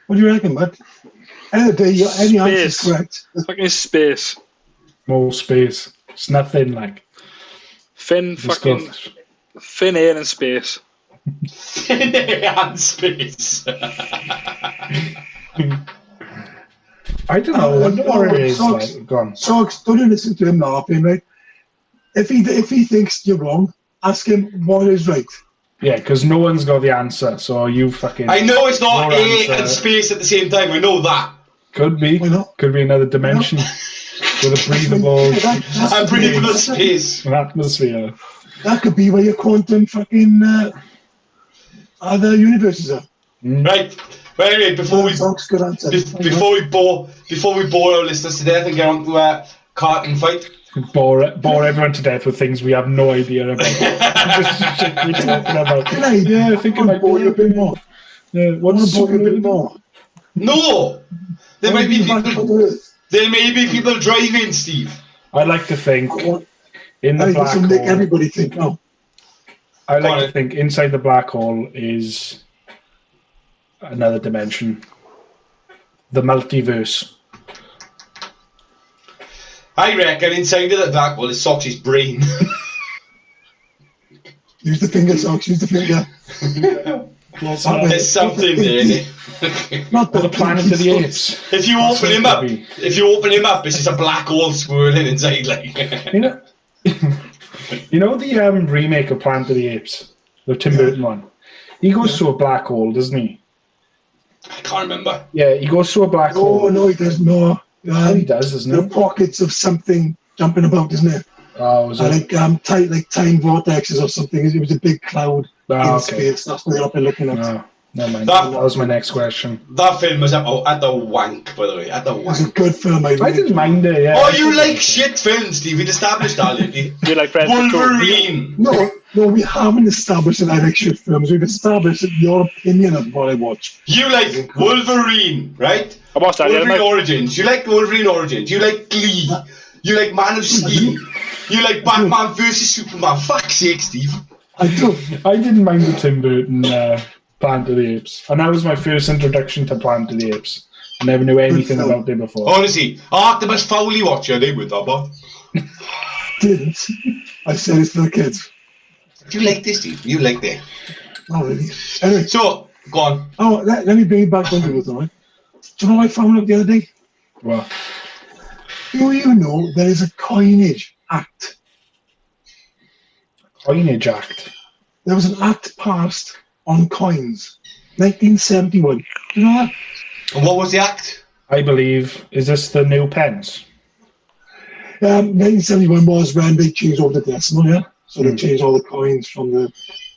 What do you reckon, bud? End of the day, any answer is correct. Fucking space. More space. It's nothing like. Thin air and space. thin air and space. I don't know. I wonder what it is. Like, go on. So don't you listen to him laughing, right? If he thinks you're wrong, ask him what is right. Yeah, because no one's got the answer. So you fucking. I know it's not your air answer. and space at the same time. I know that. Could be. Why not? Could be another dimension with a breathable I'm pretty good at space. atmosphere. That could be where your quantum fucking other universes are. Right. But anyway, before we Good answer. before we bore our listeners to death and get on to a cartoon fight. Bore everyone to death with things we have no idea about. Just shit we're talking about. Can I? Yeah, I think it might bore you a bit more. Yeah, what's Bore you a bit more. No, there may be people driving, Steve. I like to think in the black Make hole. everybody think. Oh, I like to think inside the black hole is another dimension. The multiverse. I reckon inside of that black hole is Soxy's brain. Use the finger, Socks. Use the finger. There's something there. Not the Planet of the Apes. If you open him up, it's just a black hole swirling inside, like. You know, the remake of Planet of the Apes, the Tim Burton one. He goes through a black hole, doesn't he? I can't remember. Yeah, he goes through a black hole. Oh no, he does not. He does, doesn't he? The pockets of something jumping about, isn't it? Oh, was it? Like time vortexes or something. It was a big cloud in space. That's what I've been looking at. No, never mind. That was my next question. That film was at the wank, by the way. At the wank. It was a good film. I didn't mind it. Yeah. Oh, you like shit films, Steve? We'd established that, lately. You like Wolverine? No, we haven't established that I like shit films. We've established your opinion of what I watch. You like Wolverine, right? I watched that. Wolverine Origins. You like Wolverine Origins. You like Glee. You like Man of Steel. You like Batman vs Superman. Fuck's sake, Steve. I didn't mind the Tim Burton Planet of the Apes. And that was my first introduction to Planet of the Apes. I never knew anything about it before. Honestly, Artemis Fowley watcher, they would that, man. Didn't. I said it's for the kids. You like this, Steve? You like that? Not really. Anyway. So, go on. Oh, let me bring it back down to it, alright? Do you know what I found out the other day? What? Do you know there is a coinage act? Coinage Act? There was an act passed on coins. 1971. Do you know that? And what was the act? I believe, is this the new pence? 1971 was when they changed over the decimal, yeah? So they changed all the coins from the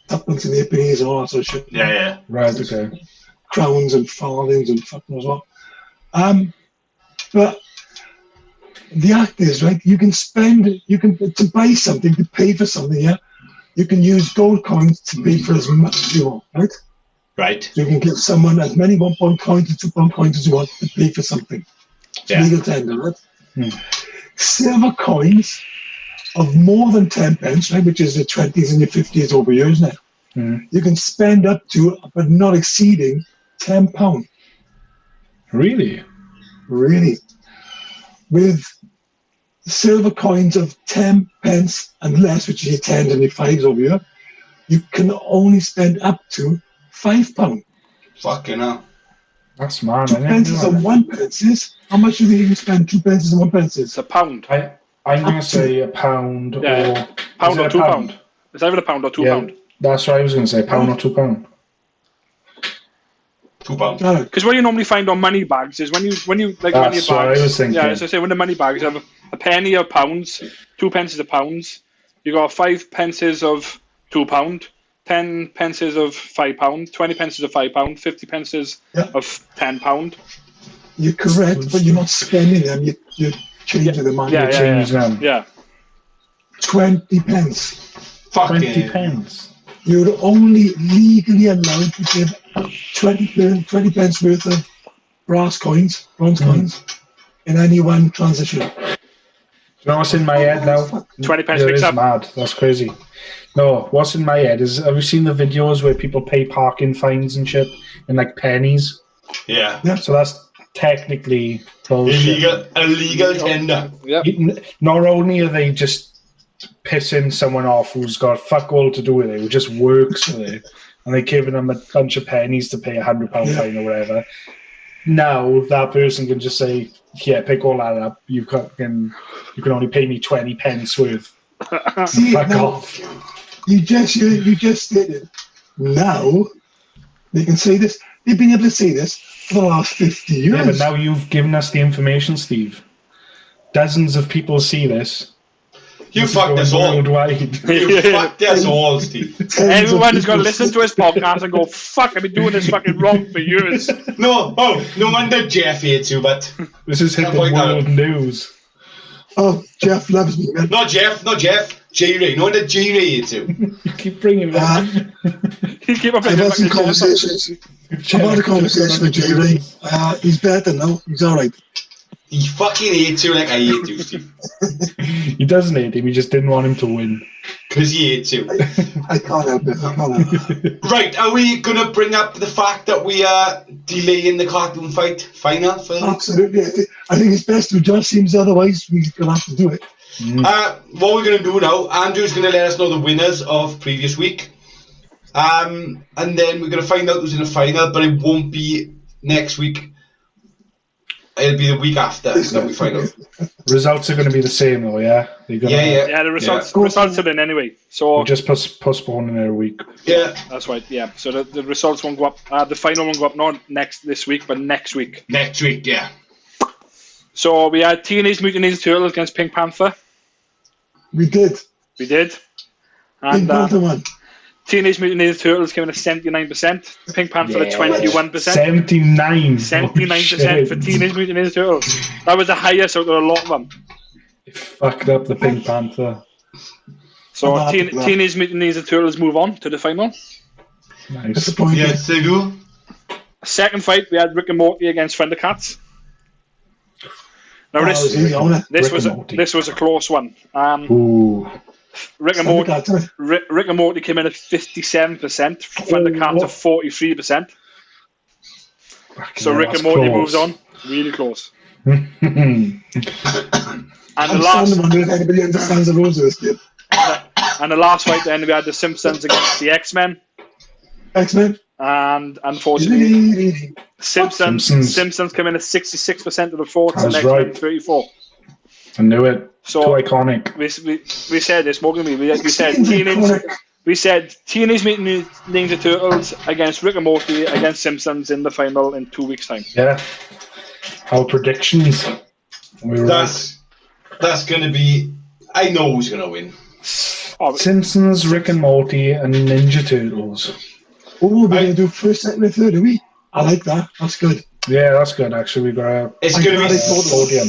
tuppence and the pennies and all that sort of shit. Yeah. Right, okay. Crowns and farthings and fucking as well. But the act is, right, to buy something, to pay for something, yeah? You can use gold coins to pay for as much as you want, right? Right. So you can give someone as many £1 coins and £2 coins as you want to pay for something. It's legal tender, right? Silver coins of more than 10 pence, right, which is the 20s and your 50s over here, isn't it? You can spend up to, but not exceeding, £10. Really? Really. With silver coins of 10 pence and less, which is your 10s and your 5s over here, you can only spend up to £5. Fucking hell. That's mad. 2 pences and 1 pences. How much do you think you spend 2 pences and 1 pences? It's a pound. I'm going to say a pound or... Pound or £2. It's either a pound or £2. That's what I was going to say, £1 or £2. £2. Because what you normally find on money bags is when you like That's money bags. what I was thinking. Yeah, as I say, when the money bags have a penny of pounds, 2 pences of pounds. You got 5 pences of £2, 10 pences of £5, 20 pences of £5, 50 pences of £10. You're correct, but you're not spending them. You're changing the money. Yeah. 20 pence. Fucking 20 pence. You're only legally allowed to give 20 pence worth of bronze coins, in any one transition. Do you know what's in my head now? 20 pence It mix is up. mad. That's crazy. No, what's in my head is, have you seen the videos where people pay parking fines and shit in like pennies? Yeah. So that's technically bullshit. Illegal tender. Yep. Not only are they just pissing someone off who's got fuck all to do with it, who just works for it, and they're giving them a bunch of pennies to pay £100 fine or whatever. Now that person can just say, "Yeah, pick all that up. You can only pay me 20 pence worth." See, fuck now, off. you just stated. Now they can say this. They've been able to say this for the last 50 years. Yeah, but now you've given us the information, Steve. Dozens of people see this. You fucked us all. Worldwide. You fucked us all, Steve. Everyone is going to listen to his podcast and go, fuck, I've been doing this fucking wrong for years. No wonder Jeff hates you, but... This is hit the world news. Oh, Jeff loves me, man. Not Jeff. J-Ray. No wonder J-Ray hates you. You keep bringing that. You keep up I've had some conversations. I've had a conversation with J-Ray. He's better now. He's alright. He fucking hates you like I hate you, Steve. He doesn't hate him, he just didn't want him to win. Because he hates you. I can't help it. Right, are we going to bring up the fact that we are delaying the cartoon fight final? Absolutely. I think it's best to just seems otherwise we're going to have to do it. What we're going to do now, Andrew's going to let us know the winners of previous week. And then we're going to find out who's in the final, but it won't be next week. It'll be the week after that we find out. Results are going to be the same though, yeah? Yeah, the results are in anyway. So we're just postponing it a week. Yeah. That's right, yeah. So the results won't go up, the final won't go up not this week, but next week. Next week, yeah. So we had Teenage Mutant Ninja Turtles against Pink Panther. We did. And Pink Panther won. Teenage Mutant Ninja Turtles came in at 79%. Pink Panther at 21%. 79% for Teenage Mutant Ninja Turtles. That was the highest out of a lot of them. It fucked up the Pink Panther. So Teenage Mutant Ninja Turtles move on to the final. Nice. Yes, they do. Second fight, we had Rick and Morty against Thundercats. Now this was a close one. Rick and Morty came in at 57%, Thundercats at 43%. So Rick and Morty moves on, really close. And anybody understands the rules of this game. And the last fight then we had the Simpsons against the X-Men. And unfortunately, Simpsons came in at 66% of the votes and X-Men 34%. I knew it. So too iconic. We said this, Morgan. We said Teenage Mutant Ninja Turtles against Rick and Morty against Simpsons in the final in 2 weeks' time. Yeah. Our predictions. That's going to be. I know who's going to win. Simpsons, Rick and Morty, and Ninja Turtles. Oh, we're going to do first, second, and third, are we? I like that. That's good. Yeah, that's good. Actually, we got. It's going to be podium.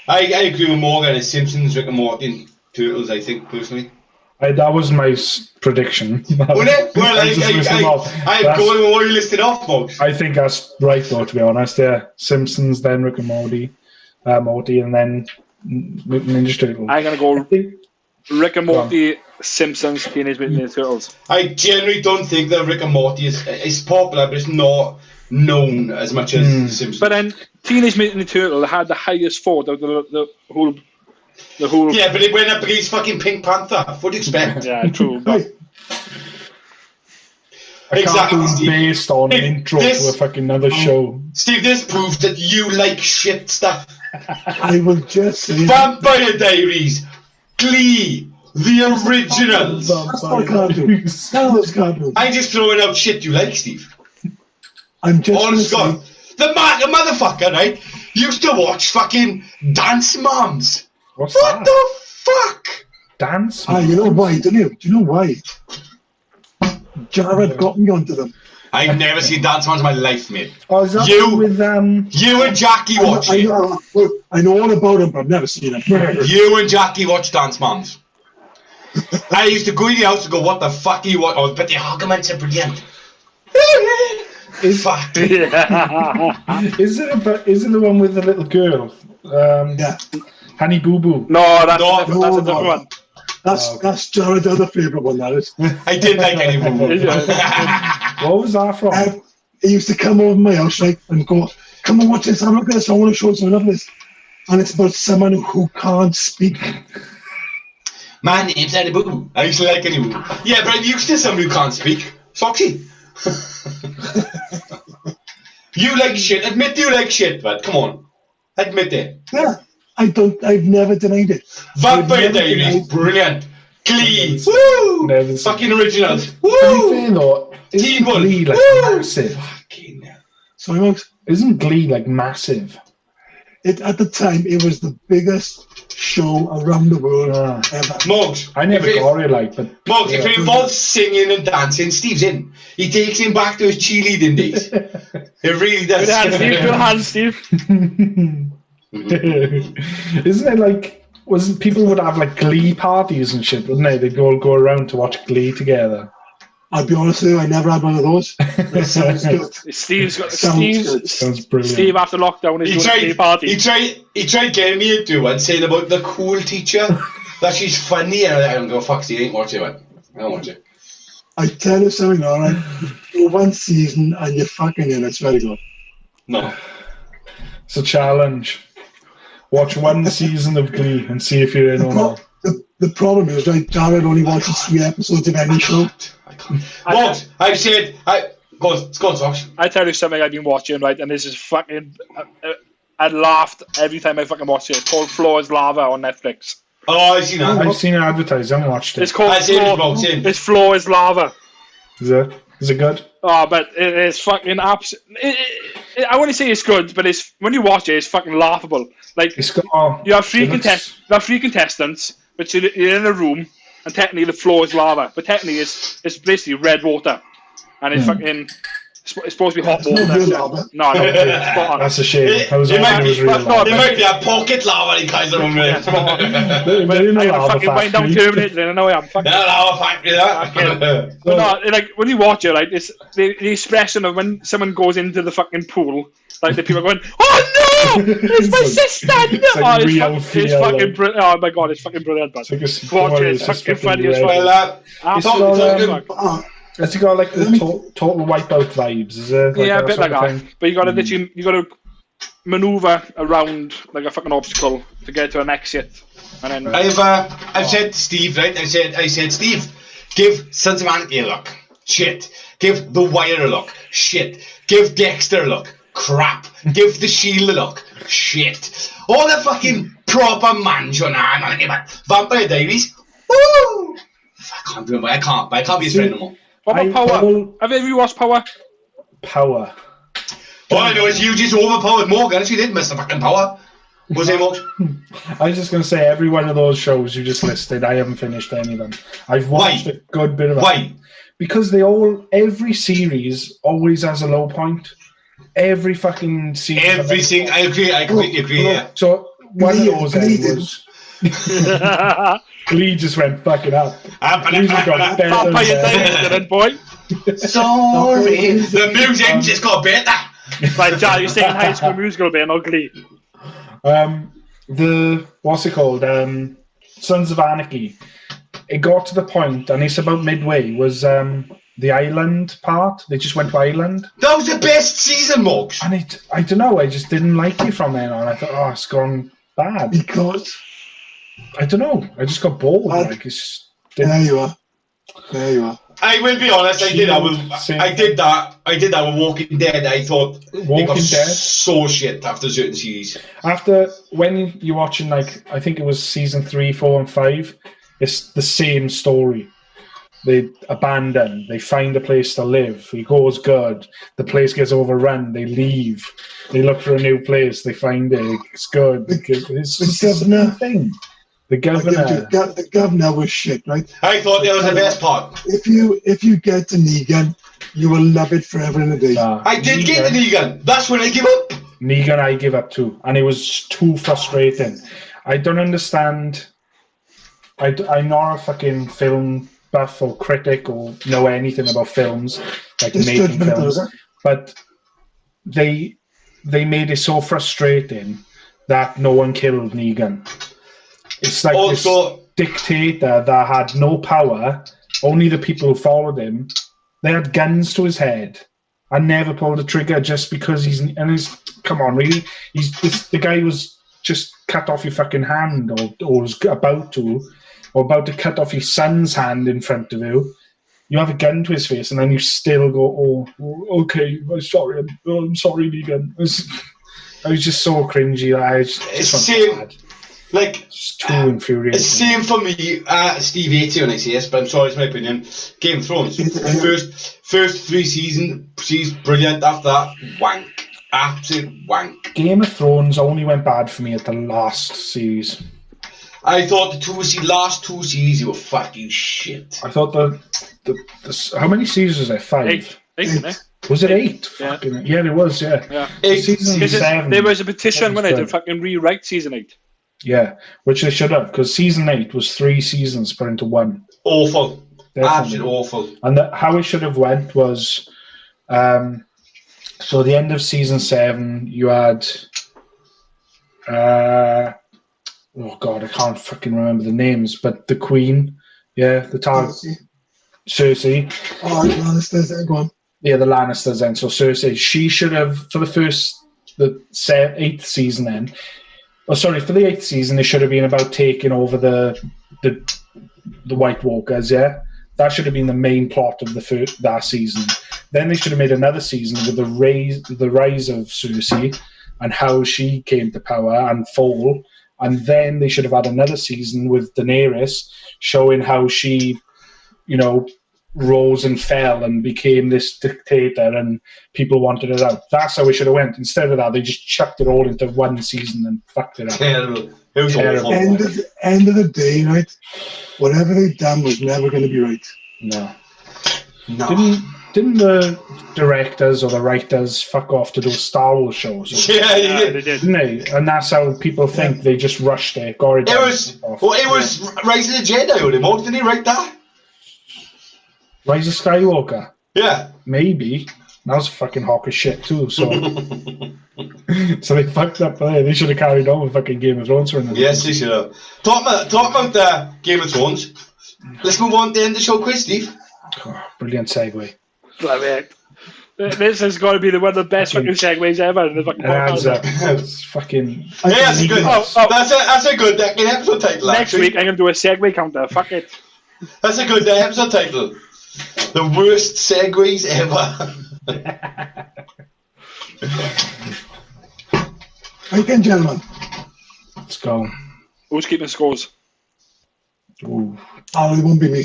I agree with Morgan. It's Simpsons, Rick and Morty, Turtles. I think personally. That was my prediction. Well, I'm going with what you listed off, folks. I think that's right, though. To be honest, yeah. Simpsons, then Rick and Morty, and then Ninja Turtles. I'm gonna go Rick and Morty, Simpsons, Teenage Mutant Ninja Turtles. I generally don't think that Rick and Morty is popular, but it's not known as much as Simpsons. But then Teenage Mutant Ninja Turtle had the highest vote of the whole. Yeah, but it went up against fucking Pink Panther. What do you expect? Yeah, true. But exactly, Steve. Based on intro to a fucking another show. Steve, this proves that you like shit stuff. I will just say Vampire Diaries, Glee, the originals. I'm just throwing out shit you like, Steve. I'm just honest God. The motherfucker, right, used to watch fucking Dance Moms. What the fuck? Dance? You know why, don't you? Do you know why? Jared got me onto them. I've never seen Dance Moms in my life, mate. Oh, is that with you and Jackie watch it? I know all about them, but I've never seen them. You and Jackie watch Dance Moms. I used to go in the house and go, what the fuck are you watching? Oh, but the arguments are brilliant. Fuck. Is it the one with the little girl? Yeah. Honey Boo Boo. No, that's a different one. That's Jared's other favourite one, that is. I did like Honey Boo Boo. What was that from? He used to come over my house, right, and go, come and watch this, I'm looking at this, I want to show someone this. And it's about someone who can't speak. My name's Honey Boo Boo. I used to like Honey Boo Boo. Yeah, but I'm used to somebody who can't speak. Foxy. You like shit. Admit you like shit, but come on. Admit it. Yeah. I've never denied it. Vampire Diaries, brilliant. Glee, woo! Fucking originals, woo! Isn't Glee like massive? Sorry, Monks? Isn't Glee like massive? At the time, it was the biggest show around the world ever. Mugs, I never got it like, but Mugs, if it involves singing and dancing, Steve's in. He takes him back to his cheerleading days. It really does. Good hand, Steve. Isn't it like people would have like Glee parties and shit, wouldn't they? They'd go around to watch Glee together. I'll be honest with you, I never had one of those. That sounds good. Sounds brilliant. Steve after lockdown is doing a Glee party. He tried getting me into one, saying about the cool teacher. that she's funny, and I don't go, fuck, you ain't watch it, man. I don't watch it. I tell you something, all right? Do one season and you're fucking in, I swear to God. No. It's a challenge. Watch one season of Glee and see if you're in or not. The problem is, right, Jared only watches 3 episodes of any show. I can't. What? I've said, go on, Josh. I tell you something I've been watching, right, and this is fucking... I laughed every time I fucking watched it. It's called Floor is Lava on Netflix. Oh, I've seen that. I've seen it advertised. I haven't watched it. It's called It's Floor is Lava. Is it good? Oh, but it is fucking I wouldn't say it's good, but it's when you watch it, it's fucking laughable. Like you have three contestants, but you're in a room, and technically the floor is lava, but technically it's basically red water, and it's fucking. It's supposed to be hot water. No, that's a shame. It might be a pocket lava, guys. Are I fucking went down Terminator, and I know I'm fucking. Lava factory, that. But no, like when you watch it, like it's the expression of when someone goes into the fucking pool, like the people are going, "Oh no, it's my sister!" It's fucking brilliant. Oh my god, it's fucking brilliant. But watch it, it's fucking funny as well. Has it got like the total wipeout vibes? Is it? Like yeah, a bit like that. But you got to maneuver around like a fucking obstacle to get to an exit. And then I've said to Steve, right? I said Steve, give Sons of Anarchy a look. Shit. Give The Wire a look. Shit. Give Dexter a look. Crap. Give The Shield a look. Shit. All the fucking proper mansion Vampire Diaries. Woo! I can't do it. I can't be his friend no more. What about Power? Have you ever watched Power? Power. All I know is you just overpowered Morgan. She did miss the fucking Power. Was it, Morgan? I was just going to say, every one of those shows you just listed, I haven't finished any of them. I've watched a good bit of it. Why? Because every series always has a low point. Every fucking series. I agree. I completely agree, yeah. So one of those was... Glee just went fucking up. Glee just got better. Boy. Sorry. The music just got better. Like, Charlie, you're saying High School Musical being ugly. What's it called? Sons of Anarchy. It got to the point, and it's about midway, was the island part. They just went to Ireland. That was the best season, Moggs. And I don't know, I just didn't like it from then on. I thought, it's gone bad. Because... I don't know. I just got bored. There you are. I will be honest. I did that with Walking Dead. I thought Walking Dead so shit after certain series. After when you're watching, like I think it was season 3, 4, and 5, it's the same story. They abandon. They find a place to live. It goes good. The place gets overrun. They leave. They look for a new place. They find it. It's good. It's the same thing. The governor was shit, right? I thought that was the best part. If you get to Negan, you will love it forever and a day. I did get to Negan. That's when I give up. Negan, I give up too, and it was too frustrating. I don't understand. I'm not a fucking film buff or critic or know anything about films, like making films, but they made it so frustrating that no one killed Negan. It's like this dictator that had no power. Only the people who followed him. They had guns to his head and never pulled the trigger just because come on, really? The guy was just cut off your fucking hand or was about to cut off your son's hand in front of you. You have a gun to his face and then you still go, oh, okay, I'm sorry, Negan. I was just so cringy. Like, it's too infuriating. Same for me, Steve hates it when I say this, but I'm sorry, it's my opinion. Game of Thrones. first 3 seasons, brilliant. After that, wank. Absolute wank. Game of Thrones only went bad for me at the last series. I thought the last 2 series were fucking shit. I thought how many seasons was there? 5? 8. Was it 8? Yeah. Yeah, it was, yeah. 8. Season 7. There was a petition when to fucking rewrite season 8. Yeah, which they should have, because season 8 was 3 seasons put into 1. Awful. Definitely. Absolutely awful. And how it should have went was, so the end of season 7, you had oh god, I can't fucking remember the names, but the Queen, yeah, the target, Cersei. Oh, Lannisters, go on. Yeah, the Lannisters then. So Cersei, she should have, for the 8th season then, for the 8th season, it should have been about taking over the White Walkers, yeah? That should have been the main plot of that season. Then they should have made another season with the rise of Cersei and how she came to power and fall. And then they should have had another season with Daenerys showing how she, rose and fell and became this dictator and people wanted it out. That's how it should have went. Instead of that, they just chucked it all into one season and fucked it up. Terrible. It was awful. End of the day, right? Whatever they've done was never going to be right. No. Didn't the directors or the writers fuck off to those Star Wars shows? Yeah, they did. Didn't they? And that's how people think they just rushed it. Got it. It was Rise of the Jedi, didn't he write that? Rise of Skywalker. Yeah. Maybe. That was fucking hawk as shit too, so so they fucked up there. They should have carried on with fucking Game of Thrones for another. Yes, they should have. Talk about Game of Thrones. Let's move on to the end of the show quiz, Steve. Oh, brilliant segue. This has got to be one of the best fucking segues ever in the fucking podcast. It's fucking... Yeah, that's good. That's a good episode title, Next week I'm going to do a segue counter. Fuck it. That's a good episode title. The worst segues ever. Right then, gentlemen. Let's go. Who's keeping scores? Ooh. Oh, it won't be me.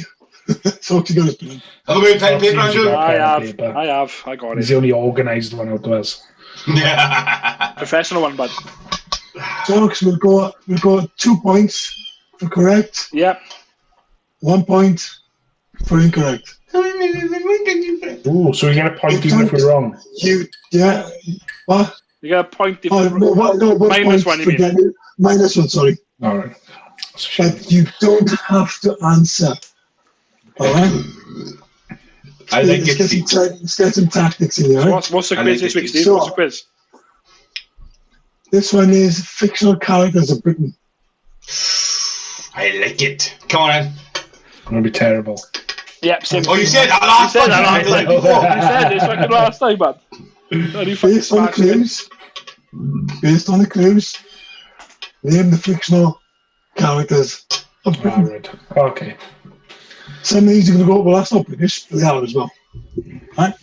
So you got to Have a good pen and paper, Andrew. I have. I got He's it. the only organised one out of us. Professional one, bud. So we'll go 2 points for correct. Yep. 1 point for incorrect. Ooh, so we get a point even if we're wrong. What? You got a point if minus one, you mean? Minus one, sorry. All right. But you don't have to answer. All right? Let's get some tactics in there. Right? What's the quiz this week, Steve? What's the quiz? This one is fictional characters of Britain. I like it. Come on, then. It's going to be terrible. Yep, same. Oh, you said that last time. You said it's fucking last time, bud. Based on the clues, name the fictional characters of Britain. Right. Okay. Some of these are going to go, well, that's not British, but they are as well. Right?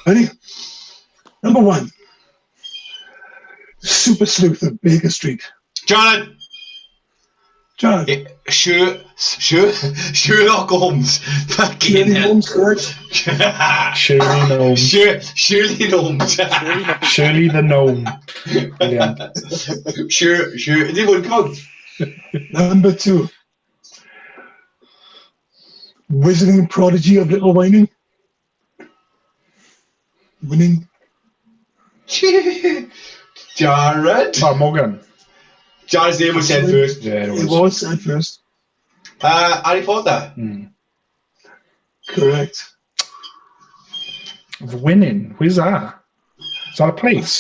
Ready? Number 1. Super Sleuth of Baker Street. John. Sherlock Holmes. Fucking Holmes, correct? Shirley Gnome. Shirley Holmes. Shirley the Gnome. Brilliant. They won't come. Number 2. Wizarding Prodigy of Little Whining. Winning. Jared. Oh, Morgan. Jared's name was said first. Yeah, It was said first. Harry Potter. Correct. Winning. Where's that? Is that a place?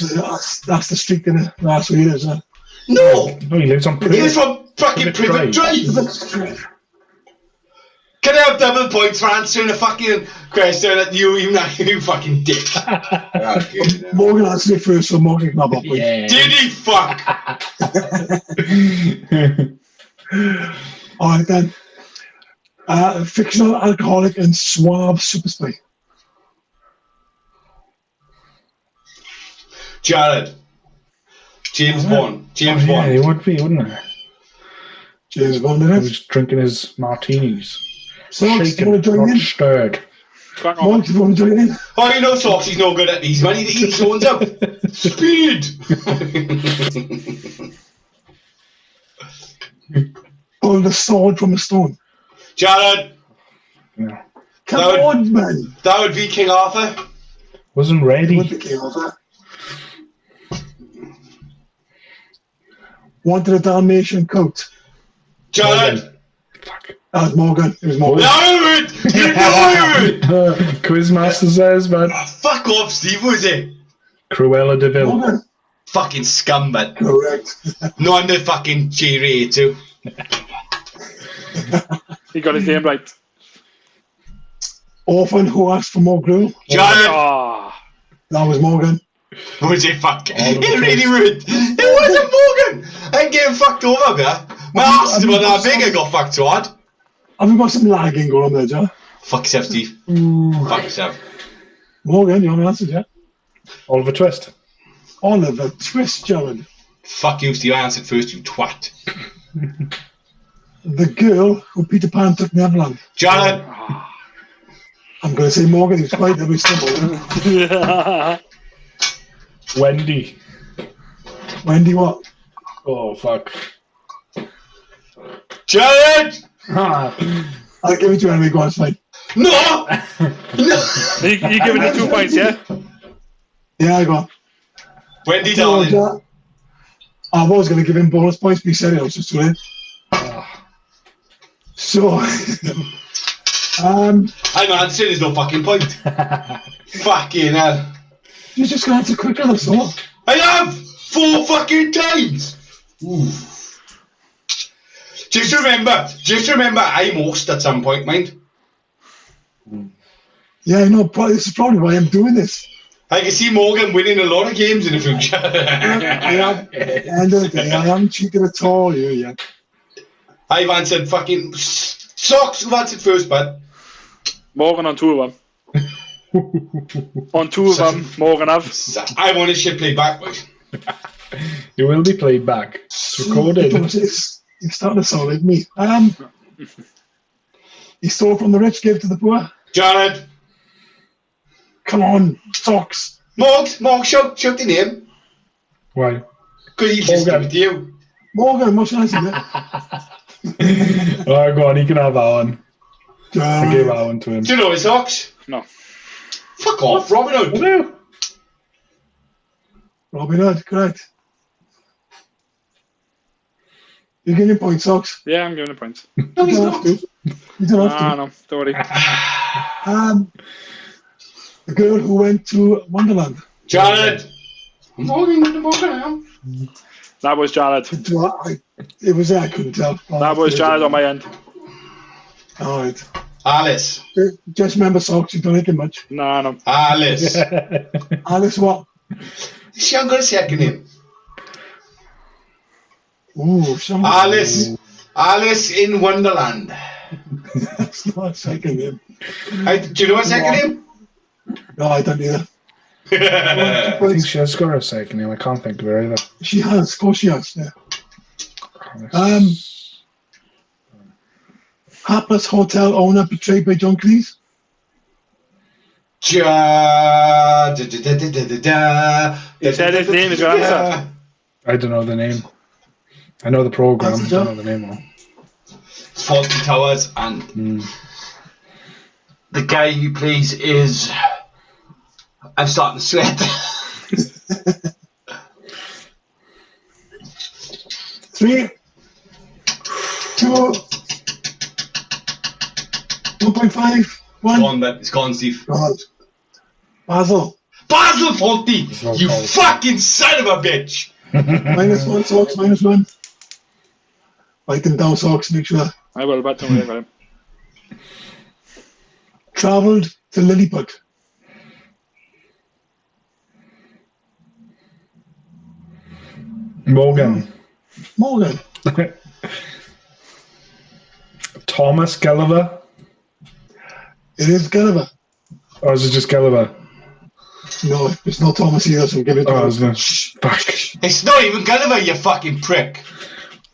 That's the street in it. That's where he lives. No, No, he lives on he is from fucking Privet Drive. Can I have double points for answering a fucking question that you fucking dick? Morgan answered it first, so Morgan can have a point. Yeah. Did he fuck? Alright then. Fictional alcoholic and suave super spy. Jared. James Bond. James Yeah, Bond. he would be, wouldn't he? James Bond, He innit? was drinking his martinis. So, you Shaken, want to join not in? stirred. Mark, you want to join in? Oh, you know Soxy's no good at these, man. He zones up. Speed! Pull the sword from a stone. Jared. Yeah. Come That would- on, man. That would be King Arthur. Wasn't ready. What the king of that? Wanted a Dalmatian coat. Jared. Fuck. That was Morgan. It was Morgan. No, it! You know it! Quizmaster says, man. Fuck off, Steve, was it? Cruella de Vil. Morgan. Fucking scumbag. Correct. No wonder fucking Jerry too. He got his name right. Orphan who asked for more glue. Jared! Oh. That was Morgan. Was it fucking? It really ruined. It wasn't Morgan. I'm getting fucked over there. My ass is about that big. I got fucked so hard. Have we got some lagging going on there, Joe? Fuck yourself, Steve. Fuck yourself. Morgan, you haven't answered yet. Oliver Twist. Oliver Twist, Jared. Fuck you, Steve. I answered first, you twat. The girl who Peter Pan took Neverland. Jared. I'm going to say Morgan. He was quite every symbol. Wendy. Wendy, what? Oh, fuck. Jared. Ah. I'll give it to you anyway. Go on, it's fine. No. No. You giving it 2 points, yeah? Yeah, I got. Wendy, darling. I was going to give him bonus points, but he said it was just too late. So, I'm answering. There's no fucking point. Fucking hell. you're just going to answer quicker, that's all. I have 4 fucking times. Ooh. Just remember, I'm host at some point, mind. Yeah, I know. This is probably why I'm doing this. I can see Morgan winning a lot of games in the future. At the end of the day, I haven't cheated at all here yet. I've answered fucking Socks. Who answered first, bud? Morgan on 2 of them. On 2 of them, Morgan have. I want this shit played back, boys. It will be played back. It's recorded. You're starting to sound like me. He stole from the rich, gave to the poor. Jared. Come on, Socks. Morg, shout the name. Why? Because he's just give it to you. Morgan, what should I say? Oh, go on, he can have that one. I gave that one to him. Do you know his Socks? No. Fuck off, Robin Hood. No. Robin Hood, correct. You're giving points, Socks. Yeah, I'm giving it points. No, he's not. You don't have to. No, don't worry. The girl who went to Wonderland. Jared. Morgan. That was Jared. It was there, I couldn't tell. That was Jared on my end. Alright. Alice. Just remember, Socks, you don't like it much. No. Alice. Alice, what? She ain't got a second name. Ooh, Alice. Alice in Wonderland. That's not a second name. Do you know a second name? No, I don't either. I think she has got a second name. I can't think of her either. She has, of course she has, yeah. Hapless hotel owner betrayed by John Cleese. He said his name is your answer. I don't know the name. I know the program. I don't know the name of it. It's Fawlty Towers, and the guy who plays is. I'm starting to sweat. 3, 2, 1.5, 1. Go on, but it's gone, Steve. God. Basil. Basil Fawlty! You fucking son of a bitch! -1, Socks, -1. Write them down, Socks, make sure. I will, but don't worry about him. Travelled to Lilliput. Morgan. Thomas Gulliver. It is Gulliver. Or is it just Gulliver? No, it's not Thomas either, so give it to Oh, him. isn't it? Fuck. It's not even Gulliver, you fucking prick.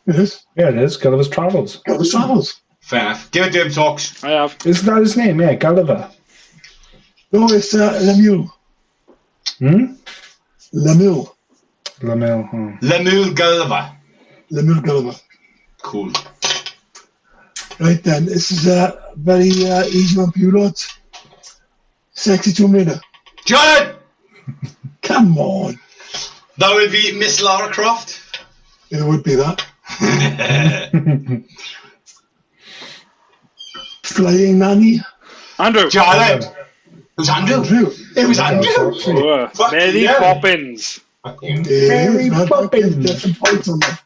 It is. Yeah, it is. Gulliver's Travels. Gulliver's Travels. Fair enough. Give it to him, Socks. I have. Isn't that his name? Yeah, Gulliver. No, it's Lemuel. Lemuel. Lemuel Gulliver. Lemuel Gulliver. Cool. Right then, this is a very easy one for you lots. Sexy Tomb Raider. Jared! Come on. That would be Miss Lara Croft. It would be that. Flying Nanny. Andrew. Jared! It was Andrew. It was Andrew. Oh, Fucking Mary hell. Poppins. Mary Poppins. Get some points on that.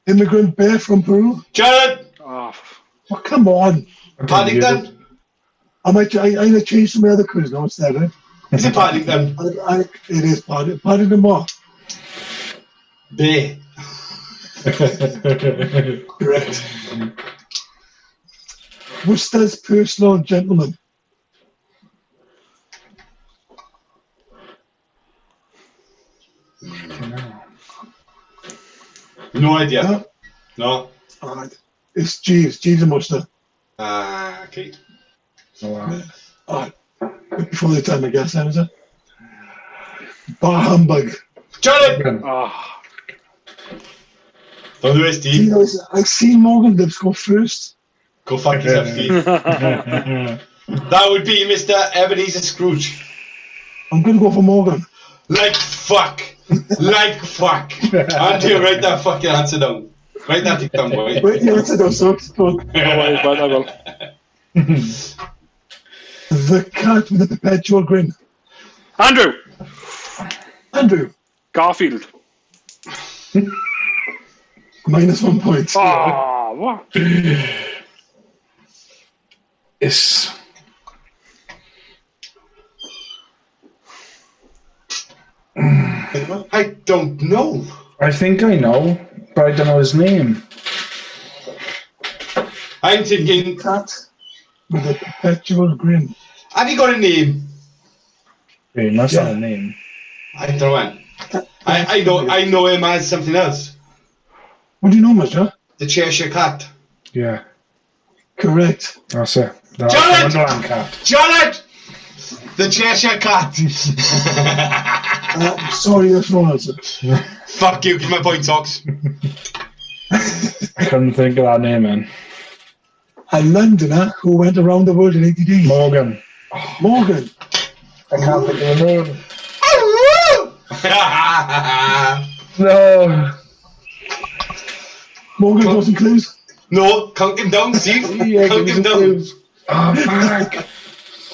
Immigrant bear from Peru. Jared! Oh, Oh, come on. Paddington! I might change some other quiz now instead, right? Is it Paddington? It is Paddington. Paddington what? Bear. Correct. Worcester's personal gentleman. No idea. Huh? No. Alright. It's Jeeves. Jeeves and Worcester. Okay. Alright. Before the time, I guess, then, is it? Bar humbug. Jared! oh. Don't do it, Steve. You know, I've seen Morgan Lips go first. Go fuck yourself, Steve. That would be Mr. Ebenezer Scrooge. I'm going to go for Morgan. Like fuck. Like fuck. Until write that fucking answer down. Write that thing down, boy. Wait, the answer down, so it's good. I will. The cat with the perpetual grin. Andrew! Garfield. -1 point. Oh, what? It's I don't know. I think I know, but I don't know his name. I'm thinking, Cat with a perpetual grin. have you got a name? He must have a name. I don't know, man. I know him as something else. What do you know, Mister? The Cheshire Cat. Yeah, Correct. that's it. That's Jared! the Wonderland cat. Jared! The Cheshire Cat. Sorry, that's wrong answer. Fuck you, give my point, Sox. I couldn't think of that name, man. A Londoner who went around the world in 80 days. Morgan. Morgan. I can't think of the name. No. Morgan got some clues. No, count him down, Steve. Yeah, Count give him me some down. clues. Oh, fuck.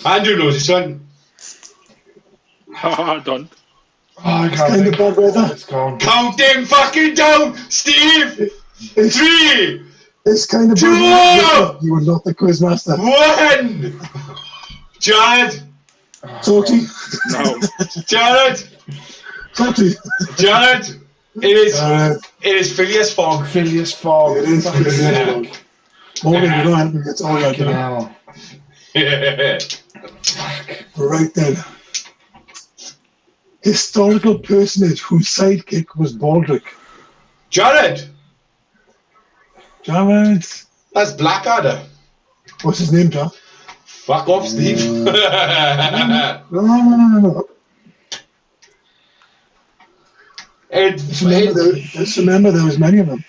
Andrew knows this one. Done. Oh, I It's can't kind of think. bad weather. It's gone. Count him fucking down, Steve. It's, 3, it's kind of Two! bad weather. You are not the quiz master. 1. Jared. Salty. No. Jared. Salty. Jared. It is Phileas Fogg. Phileas Fogg. It is. Morgan, you don't have to get all that. Hell. Right then. Historical personage whose sidekick was Baldric. Jared. Jared. That's Blackadder. What's his name, John? Fuck off, Steve. No. Just remember there was many of them.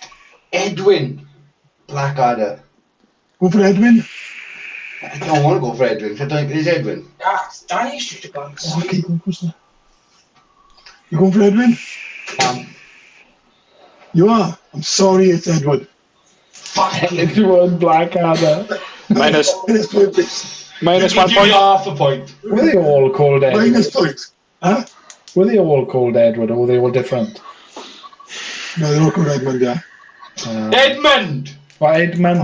Edwin Blackadder. Go for Edwin. I don't want to go for Edwin. I don't think it is Edwin. Danny should have gone. Okay, go for it. You going for Edwin? You are. I'm sorry, it's Edward. Edward Blackadder. Minus Minus point, please. minus Give 1 you point. half a point. Were they all called Edward? Minus point. Huh? Were they all called Edward, or were they all different? No, they're all called Edmund, yeah. Edmund. Or Edmund?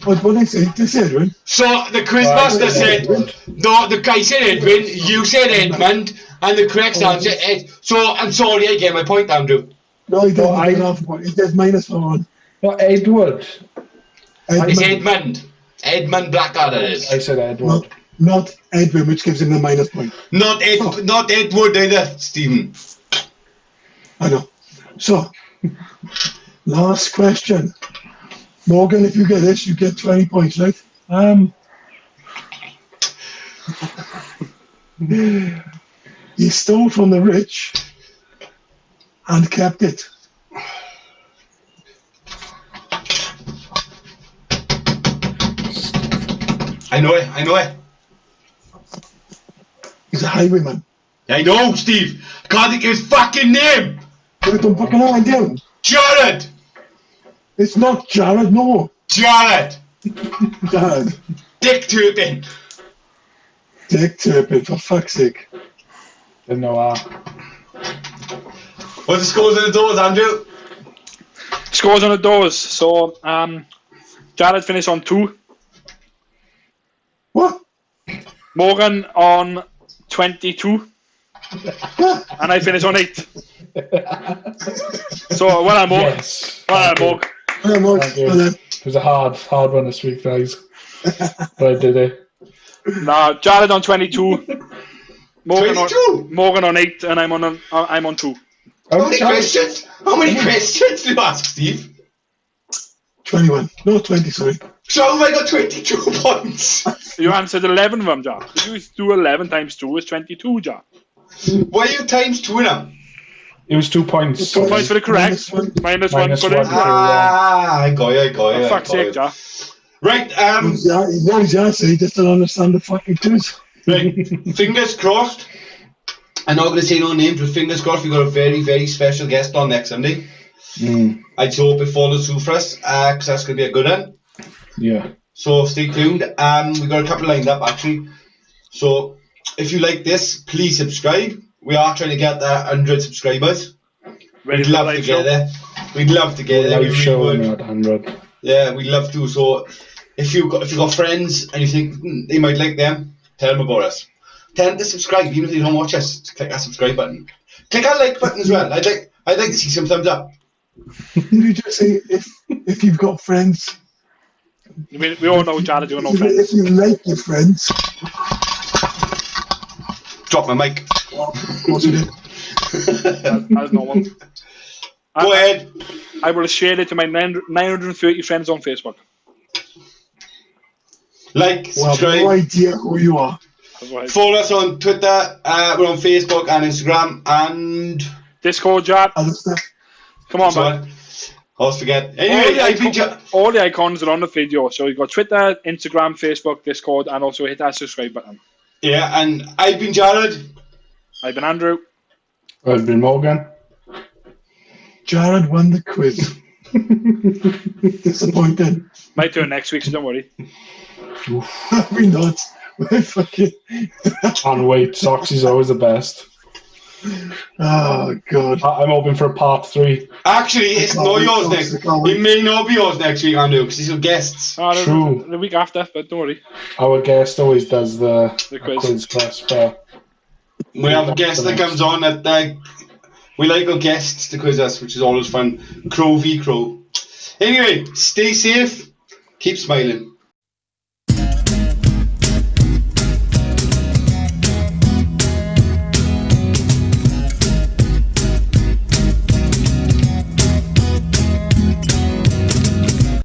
What did they say? They said Edwin. So the quizmaster said, Edward. no, the guy said Edwin, you said Edmund, and the correct answer Ed. So I'm sorry, I gave my point, Andrew. No, he didn't. No, He did half a point. He did minus one. Not Edward. It's Edmund. Edmund Blackadder it is. I said Edward. Not Edwin, which gives him the minus point. Not Edward either, Stephen. I know. So, last question. Morgan, if you get this, you get 20 points, right? He stole from the rich and kept it. I know it. He's a highwayman. I know, Steve. I can't think of his fucking name. But don't fucking know idea. Jared. It's not Jared, no. Jared. Jared. Dick Turpin. Dick Turpin, for fuck's sake. Didn't know that. What's the scores on the doors, Andrew? Scores on the doors. So, Jared finished on 2. What? Morgan on 22. And I finished on 8. So, well done, Morgan. Yes. Well done, Morgan. Yeah, Mark, Thank you. well then. It was a hard one this week, guys. But I did it. No, Jared on 22. Morgan 22? Morgan on 8, and I'm on 2. How many questions? How many questions do you ask, Steve? 21. No, 20, sorry. So have I got 22 points? You answered 11 of them, Jared. If you do 11 times 2 is 22, Jared. Why are you times 2 now? It was 2 points. 2 points for the correct. Minus one Minus for the one. incorrect. I got you. For fuck's sake, Jared. Right, Yeah, he's answer, he just don't understand the fucking quiz. right. Fingers crossed. I'm not going to say no names, but fingers crossed, we've got a very, very special guest on next Sunday. I just hope it follows through for us, because that's going to be a good one. Yeah. So stay tuned. We've got a couple lined up, actually. So if you like this, please subscribe. We are trying to get 100 subscribers. We'd love to get there. We'd love to get there. We Live really show would. at 100. Yeah, we'd love to. So if you've got friends and you think they might like them, tell them about us. Tell them to subscribe, even if they don't watch us. Click that subscribe button. Click that like button as well. I'd like to see some thumbs up. Did you just say if you've got friends? I mean, we all know Jared, you know If friends. you like your friends. Drop my mic. Of course you did. As normal. Go ahead. I will share it to my 930 friends on Facebook. Like, Well, I have subscribe. no idea who you are. That's what I- Follow us on Twitter. We're on Facebook and Instagram and Discord, Jared. Other stuff. Come on, so man. on. I always forget. Anyway, All the icons are on the video. So you've got Twitter, Instagram, Facebook, Discord, and also hit that subscribe button. yeah, and I've been Jared. I've been Andrew. I've been Morgan. Jared won the quiz. Disappointed. My turn next week, so don't worry. We're not. We're fucking. Can't wait. Soxy's always the best. Oh, God. I'm hoping for a part 3. Actually, it's not yours next. It may not be yours next week, Andrew, because these are guests. True. The week after, but don't worry. Our guest always does the quiz. class. But We have a guest that comes on that we like our guests to quiz us, which is always fun. Crow v Crow. Anyway, stay safe. Keep smiling.